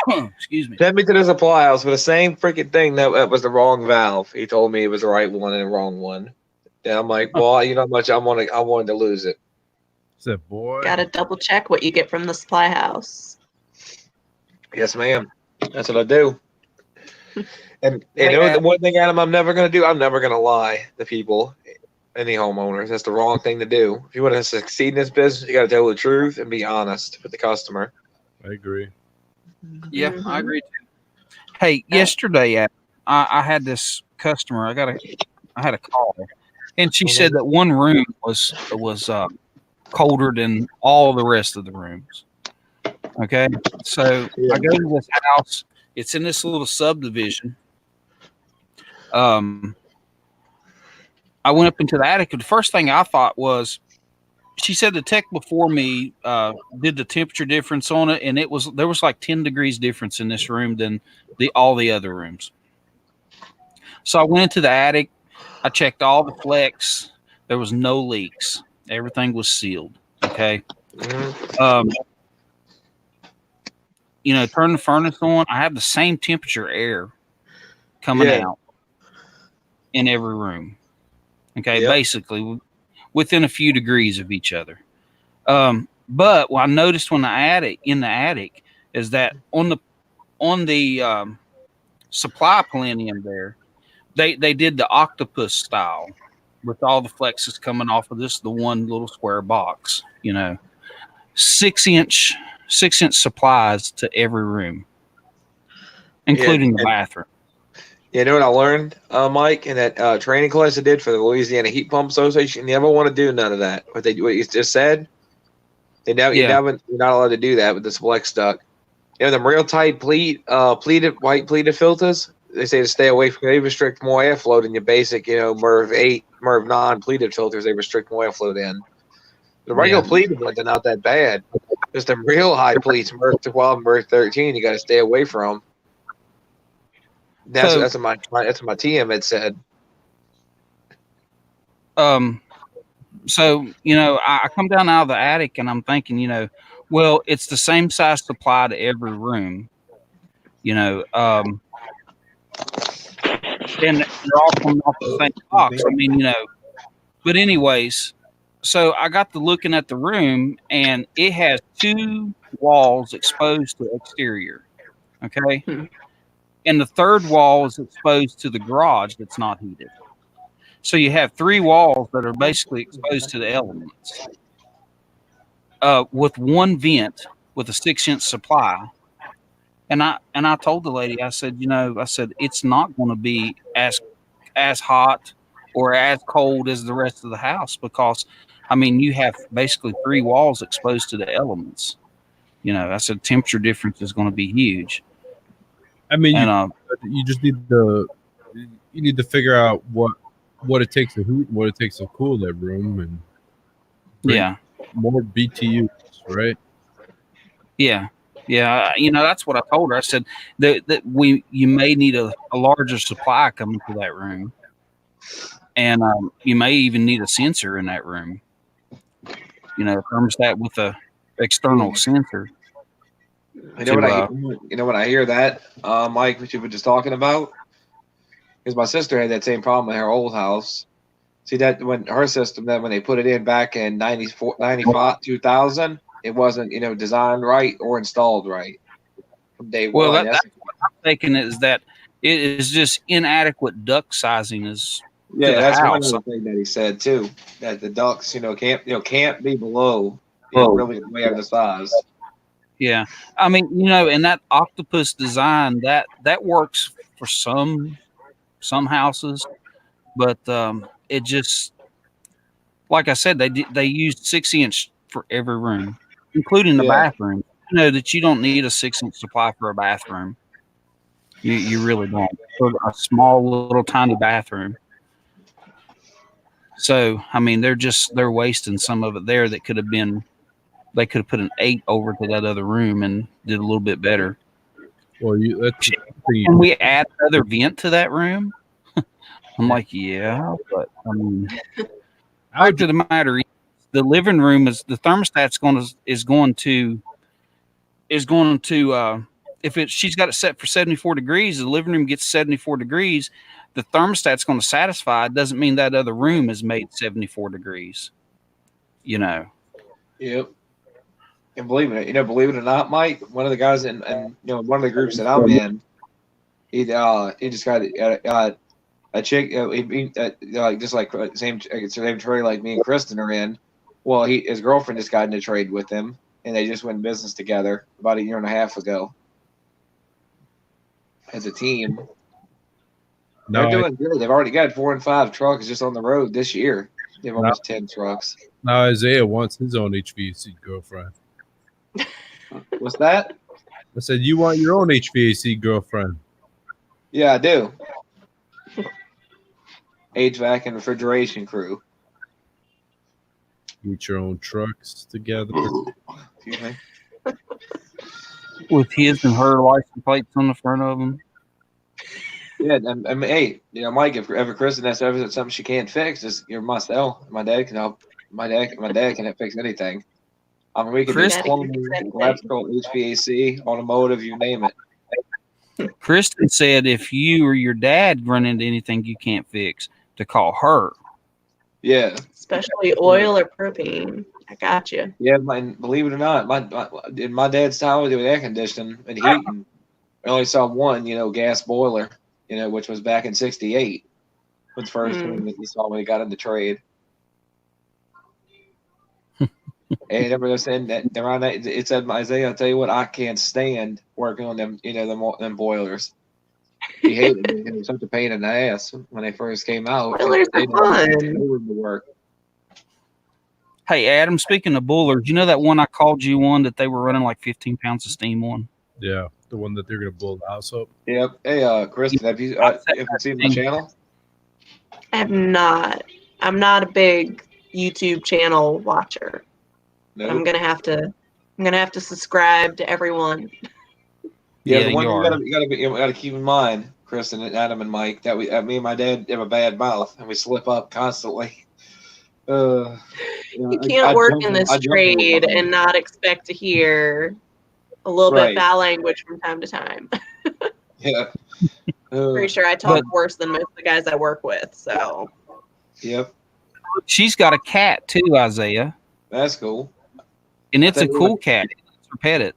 [SPEAKER 1] Excuse me.
[SPEAKER 4] Sent me to the supply house for the same freaking thing that was the wrong valve. He told me it was the right one and the wrong one. And I'm like, well, you know how much I wanted to lose it.
[SPEAKER 3] Said, boy.
[SPEAKER 2] Gotta double check what you get from the supply house.
[SPEAKER 4] Yes, ma'am. That's what I do. And
[SPEAKER 2] Yeah.
[SPEAKER 4] the one thing, Adam, I'm never going to do, I'm never going to lie to people, any homeowners. That's the wrong thing to do. If you want to succeed in this business, you got to tell the truth and be honest with the customer.
[SPEAKER 3] I agree.
[SPEAKER 1] Yeah, I agree too. Hey, yesterday I had this customer. I had a call, and she said that one room was colder than all the rest of the rooms. Okay, so I go to this house. It's in this little subdivision. I went up into the attic, and the first thing I thought was, she said the tech before me did the temperature difference on it, and there was like 10 degrees difference in this room than all the other rooms. So I went into the attic. I checked all the flex. There was no leaks. Everything was sealed. Okay. Turn the furnace on. I have the same temperature air coming out in every room. Okay, basically within a few degrees of each other. But what I noticed in the attic is that on the supply plenum there, they did the octopus style with all the flexes coming off of the one little square box. 6-inch supplies to every room, including the bathroom. You
[SPEAKER 4] know what I learned, Mike, in that training class I did for the Louisiana Heat Pump Association? You never want to do none of that. What you just said, you're not allowed to do that with this flex stuck. Them real tight white pleated filters, they say to stay away from. They restrict more airflow than your basic, MERV 8, MERV 9 pleated filters. They restrict more airflow in. The regular pleated ones are not that bad. Just them real high pleats, MERV 12, MERV 13, you got to stay away from. That's what my TM had said.
[SPEAKER 1] So I come down out of the attic and I'm thinking, well, it's the same size supply to every room, and they're all coming off the same box. But anyways, so I got to looking at the room and it has 2 walls exposed to exterior. Okay. And the third wall is exposed to the garage that's not heated. So you have 3 walls that are basically exposed to the elements. With one vent with a 6-inch supply. And I told the lady, I said, it's not going to be as hot or as cold as the rest of the house because you have basically 3 walls exposed to the elements. I said temperature difference is going to be huge.
[SPEAKER 3] You just need to figure out what it takes to heat and what it takes to cool that room, and more BTUs, right?
[SPEAKER 1] Yeah. That's what I told her. I said that you may need a larger supply coming to that room, and you may even need a sensor in that room. A thermostat with a external sensor.
[SPEAKER 4] When I hear that, Mike, what you were just talking about, because my sister had that same problem in her old house. See that when her system, that when they put it in back in 94, 95, 2000, it wasn't, designed right or installed right from day
[SPEAKER 1] Well,
[SPEAKER 4] one.
[SPEAKER 1] that's what I'm thinking is that it is just inadequate duct sizing is to the
[SPEAKER 4] That's one
[SPEAKER 1] house.
[SPEAKER 4] other thing that he said too. That the ducts, can't be below,
[SPEAKER 1] Oh.
[SPEAKER 4] really way undersized.
[SPEAKER 1] Yeah, I mean, and that octopus design that works for some houses, but it just, like I said, they used 6-inch for every room, including the bathroom. That you don't need a 6-inch supply for a bathroom. You really don't, for a small little tiny bathroom. So I mean, they're wasting some of it there that could have been. They could have put an 8 over to that other room and did a little bit better.
[SPEAKER 3] Well,
[SPEAKER 1] Can we add another vent to that room? I'm like, yeah, but I mean, fact of the matter is, the living room is the thermostat's going to if she's got it set for 74 degrees, the living room gets 74 degrees. The thermostat's going to satisfy. It doesn't mean that other room is made 74 degrees.
[SPEAKER 4] Yep. And believe it or not, Mike, one of the guys in one of the groups that I'm in, he just got a chick, just like same trade like me and Kristen are in. Well, his girlfriend just got into trade with him, and they just went in business together about 1.5 years ago as a team. They're doing good. They've already got 4 and 5 trucks just on the road this year. They have almost 10 trucks.
[SPEAKER 3] Now Isaiah wants his own HVAC girlfriend.
[SPEAKER 4] What's that?
[SPEAKER 3] I said, you want your own HVAC girlfriend?
[SPEAKER 4] Yeah, I do. HVAC and refrigeration crew.
[SPEAKER 3] Get your own trucks together.
[SPEAKER 4] Excuse me.
[SPEAKER 1] With his and her license plates on the front of them.
[SPEAKER 4] Yeah, I mean, hey, Mike, if ever Kristen has ever something she can't fix, just my cell. My dad can help. My dad can fix anything. I mean, we can do plumbing, electrical, HVAC, automotive, you name it.
[SPEAKER 1] Kristen said if you or your dad run into anything you can't fix, to call her.
[SPEAKER 4] Yeah.
[SPEAKER 2] Especially oil or propane. I got you.
[SPEAKER 4] Yeah, believe it or not, in my dad's time we did air conditioning and heating. I only saw one, gas boiler, which was back in '68. Was the first one that he saw when he got into trade. And ever saying that around that, it said, Isaiah, I'll tell you what, I can't stand working on them, them boilers. He hated it. It was such a pain in the ass when they first came out.
[SPEAKER 2] Boilers are fun.
[SPEAKER 4] They wouldn't work.
[SPEAKER 1] Hey, Adam, speaking of boilers, you know that one I called you on that they were running like 15 pounds of steam on?
[SPEAKER 3] Yeah, the one that they're going to blow the house up.
[SPEAKER 4] Yep. Hey, Kristen, have you seen my channel?
[SPEAKER 2] I have not. I'm not a big YouTube channel watcher.
[SPEAKER 4] No.
[SPEAKER 2] I'm gonna have to subscribe to everyone.
[SPEAKER 4] Yeah, the one you gotta keep in mind, Kristen and Adam and Mike, that me and my dad have a bad mouth and we slip up constantly.
[SPEAKER 2] You can't work in this trade and not expect to hear a little bit of foul language from time to time.
[SPEAKER 4] Yeah.
[SPEAKER 2] Pretty sure I talk worse than most of the guys I work with. So.
[SPEAKER 4] Yep.
[SPEAKER 1] She's got a cat too, Isaiah.
[SPEAKER 4] That's cool.
[SPEAKER 1] And it's a cool cat. It's her pet it.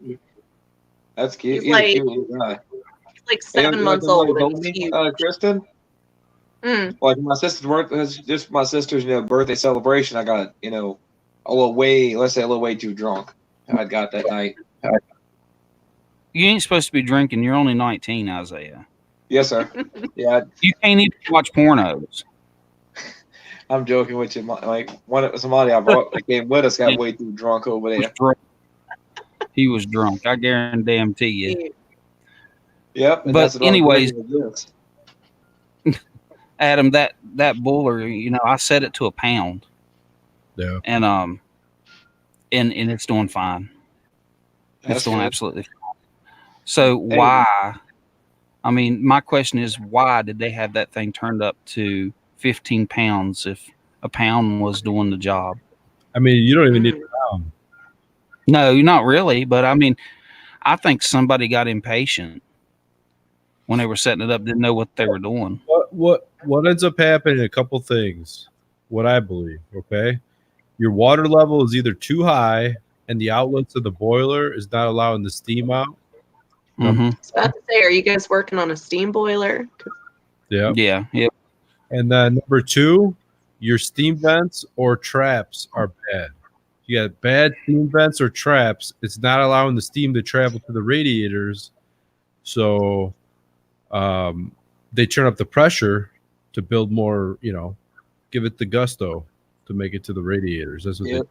[SPEAKER 4] That's cute.
[SPEAKER 2] He's like 7 months old.
[SPEAKER 4] Kristen? Like my sister's my sister's birthday celebration. I got a little way too drunk. I got that night.
[SPEAKER 1] You ain't supposed to be drinking. You're only 19, Isaiah.
[SPEAKER 4] Yes, sir. Yeah.
[SPEAKER 1] You can't even watch pornos.
[SPEAKER 4] I'm joking with you. Like somebody I brought that came with us got way too drunk over there.
[SPEAKER 1] He was drunk. I guarantee you.
[SPEAKER 4] Yep.
[SPEAKER 1] But anyways, Adam, that boiler, I set it to a pound.
[SPEAKER 3] Yeah.
[SPEAKER 1] And it's doing fine. It's doing absolutely fine. So why? I mean, my question is, why did they have that thing turned up to 15 pounds if a pound was doing the job?
[SPEAKER 3] I mean, you don't even need a pound.
[SPEAKER 1] No, not really. But I mean, I think somebody got impatient when they were setting it up, didn't know what they were doing.
[SPEAKER 3] What ends up happening? A couple things. what I believe. Okay, your water level is either too high, and the outlets of the boiler is not allowing the steam out.
[SPEAKER 1] Mm-hmm.
[SPEAKER 2] I was about to say, are you guys working on a steam boiler?
[SPEAKER 3] Yeah.
[SPEAKER 1] Yeah. Yep.
[SPEAKER 3] And then number 2, your steam vents or traps are bad. You got bad steam vents or traps. It's not allowing the steam to travel to the radiators. So they turn up the pressure to build more, give it the gusto to make it to the radiators. That's what
[SPEAKER 4] Yep.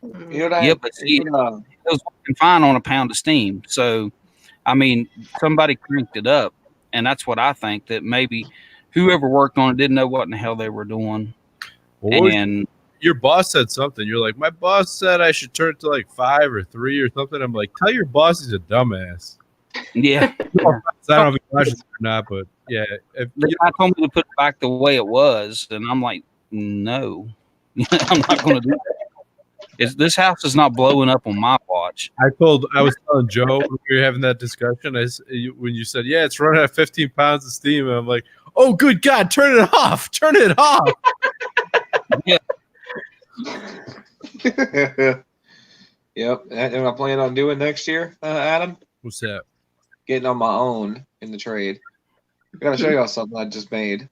[SPEAKER 2] Mm.
[SPEAKER 4] You know that?
[SPEAKER 1] Yep. But see, it was working fine on a pound of steam. So, I mean, somebody cranked it up. And that's what I think, that maybe whoever worked on it didn't know what in the hell they were doing. And
[SPEAKER 3] your boss said something. You're like, my boss said I should turn it to like 5 or 3 or something. I'm like, tell your boss he's a dumbass.
[SPEAKER 1] yeah.
[SPEAKER 3] I don't know if he watches it or not, but yeah.
[SPEAKER 1] The guy told me to put it back the way it was, and I'm like, no, I'm not going to do that. This house is not blowing up on my watch.
[SPEAKER 3] I was telling Joe when we were having that discussion, when you said, yeah, it's running at 15 pounds of steam, and I'm like, oh, good God, turn it off. Turn it off.
[SPEAKER 1] Yeah.
[SPEAKER 4] Yep. That what I plan on doing next year, Adam?
[SPEAKER 3] What's that?
[SPEAKER 4] Getting on my own in the trade. I gotta show y'all something I just made.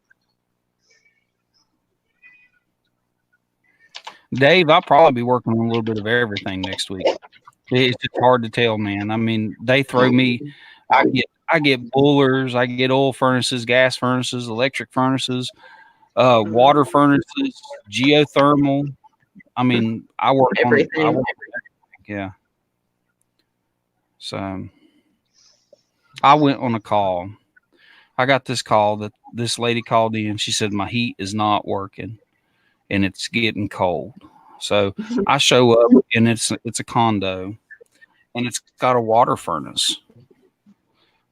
[SPEAKER 1] Dave, I'll probably be working on a little bit of everything next week. It's just hard to tell, man. I mean, they throw me. I get boilers, I get oil furnaces, gas furnaces, electric furnaces, water furnaces, geothermal. I mean, I work
[SPEAKER 2] Everything.
[SPEAKER 1] on yeah. So I went on a call. I got this call that this lady called in. She said my heat is not working and it's getting cold. So I show up and it's a condo and it's got a water furnace.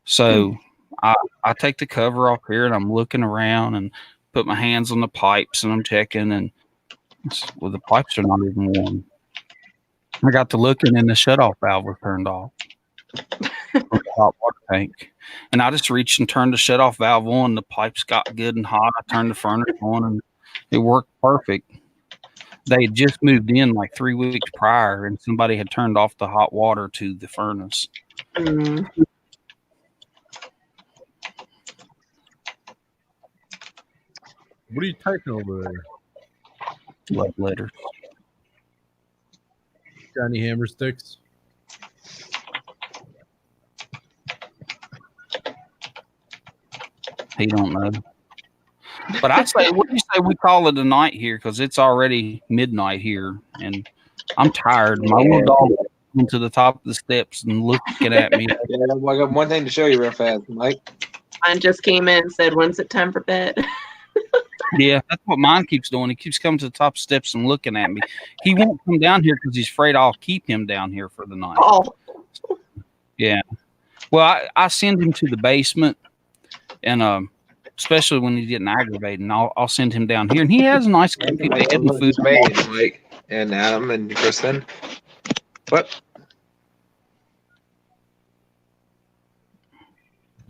[SPEAKER 1] So I take the cover off here and I'm looking around and put my hands on the pipes and I'm checking, and well, the pipes are not even warm. I got to looking and the shutoff valve was turned off. The hot water tank. And I just reached and turned the shutoff valve on. The pipes got good and hot. I turned the furnace on and it worked perfect. They had just moved in like 3 weeks prior and somebody had turned off the hot water to the furnace.
[SPEAKER 2] Mm.
[SPEAKER 3] What are you typing over there?
[SPEAKER 1] Love letters.
[SPEAKER 3] Johnny Hammer sticks?
[SPEAKER 1] He don't know. But I'd say, what do you say we call it a night here? Because it's already midnight here, and I'm tired. My little dog went to the top of the steps and looking at me.
[SPEAKER 4] Yeah, I got one thing to show you real fast, Mike.
[SPEAKER 2] Mine just came in and said, when's it time for bed?
[SPEAKER 1] Yeah, that's what mine keeps doing. He keeps coming to the top steps and looking at me. He won't come down here because he's afraid I'll keep him down here for the night.
[SPEAKER 2] Oh.
[SPEAKER 1] Yeah. Well, I send him to the basement, and especially when he's getting aggravated, and I'll send him down here. And he has a nice comfy bed and food.
[SPEAKER 4] Made, Mike and Adam and Kristen. What?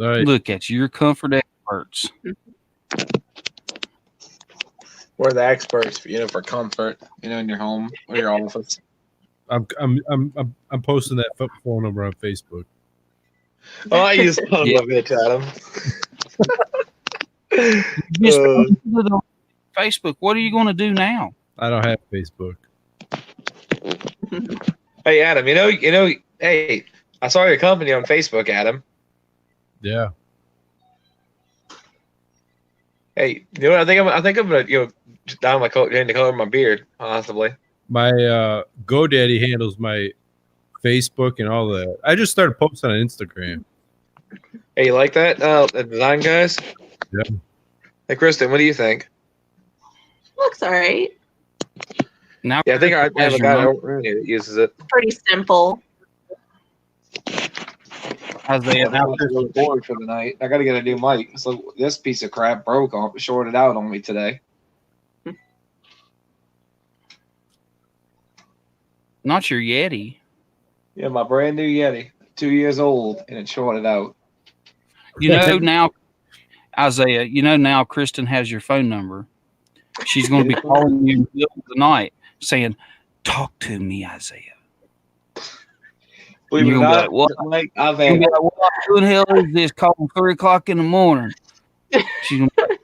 [SPEAKER 3] All right.
[SPEAKER 1] Look at you. You're comfort experts.
[SPEAKER 4] We're the experts, for comfort, in your home or your office.
[SPEAKER 3] I'm posting that phone number on Facebook.
[SPEAKER 4] Oh, I use phone of it, Adam.
[SPEAKER 1] Just posted it on Facebook. What are you going to do now?
[SPEAKER 3] I don't have Facebook.
[SPEAKER 4] Hey, Adam, hey, I saw your company on Facebook, Adam.
[SPEAKER 3] Yeah.
[SPEAKER 4] Hey, you know what? I think I'm gonna down my coat, change the color of my beard, possibly.
[SPEAKER 3] My GoDaddy handles my Facebook and all that. I just started posting on Instagram.
[SPEAKER 4] Hey, you like that? The design guys?
[SPEAKER 3] Yeah.
[SPEAKER 4] Hey, Kristen, what do you think?
[SPEAKER 2] Looks all right.
[SPEAKER 1] Now,
[SPEAKER 4] Yeah, I think I have a guy over here that uses it.
[SPEAKER 2] Pretty simple.
[SPEAKER 1] Isaiah,
[SPEAKER 4] I'm really bored for the night. I got to get a new mic. So this piece of crap broke off, shorted out on me today.
[SPEAKER 1] not your Yeti.
[SPEAKER 4] Yeah, my brand new Yeti, 2 years old, and it shorted out.
[SPEAKER 1] You know now, Isaiah. You know now, Kristen has your phone number. She's going to be calling you in the middle of the night saying, "Talk to me, Isaiah."
[SPEAKER 4] Believe it or
[SPEAKER 1] You're gonna
[SPEAKER 4] not,
[SPEAKER 1] be like,
[SPEAKER 4] Mike, I've
[SPEAKER 1] You'll
[SPEAKER 4] had
[SPEAKER 1] be like, "What the hell is this? Calling 3:00 in the morning?" She's gonna be like,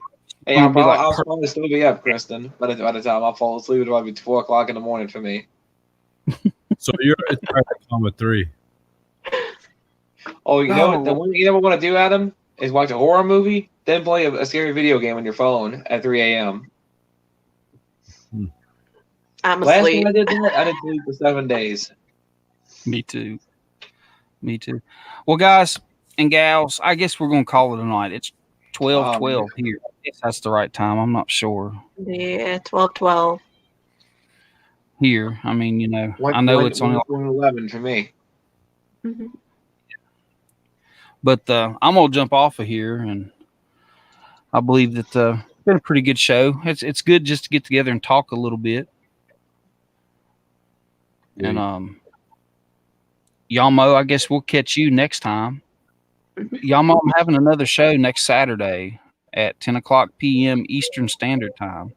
[SPEAKER 4] Hey,
[SPEAKER 1] gonna be like,
[SPEAKER 4] I'll probably still be up, Kristen. By the time I fall asleep, it'll probably be 4:00 in the morning for me.
[SPEAKER 3] So you're trying to come at 3.
[SPEAKER 4] Oh, you know what? The one you never want to do, Adam, is watch a horror movie, then play a scary video game on your phone at 3 a.m.
[SPEAKER 2] I'm
[SPEAKER 4] Last
[SPEAKER 2] asleep.
[SPEAKER 4] time I did that, I didn't sleep for 7 days.
[SPEAKER 1] Me too. Well, guys and gals, I guess we're gonna call it a night. It's 12:12 here. I guess that's the right time. I'm not sure.
[SPEAKER 2] Yeah, 12:12.
[SPEAKER 1] Here, I mean, I know it's only
[SPEAKER 4] 11 for me.
[SPEAKER 2] Mm-hmm.
[SPEAKER 1] But I'm gonna jump off of here, and I believe that it's been a pretty good show. It's good just to get together and talk a little bit.
[SPEAKER 3] Yeah.
[SPEAKER 1] And Yamo, I guess we'll catch you next time. Yamo, I'm having another show next Saturday at 10:00 p.m. Eastern Standard Time.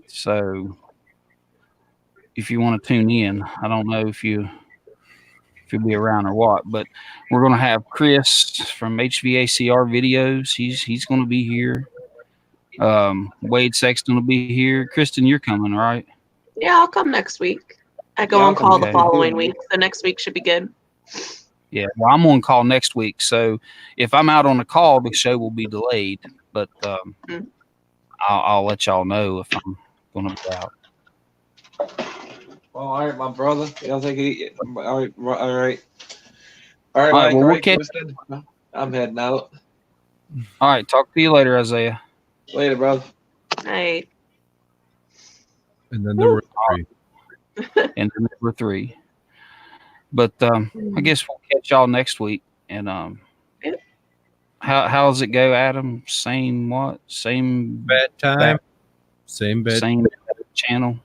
[SPEAKER 1] So if you want to tune in, I don't know if you'll be around or what, but we're going to have Chris from HVACR Videos. He's going to be here. Wade Sexton will be here. Kristen, you're coming, right?
[SPEAKER 2] Yeah, I'll come next week. I go on call the following week. The next week should be good.
[SPEAKER 1] Yeah, well, I'm on call next week, so if I'm out on a call, the show will be delayed. But I'll let y'all know if I'm going to be out.
[SPEAKER 4] Well, all right, my brother. I'll take it. All right.
[SPEAKER 1] Mike,
[SPEAKER 4] Well,
[SPEAKER 1] we'll catch.
[SPEAKER 4] I'm heading out.
[SPEAKER 1] All right, talk to you later, Isaiah.
[SPEAKER 4] Later, brother.
[SPEAKER 2] Hey.
[SPEAKER 3] And then there were 3.
[SPEAKER 1] And then there were 3. But I guess we'll catch y'all next week. And how's it go, Adam? Same what? Same
[SPEAKER 3] bad time. Same bad
[SPEAKER 1] channel.